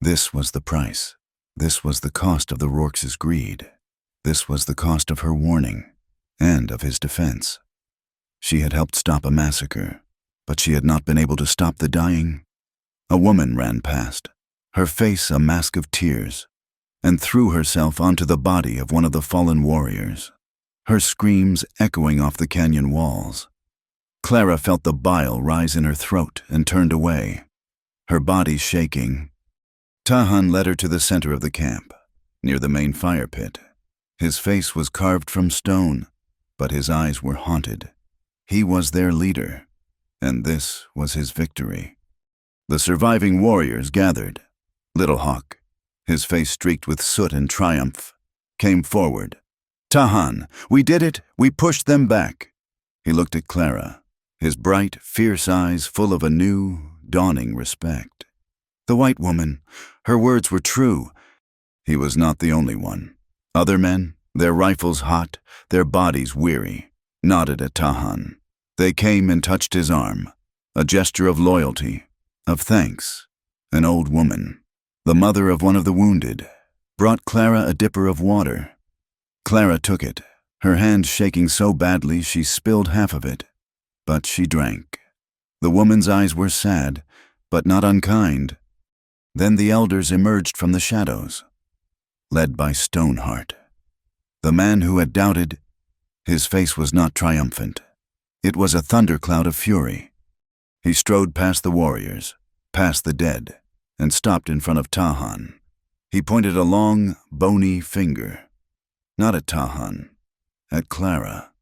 This was the price. This was the cost of the Rourke's greed. This was the cost of her warning, and of his defense. She had helped stop a massacre, but she had not been able to stop the dying. A woman ran past, her face a mask of tears, and threw herself onto the body of one of the fallen warriors, her screams echoing off the canyon walls. Clara felt the bile rise in her throat and turned away, her body shaking. Tahan led her to the center of the camp, near the main fire pit. His face was carved from stone, but his eyes were haunted. He was their leader, And this was his victory. The surviving warriors gathered. Little Hawk, his face streaked with soot and triumph, came forward. "Tahan, we did it, we pushed them back." He looked at Clara, his bright, fierce eyes full of a new, dawning respect. The white woman, her words were true. He was not the only one. Other men, their rifles hot, their bodies weary, nodded at Tahan. They came and touched his arm, a gesture of loyalty, of thanks. An old woman, the mother of one of the wounded, brought Clara a dipper of water. Clara took it, her hand shaking so badly she spilled half of it, but she drank. The woman's eyes were sad, but not unkind. Then the elders emerged from the shadows, led by Stoneheart. The man who had doubted, his face was not triumphant. It was a thundercloud of fury. He strode past the warriors, past the dead, and stopped in front of Tahan. He pointed a long, bony finger. Not at Tahan, at Clara.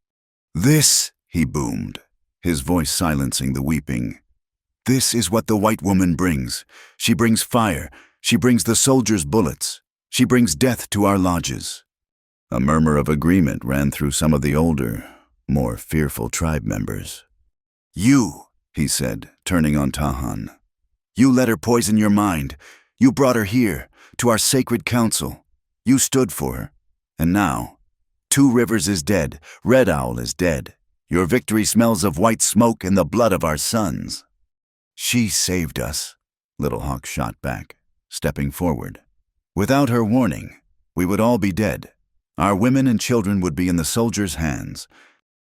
"This," he boomed, his voice silencing the weeping. "This is what the white woman brings. She brings fire. She brings the soldiers' bullets. She brings death to our lodges." A murmur of agreement ran through some of the older, more fearful tribe members. "You," he said, turning on Tahan. "You let her poison your mind. You brought her here, to our sacred council. You stood for her. And now, Two Rivers is dead. Red Owl is dead. Your victory smells of white smoke and the blood of our sons." "She saved us," Little Hawk shot back, stepping forward. "Without her warning, we would all be dead. Our women and children would be in the soldiers' hands."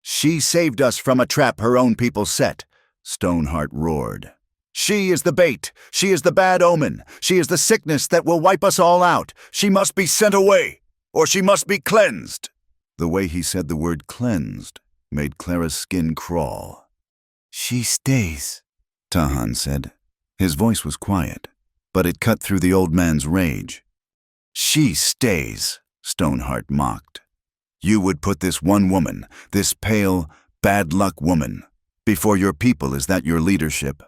"She saved us from a trap her own people set," Stoneheart roared. "She is the bait. She is the bad omen. She is the sickness that will wipe us all out. She must be sent away, or she must be cleansed." The way he said the word cleansed made Clara's skin crawl. "She stays," Tahan said. His voice was quiet, but it cut through the old man's rage. "She stays," Stoneheart mocked. "You would put this one woman, this pale, bad-luck woman, before your people. Is that your leadership?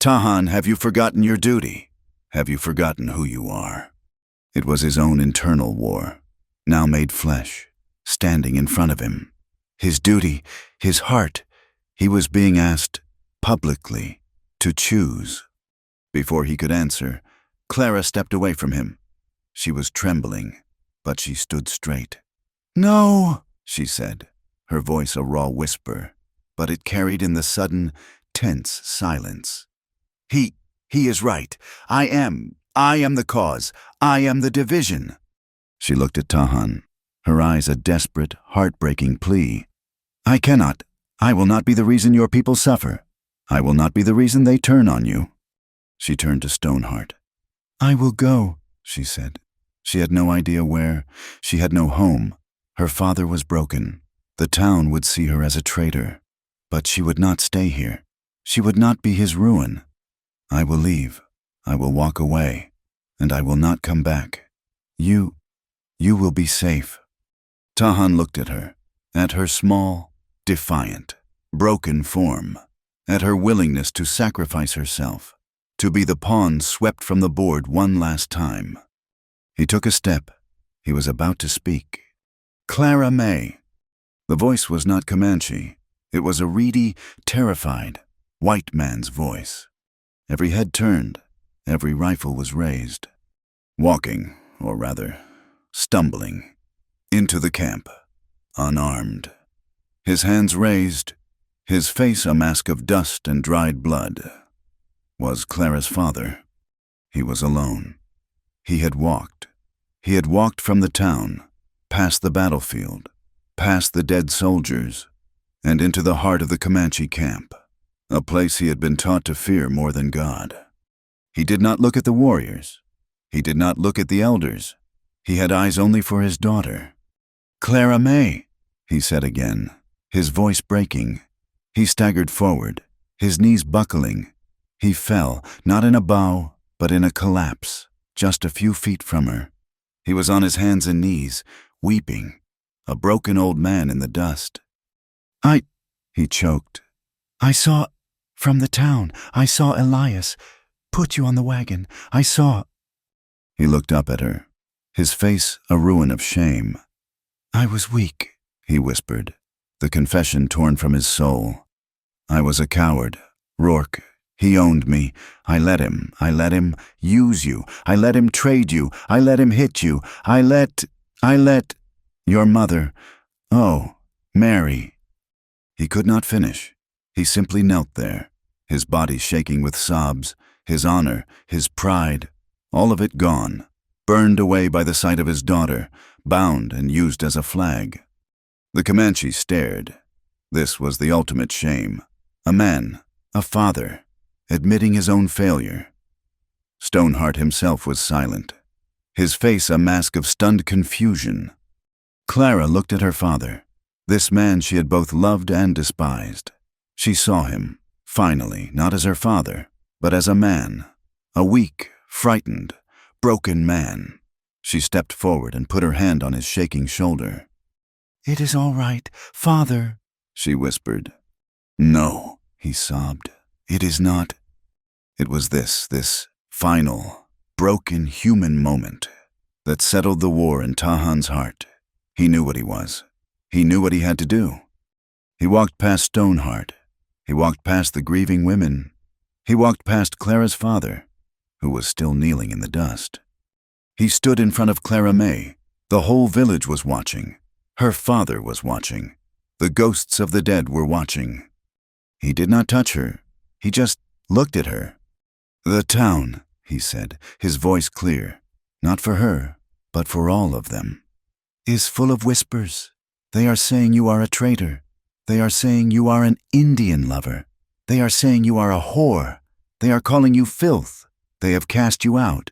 Tahan, have you forgotten your duty? Have you forgotten who you are?" It was his own internal war, now made flesh, standing in front of him. His duty, his heart, he was being asked, publicly, to choose. Before he could answer, Clara stepped away from him. She was trembling, but she stood straight. "No," she said, her voice a raw whisper, but it carried in the sudden, tense silence. He is right. I am the cause. I am the division." She looked at Tahan, her eyes a desperate, heartbreaking plea. I will not be the reason your people suffer. I will not be the reason they turn on you." She turned to Stoneheart. "I will go," she said. She had no idea where. She had no home. Her father was broken. The town would see her as a traitor. But she would not stay here. She would not be his ruin. "I will leave. I will walk away. And I will not come back. You will be safe." Tahan looked at her small, defiant, broken form, at her willingness to sacrifice herself, to be the pawn swept from the board one last time. He took a step. He was about to speak. "Clara May." The voice was not Comanche. It was a reedy, terrified, white man's voice. Every head turned, every rifle was raised. Walking, or rather, stumbling, into the camp, unarmed. His hands raised, his face a mask of dust and dried blood, was Clara's father. He was alone. He had walked from the town, past the battlefield, past the dead soldiers, and into the heart of the Comanche camp, a place he had been taught to fear more than God. He did not look at the warriors. He did not look at the elders. He had eyes only for his daughter. "Clara May," he said again, his voice breaking. He staggered forward, his knees buckling. He fell, not in a bow, but in a collapse, just a few feet from her. He was on his hands and knees, weeping, a broken old man in the dust. He choked. "I saw..." From the town, I saw Elias. Put you on the wagon. I saw. He looked up at her, his face a ruin of shame. I was weak, he whispered, the confession torn from his soul. I was a coward. Rourke. He owned me. I let him use you. I let him trade you. I let him hit you. I let. Your mother. Oh, Mary. He could not finish. He simply knelt there, his body shaking with sobs, his honor, his pride, all of it gone, burned away by the sight of his daughter, bound and used as a flag. The Comanche stared. This was the ultimate shame. A man, a father, admitting his own failure. Stoneheart himself was silent, his face a mask of stunned confusion. Clara looked at her father, this man she had both loved and despised. She saw him, finally, not as her father, but as a man, a weak, frightened, broken man. She stepped forward and put her hand on his shaking shoulder. "It is all right, father," she whispered. "No," he sobbed. "It is not." It was this final, broken human moment that settled the war in Tahan's heart. He knew what he was. He knew what he had to do. He walked past Stoneheart. He walked past the grieving women. He walked past Clara's father, who was still kneeling in the dust. He stood in front of Clara May. The whole village was watching. Her father was watching. The ghosts of the dead were watching. He did not touch her. He just looked at her. "The town," he said, his voice clear, "not for her, but for all of them, is full of whispers. They are saying you are a traitor. They are saying you are an Indian lover. They are saying you are a whore. They are calling you filth. They have cast you out."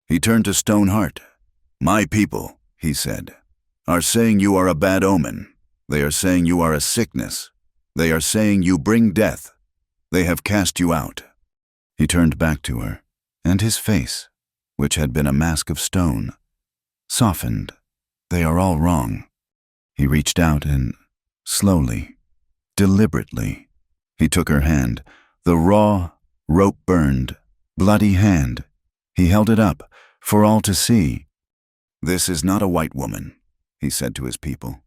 He turned to Stoneheart. "My people," he said, "are saying you are a bad omen. They are saying you are a sickness. They are saying you bring death. They have cast you out." He turned back to her, and his face, which had been a mask of stone, softened. "They are all wrong." He reached out and, slowly, deliberately, he took her hand, the raw, rope-burned, bloody hand. He held it up for all to see. "This is not a white woman," he said to his people.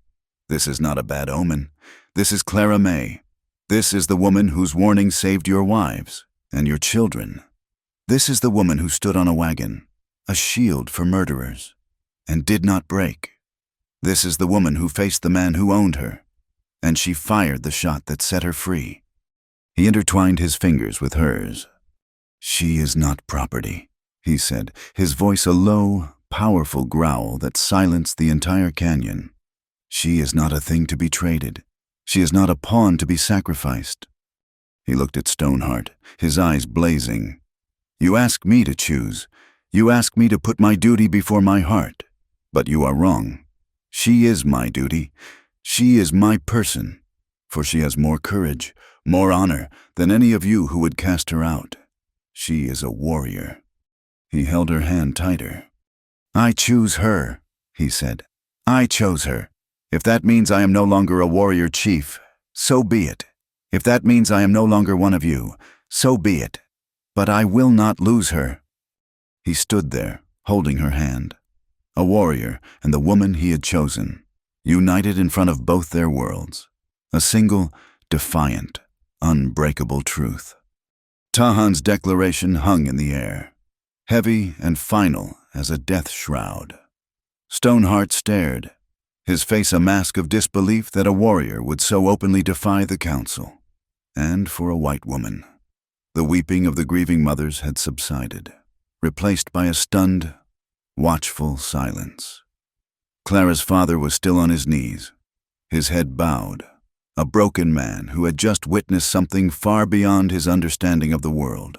"This is not a bad omen. This is Clara May. This is the woman whose warning saved your wives and your children. This is the woman who stood on a wagon, a shield for murderers, and did not break. This is the woman who faced the man who owned her, and she fired the shot that set her free." He intertwined his fingers with hers. "She is not property," he said, his voice a low, powerful growl that silenced the entire canyon. "She is not a thing to be traded. She is not a pawn to be sacrificed." He looked at Stoneheart, his eyes blazing. "You ask me to choose. You ask me to put my duty before my heart. But you are wrong. She is my duty. She is my person, for she has more courage, more honor than any of you who would cast her out. She is a warrior." He held her hand tighter. "I choose her," he said. "I chose her. If that means I am no longer a warrior chief, so be it. If that means I am no longer one of you, so be it. But I will not lose her." He stood there, holding her hand. A warrior and the woman he had chosen, united in front of both their worlds. A single, defiant, unbreakable truth. Tahan's declaration hung in the air, heavy and final as a death shroud. Stoneheart stared, his face a mask of disbelief that a warrior would so openly defy the council. And for a white woman, the weeping of the grieving mothers had subsided, replaced by a stunned, watchful silence. Clara's father was still on his knees, his head bowed, a broken man who had just witnessed something far beyond his understanding of the world.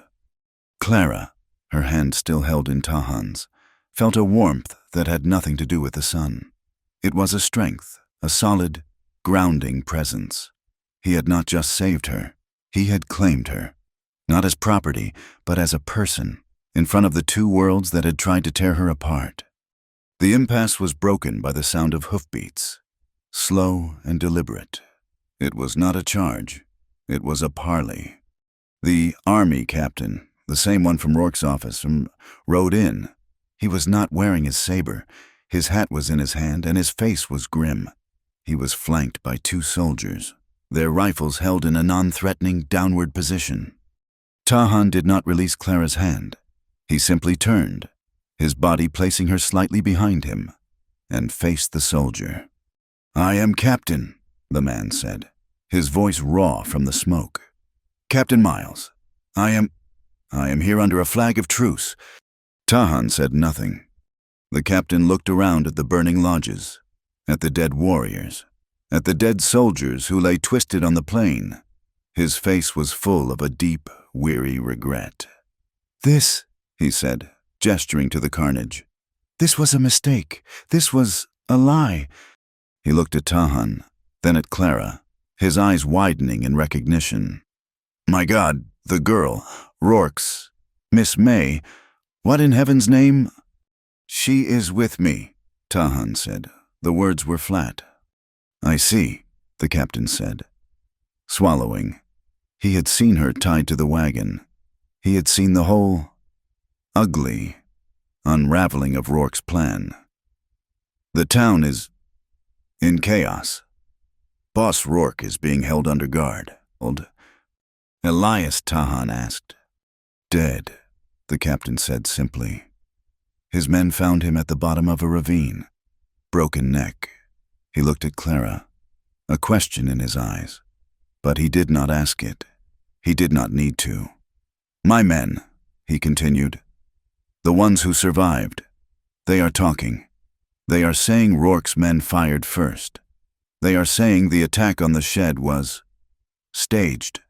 Clara, her hand still held in Tahan's, felt a warmth that had nothing to do with the sun. It was a strength, a solid, grounding presence. He had not just saved her, he had claimed her, not as property, but as a person, in front of the two worlds that had tried to tear her apart. The impasse was broken by the sound of hoofbeats, slow and deliberate. It was not a charge, it was a parley. The army captain, the same one from Rourke's office, rode in. He was not wearing his saber. His hat was in his hand, and his face was grim. He was flanked by 2 soldiers, their rifles held in a non-threatening downward position. Tahan did not release Clara's hand. He simply turned, his body placing her slightly behind him, and faced the soldier. "I am Captain," the man said, his voice raw from the smoke. "Captain Miles. I am here under a flag of truce." Tahan said nothing. The captain looked around at the burning lodges, at the dead warriors, at the dead soldiers who lay twisted on the plain. His face was full of a deep, weary regret. "This," he said, gesturing to the carnage. "This was a mistake. This was a lie." He looked at Tahan, then at Clara, his eyes widening in recognition. "My God, the girl, Rourke's, Miss May. What in heaven's name?" "She is with me," Tahan said. The words were flat. "I see," the captain said, swallowing. He had seen her tied to the wagon. He had seen the whole, ugly, unraveling of Rourke's plan. "The town is in chaos. Boss Rourke is being held under guard." "Elias," Tahan asked. "Dead," the captain said simply. His men found him at the bottom of a ravine, broken neck. He looked at Clara, a question in his eyes, but he did not ask it. He did not need to. "My men," he continued, "the ones who survived, they are talking. They are saying Rourke's men fired first. They are saying the attack on the shed was staged.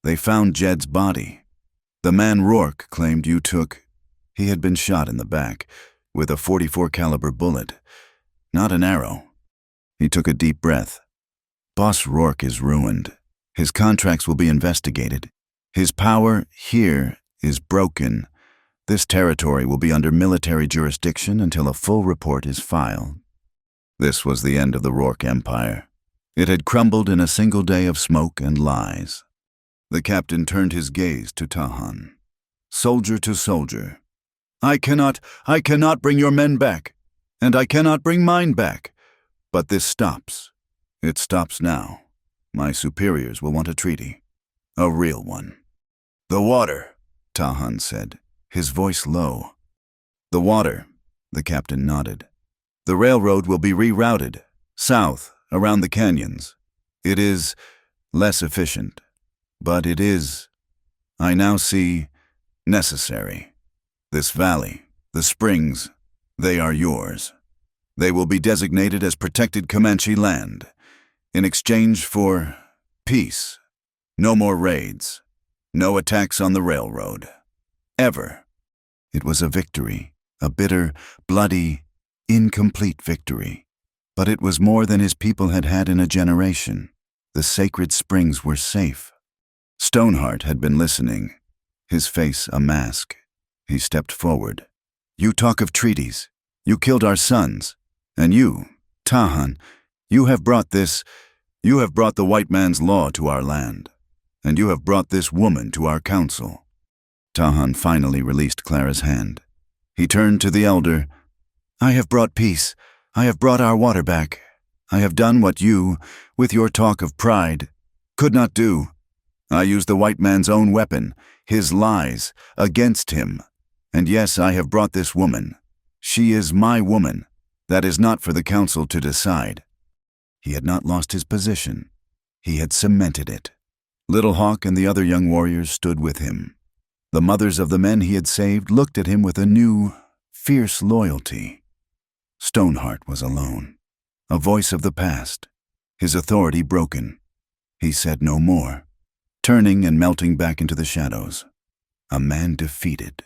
They found Jed's body. The man Rourke claimed you took. He had been shot in the back with a .44 caliber bullet, not an arrow." He took a deep breath. "Boss Rourke is ruined. His contracts will be investigated. His power here is broken. This territory will be under military jurisdiction until a full report is filed." This was the end of the Rourke Empire. It had crumbled in a single day of smoke and lies. The captain turned his gaze to Tahan, soldier to soldier. I cannot bring your men back, and I cannot bring mine back. But this stops. It stops now. My superiors will want a treaty, a real one." "The water," Tahan said, his voice low. "The water," the captain nodded. "The railroad will be rerouted, south, around the canyons. It is less efficient, but it is, I now see, necessary. This valley, the springs, they are yours. They will be designated as protected Comanche land, in exchange for peace. No more raids, no attacks on the railroad. Ever." It was a victory, a bitter, bloody, incomplete victory. But it was more than his people had had in a generation. The sacred springs were safe. Stoneheart had been listening, his face a mask. He stepped forward. "You talk of treaties. You killed our sons. And you, Tahan, you have brought the white man's law to our land. And you have brought this woman to our council." Tahan finally released Clara's hand. He turned to the elder. "I have brought peace. I have brought our water back. I have done what you, with your talk of pride, could not do. I used the white man's own weapon, his lies, against him. And yes, I have brought this woman. She is my woman. That is not for the council to decide." He had not lost his position. He had cemented it. Little Hawk and the other young warriors stood with him. The mothers of the men he had saved looked at him with a new, fierce loyalty. Stoneheart was alone, a voice of the past, his authority broken. He said no more, turning and melting back into the shadows. A man defeated.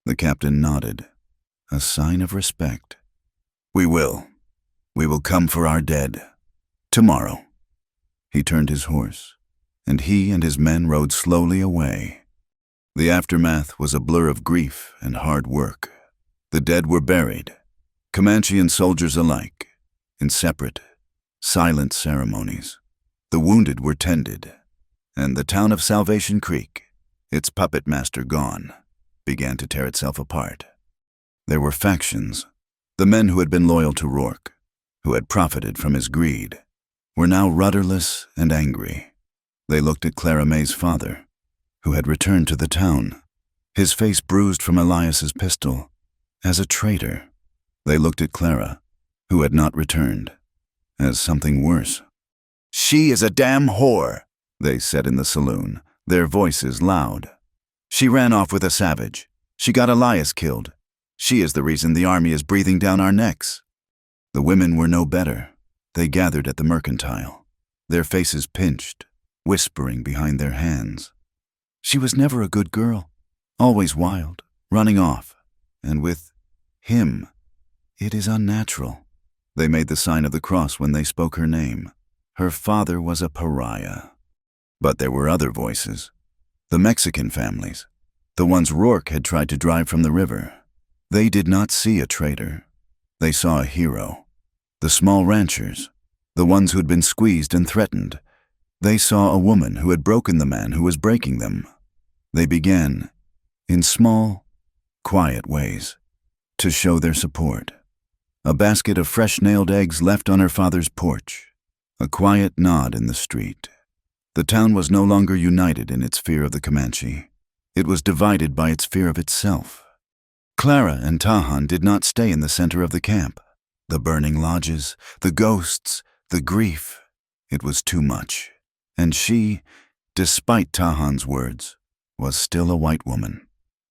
The captain nodded, a sign of respect. We will come for our dead. Tomorrow." He turned his horse, and he and his men rode slowly away. The aftermath was a blur of grief and hard work. The dead were buried, Comanche and soldiers alike, in separate, silent ceremonies. The wounded were tended, and the town of Salvation Creek, its puppet master gone, began to tear itself apart. There were factions. The men who had been loyal to Rourke, who had profited from his greed, were now rudderless and angry. They looked at Clara May's father, who had returned to the town, his face bruised from Elias's pistol, as a traitor. They looked at Clara, who had not returned, as something worse. "She is a damn whore," they said in the saloon, their voices loud. "She ran off with a savage. She got Elias killed. She is the reason the army is breathing down our necks." The women were no better. They gathered at the mercantile, their faces pinched, whispering behind their hands. "She was never a good girl, always wild, running off, and with him. It is unnatural." They made the sign of the cross when they spoke her name. Her father was a pariah. But there were other voices. The Mexican families, the ones Rourke had tried to drive from the river. They did not see a traitor. They saw a hero. The small ranchers, the ones who had been squeezed and threatened. They saw a woman who had broken the man who was breaking them. They began, in small, quiet ways, to show their support. A basket of fresh-nailed eggs left on her father's porch. A quiet nod in the street. The town was no longer united in its fear of the Comanche. It was divided by its fear of itself. Clara and Tahan did not stay in the center of the camp. The burning lodges, the ghosts, the grief. It was too much. And she, despite Tahan's words, was still a white woman.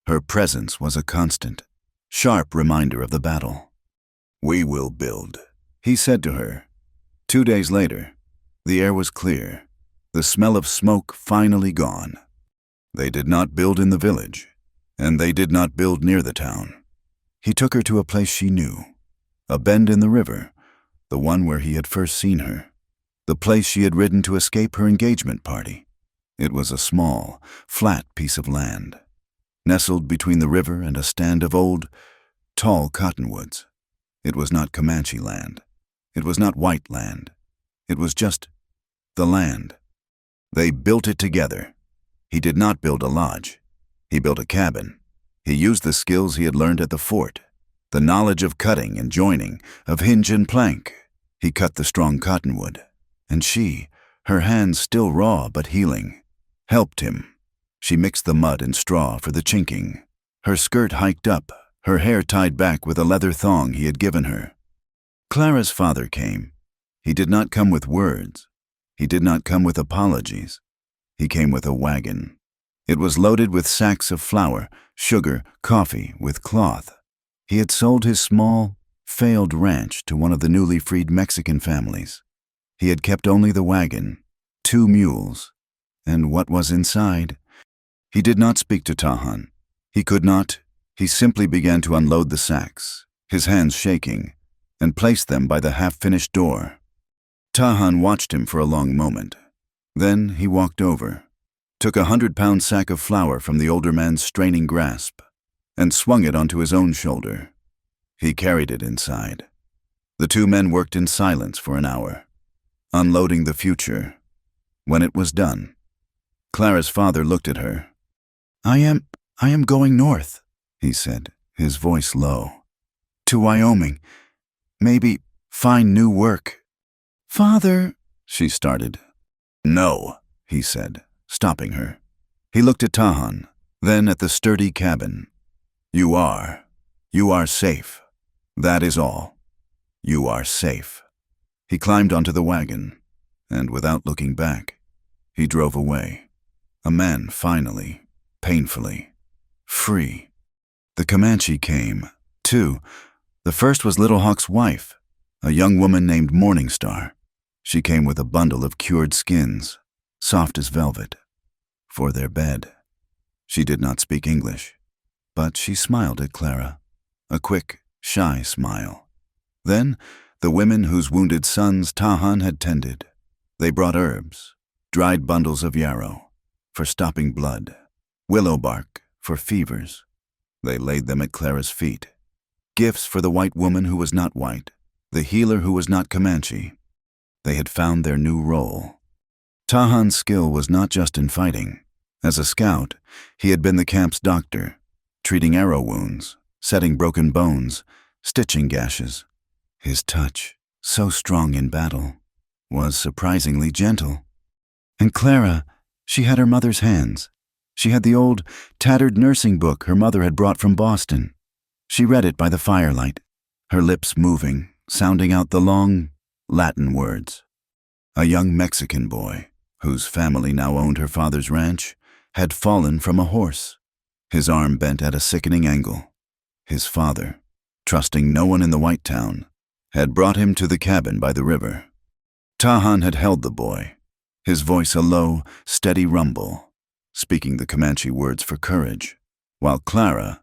Her presence was a constant, sharp reminder of the battle. "We will build," he said to her. 2 days later, the air was clear, the smell of smoke finally gone. They did not build in the village, and they did not build near the town. He took her to a place she knew, a bend in the river, the one where he had first seen her, the place she had ridden to escape her engagement party. It was a small, flat piece of land, nestled between the river and a stand of old, tall cottonwoods. It was not Comanche land. It was not white land. It was just the land. They built it together. He did not build a lodge. He built a cabin. He used the skills he had learned at the fort, the knowledge of cutting and joining, of hinge and plank. He cut the strong cottonwood, and she, her hands still raw but healing, helped him. She mixed the mud and straw for the chinking, her skirt hiked up, her hair tied back with a leather thong he had given her. Clara's father came. He did not come with words. He did not come with apologies. He came with a wagon. It was loaded with sacks of flour, sugar, coffee, with cloth. He had sold his small, failed ranch to one of the newly freed Mexican families. He had kept only the wagon, 2 mules, and what was inside. He did not speak to Tahan. He could not. He simply began to unload the sacks, his hands shaking, and placed them by the half-finished door. Tahan watched him for a long moment. Then he walked over, took a 100-pound sack of flour from the older man's straining grasp, and swung it onto his own shoulder. He carried it inside. The 2 men worked in silence for an hour, unloading the future. When it was done, Clara's father looked at her. I am going north," he said, his voice low. "To Wyoming. Maybe find new work." "Father," she started. "No," he said, stopping her. He looked at Tahan, then at the sturdy cabin. You are safe. That is all. You are safe." He climbed onto the wagon, and without looking back, he drove away. A man finally, painfully, free. The Comanche came, too. The first was Little Hawk's wife, a young woman named Morningstar. She came with a bundle of cured skins, soft as velvet, for their bed. She did not speak English, but she smiled at Clara, a quick, shy smile. Then, the women whose wounded sons Tahan had tended. They brought herbs, dried bundles of yarrow, for stopping blood, willow bark, for fevers. They laid them at Clara's feet. Gifts for the white woman who was not white, the healer who was not Comanche. They had found their new role. Tahan's skill was not just in fighting. As a scout, he had been the camp's doctor, treating arrow wounds, setting broken bones, stitching gashes. His touch, so strong in battle, was surprisingly gentle. And Clara, she had her mother's hands. She had the old, tattered nursing book her mother had brought from Boston. She read it by the firelight, her lips moving, sounding out the long Latin words. A young Mexican boy, whose family now owned her father's ranch, had fallen from a horse, his arm bent at a sickening angle. His father, trusting no one in the white town, had brought him to the cabin by the river. Tahan had held the boy, his voice a low, steady rumble, speaking the Comanche words for courage, while Clara,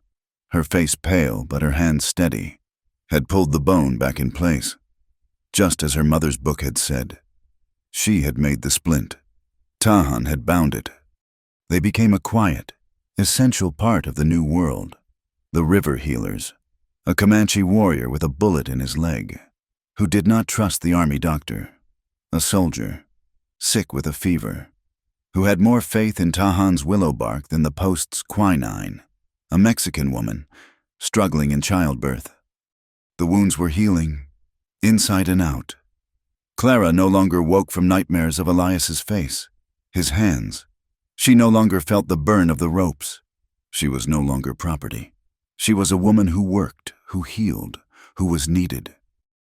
her face pale but her hands steady, had pulled the bone back in place, just as her mother's book had said. She had made the splint. Tahan had bound it. They became a quiet, essential part of the new world. The river healers, a Comanche warrior with a bullet in his leg, who did not trust the army doctor, a soldier, sick with a fever, who had more faith in Tahan's willow bark than the post's quinine, a Mexican woman, struggling in childbirth. The wounds were healing, inside and out. Clara no longer woke from nightmares of Elias's face, his hands. She no longer felt the burn of the ropes. She was no longer property. She was a woman who worked, who healed, who was needed.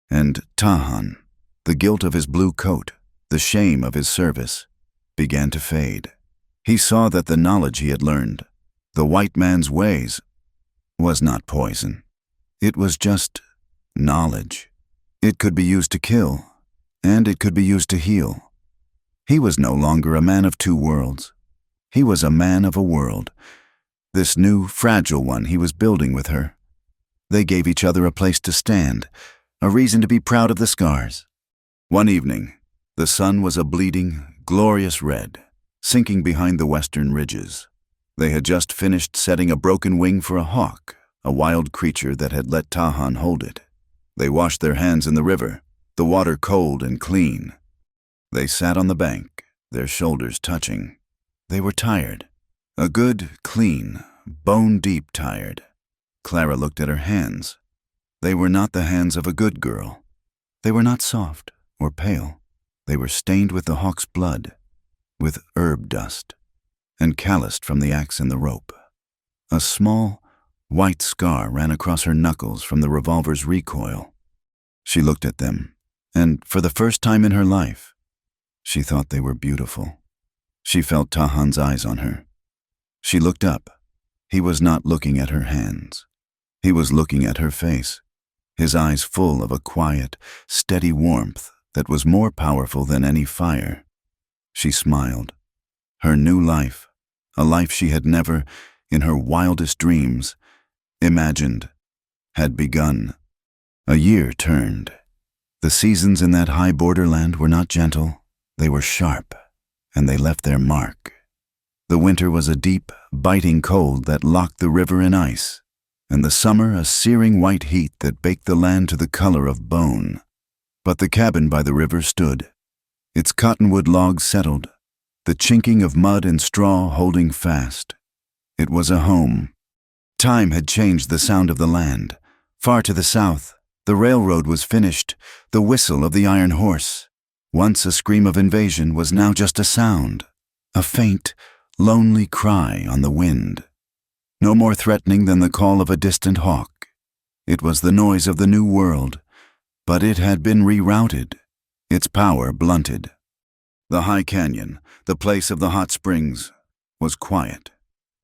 And Tahan, the guilt of his blue coat, the shame of his service, began to fade. He saw that the knowledge he had learned, the white man's ways, was not poison. It was just knowledge. It could be used to kill, and it could be used to heal. He was no longer a man of two worlds. He was a man of a world, this new, fragile one he was building with her. They gave each other a place to stand, a reason to be proud of the scars. One evening, the sun was a bleeding, glorious red, sinking behind the western ridges. They had just finished setting a broken wing for a hawk, a wild creature that had let Tahan hold it. They washed their hands in the river, the water cold and clean. They sat on the bank, their shoulders touching. They were tired, a good, clean, bone-deep tired. Clara looked at her hands. They were not the hands of a good girl. They were not soft or pale. They were stained with the hawk's blood, with herb dust, and calloused from the axe and the rope. A small, white scar ran across her knuckles from the revolver's recoil. She looked at them, and for the first time in her life, she thought they were beautiful. She felt Tahan's eyes on her. She looked up. He was not looking at her hands. He was looking at her face, his eyes full of a quiet, steady warmth that was more powerful than any fire. She smiled. Her new life, a life she had never, in her wildest dreams, imagined, had begun. A year turned. The seasons in that high borderland were not gentle, they were sharp, and they left their mark. The winter was a deep, biting cold that locked the river in ice, and the summer a searing white heat that baked the land to the color of bone. But the cabin by the river stood, its cottonwood logs settled, the chinking of mud and straw holding fast. It was a home. Time had changed the sound of the land. Far to the south, the railroad was finished, the whistle of the iron horse. Once a scream of invasion was now just a sound, a faint, lonely cry on the wind. No more threatening than the call of a distant hawk. It was the noise of the new world, but it had been rerouted, its power blunted. The high canyon, the place of the hot springs, was quiet.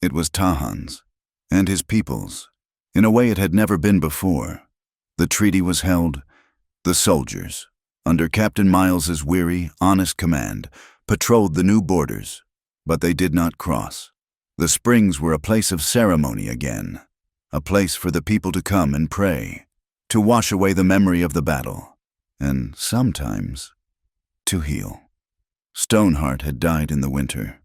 It was Tahan's, and his people's, in a way it had never been before. The treaty was held. The soldiers, under Captain Miles's weary, honest command, patrolled the new borders, but they did not cross. The springs were a place of ceremony again, a place for the people to come and pray, to wash away the memory of the battle, and sometimes to heal. Stoneheart had died in the winter,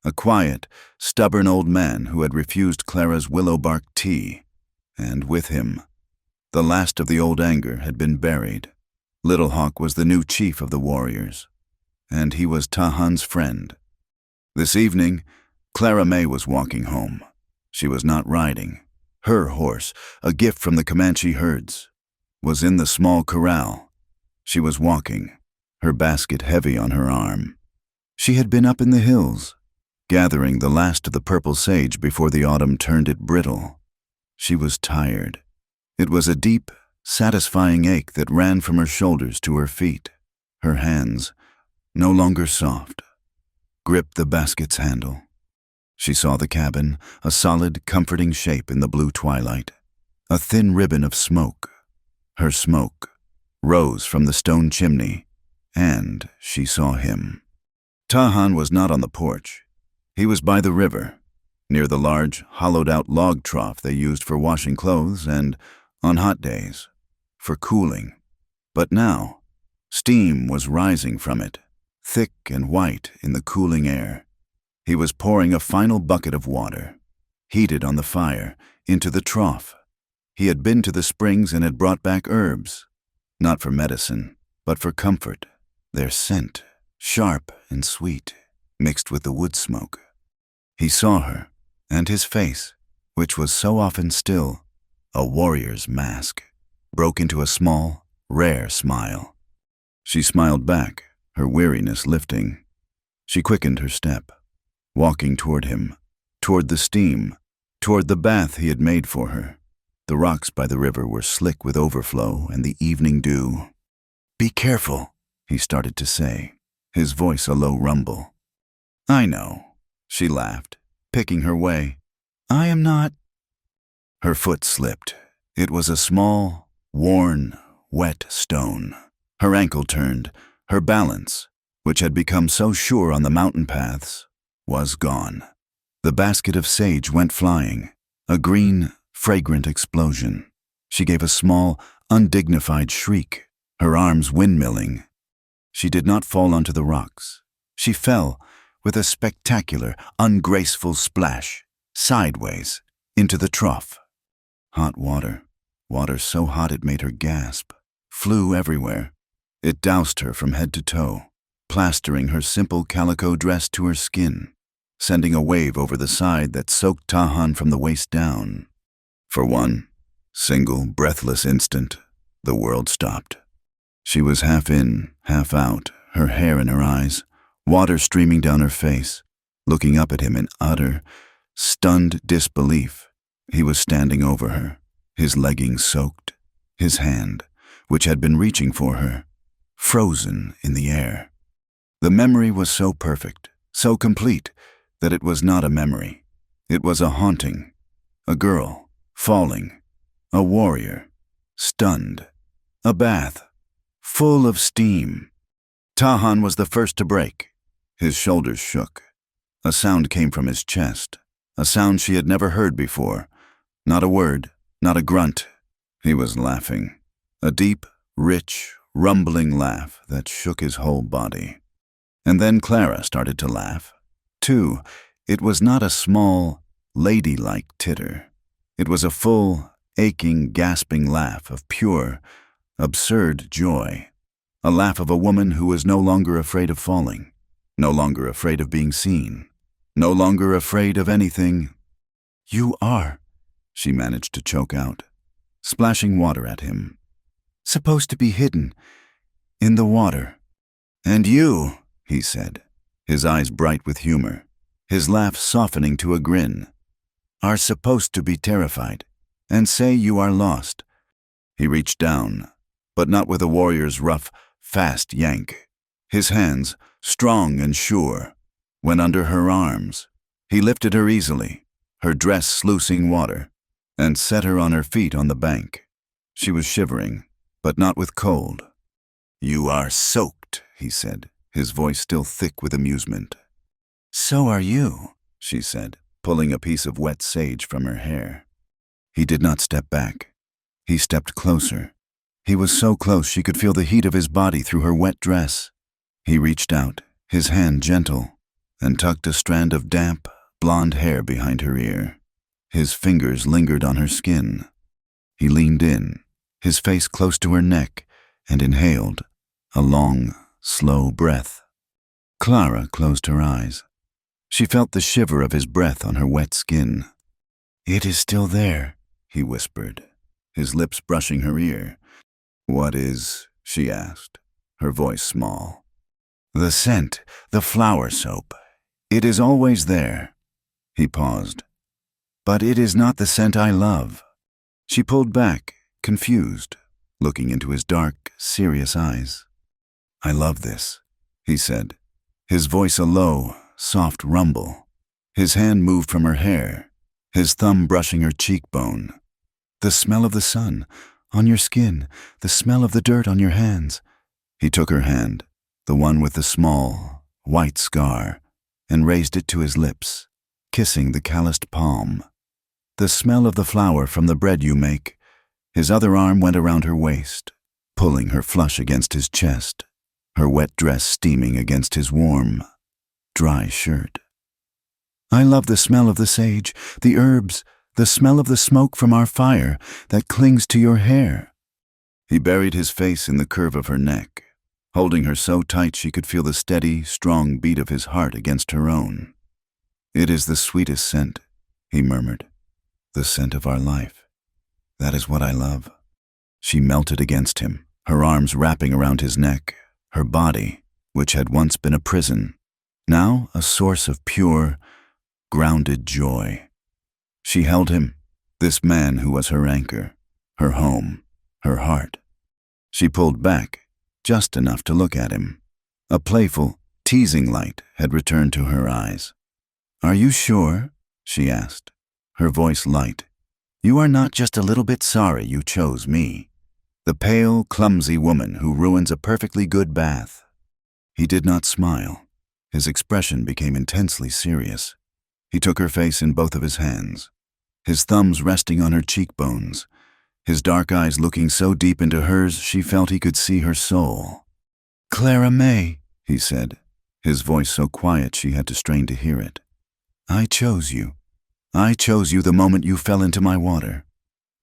a quiet, stubborn old man who had refused Clara's willow bark tea, and with him, the last of the old anger had been buried. Little Hawk was the new chief of the warriors, and he was Tahan's friend. This evening, Clara May was walking home. She was not riding. Her horse, a gift from the Comanche herds, was in the small corral. She was walking, her basket heavy on her arm. She had been up in the hills, gathering the last of the purple sage before the autumn turned it brittle. She was tired. It was a deep, satisfying ache that ran from her shoulders to her feet. Her hands, no longer soft, gripped the basket's handle. She saw the cabin, a solid, comforting shape in the blue twilight, a thin ribbon of smoke. Her smoke rose from the stone chimney, and she saw him. Tahan was not on the porch. He was by the river, near the large, hollowed-out log trough they used for washing clothes and, on hot days, for cooling. But now, steam was rising from it, thick and white in the cooling air. He was pouring a final bucket of water, heated on the fire, into the trough. He had been to the springs and had brought back herbs, not for medicine, but for comfort, their scent, sharp and sweet, mixed with the wood smoke. He saw her, and his face, which was so often still, a warrior's mask, broke into a small, rare smile. She smiled back, her weariness lifting. She quickened her step, walking toward him, toward the steam, toward the bath he had made for her. The rocks by the river were slick with overflow and the evening dew. "Be careful," he started to say, his voice a low rumble. "I know," she laughed, picking her way. "I am not—" Her foot slipped. It was a small, worn, wet stone. Her ankle turned. Her balance, which had become so sure on the mountain paths, was gone. The basket of sage went flying, a green, fragrant explosion. She gave a small, undignified shriek, her arms windmilling. She did not fall onto the rocks. She fell, with a spectacular, ungraceful splash, sideways, into the trough. Hot water, water so hot it made her gasp, flew everywhere. It doused her from head to toe, plastering her simple calico dress to her skin, sending a wave over the side that soaked Tahan from the waist down. For one single, breathless instant, the world stopped. She was half in, half out, her hair in her eyes, water streaming down her face, looking up at him in utter, stunned disbelief. He was standing over her, his leggings soaked, his hand, which had been reaching for her, frozen in the air. The memory was so perfect, so complete, that it was not a memory. It was a haunting. A girl, falling. A warrior, stunned. A bath, full of steam. Tahan was the first to break. His shoulders shook. A sound came from his chest, a sound she had never heard before. Not a word, not a grunt. He was laughing. A deep, rich, rumbling laugh that shook his whole body. And then Clara started to laugh. Too, it was not a small, ladylike titter. It was a full, aching, gasping laugh of pure, absurd joy. A laugh of a woman who was no longer afraid of falling, no longer afraid of being seen, no longer afraid of anything. "You are," she managed to choke out, splashing water at him. "Supposed to be hidden in the water." "And you," he said, his eyes bright with humor, his laugh softening to a grin, "are supposed to be terrified and say you are lost." He reached down, but not with a warrior's rough, fast yank. His hands, strong and sure, went under her arms. He lifted her easily, her dress sluicing water, and set her on her feet on the bank. She was shivering, but not with cold. "You are soaked," he said, his voice still thick with amusement. "So are you," she said, pulling a piece of wet sage from her hair. He did not step back. He stepped closer. He was so close she could feel the heat of his body through her wet dress. He reached out, his hand gentle, and tucked a strand of damp, blonde hair behind her ear. His fingers lingered on her skin. He leaned in, his face close to her neck, and inhaled a long, slow breath. Clara closed her eyes. She felt the shiver of his breath on her wet skin. "It is still there," he whispered, his lips brushing her ear. "What is?" she asked, her voice small. "The scent, the flower soap. It is always there." He paused. "But it is not the scent I love." She pulled back, confused, looking into his dark, serious eyes. "I love this," he said, his voice a low, soft rumble. His hand moved from her hair, his thumb brushing her cheekbone. "The smell of the sun, on your skin, the smell of the dirt on your hands." He took her hand, the one with the small, white scar, and raised it to his lips, kissing the calloused palm. "The smell of the flour from the bread you make." His other arm went around her waist, pulling her flush against his chest, her wet dress steaming against his warm, dry shirt. "I love the smell of the sage, the herbs, the smell of the smoke from our fire that clings to your hair." He buried his face in the curve of her neck, holding her so tight she could feel the steady, strong beat of his heart against her own. "It is the sweetest scent," he murmured, "the scent of our life. That is what I love." She melted against him, her arms wrapping around his neck, her body, which had once been a prison, now a source of pure, grounded joy. She held him, this man who was her anchor, her home, her heart. She pulled back, just enough to look at him. A playful, teasing light had returned to her eyes. "Are you sure?" she asked, her voice light. "You are not just a little bit sorry you chose me, the pale, clumsy woman who ruins a perfectly good bath." He did not smile. His expression became intensely serious. He took her face in both of his hands, his thumbs resting on her cheekbones, his dark eyes looking so deep into hers she felt he could see her soul. "Clara May," he said, his voice so quiet she had to strain to hear it. "I chose you. I chose you the moment you fell into my water,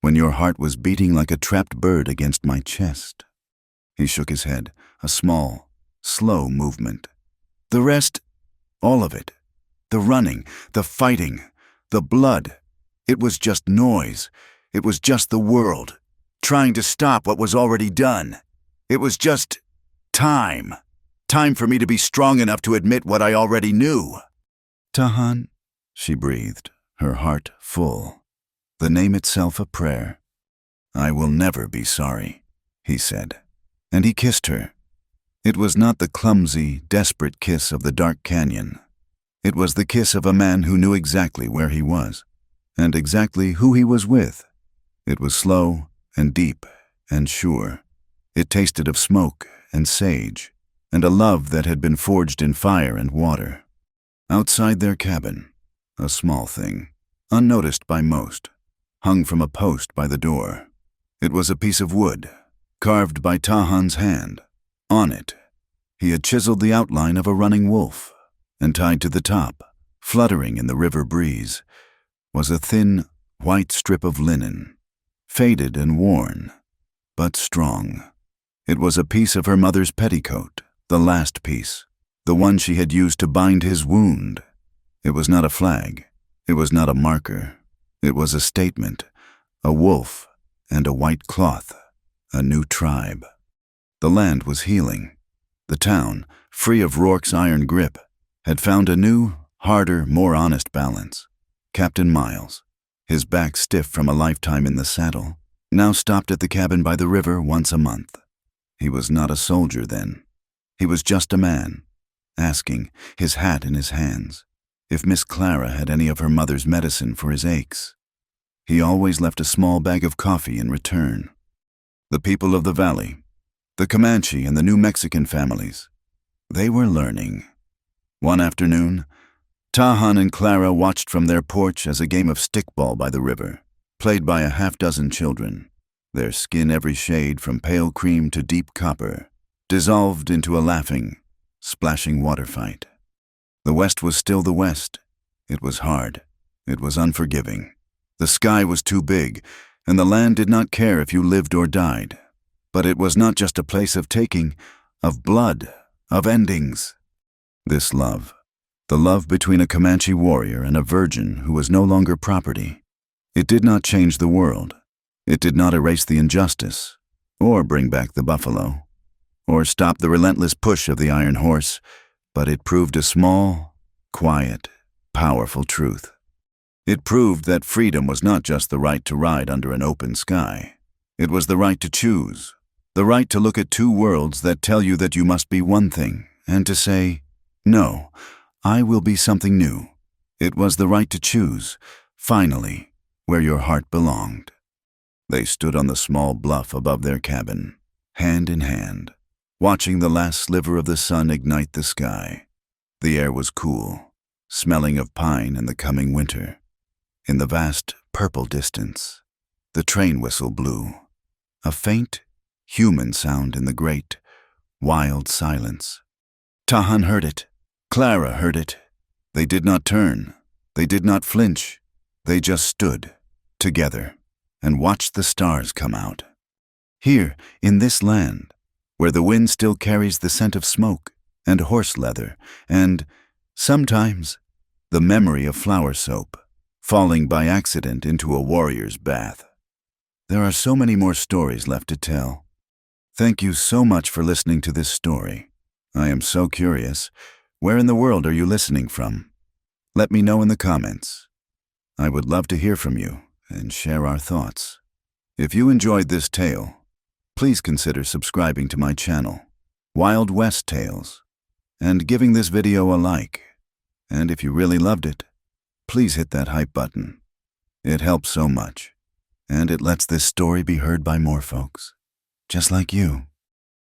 when your heart was beating like a trapped bird against my chest." He shook his head, a small, slow movement. "The rest, all of it, the running, the fighting, the blood, it was just noise. It was just the world, trying to stop what was already done. It was just time. Time for me to be strong enough to admit what I already knew." "Tahan," she breathed, her heart full, the name itself a prayer. "I will never be sorry," he said, and he kissed her. It was not the clumsy, desperate kiss of the dark canyon. It was the kiss of a man who knew exactly where he was, and exactly who he was with. It was slow and deep and sure. It tasted of smoke and sage, and a love that had been forged in fire and water. Outside their cabin, a small thing, unnoticed by most, hung from a post by the door. It was a piece of wood, carved by Tahan's hand. On it, he had chiseled the outline of a running wolf, and tied to the top, fluttering in the river breeze, was a thin, white strip of linen, faded and worn, but strong. It was a piece of her mother's petticoat, the last piece, the one she had used to bind his wound. It was not a flag. It was not a marker. It was a statement, a wolf and a white cloth, a new tribe. The land was healing. The town, free of Rourke's iron grip, had found a new, harder, more honest balance. Captain Miles, his back stiff from a lifetime in the saddle, now stopped at the cabin by the river once a month. He was not a soldier then. He was just a man, asking, his hat in his hands, if Miss Clara had any of her mother's medicine for his aches. He always left a small bag of coffee in return. The people of the valley, the Comanche and the New Mexican families, they were learning. One afternoon, Tahan and Clara watched from their porch as a game of stickball by the river, played by a half-dozen children, their skin every shade from pale cream to deep copper, dissolved into a laughing, splashing water fight. The West was still the West. It was hard. It was unforgiving. The sky was too big, and the land did not care if you lived or died. But it was not just a place of taking, of blood, of endings. This love, The love between a Comanche warrior and a virgin who was no longer property. It did not change the world. It did not erase the injustice, or bring back the buffalo, or stop the relentless push of the iron horse, but it proved a small, quiet, powerful truth. It proved that freedom was not just the right to ride under an open sky. It was the right to choose, the right to look at two worlds that tell you that you must be one thing, and to say, no, I will be something new. It was the right to choose, finally, where your heart belonged. They stood on the small bluff above their cabin, hand in hand, watching the last sliver of the sun ignite the sky. The air was cool, smelling of pine and the coming winter. In the vast, purple distance, the train whistle blew, a faint, human sound in the great, wild silence. Tahan heard it. Clara heard it. They did not turn. They did not flinch. They just stood, together, and watched the stars come out. Here, in this land, where the wind still carries the scent of smoke and horse leather and, sometimes, the memory of flower soap, falling by accident into a warrior's bath. There are so many more stories left to tell. Thank you so much for listening to this story. I am so curious. Where in the world are you listening from? Let me know in the comments. I would love to hear from you and share our thoughts. If you enjoyed this tale, please consider subscribing to my channel, Wild West Tales, and giving this video a like. And if you really loved it, please hit that hype button. It helps so much, and it lets this story be heard by more folks, just like you.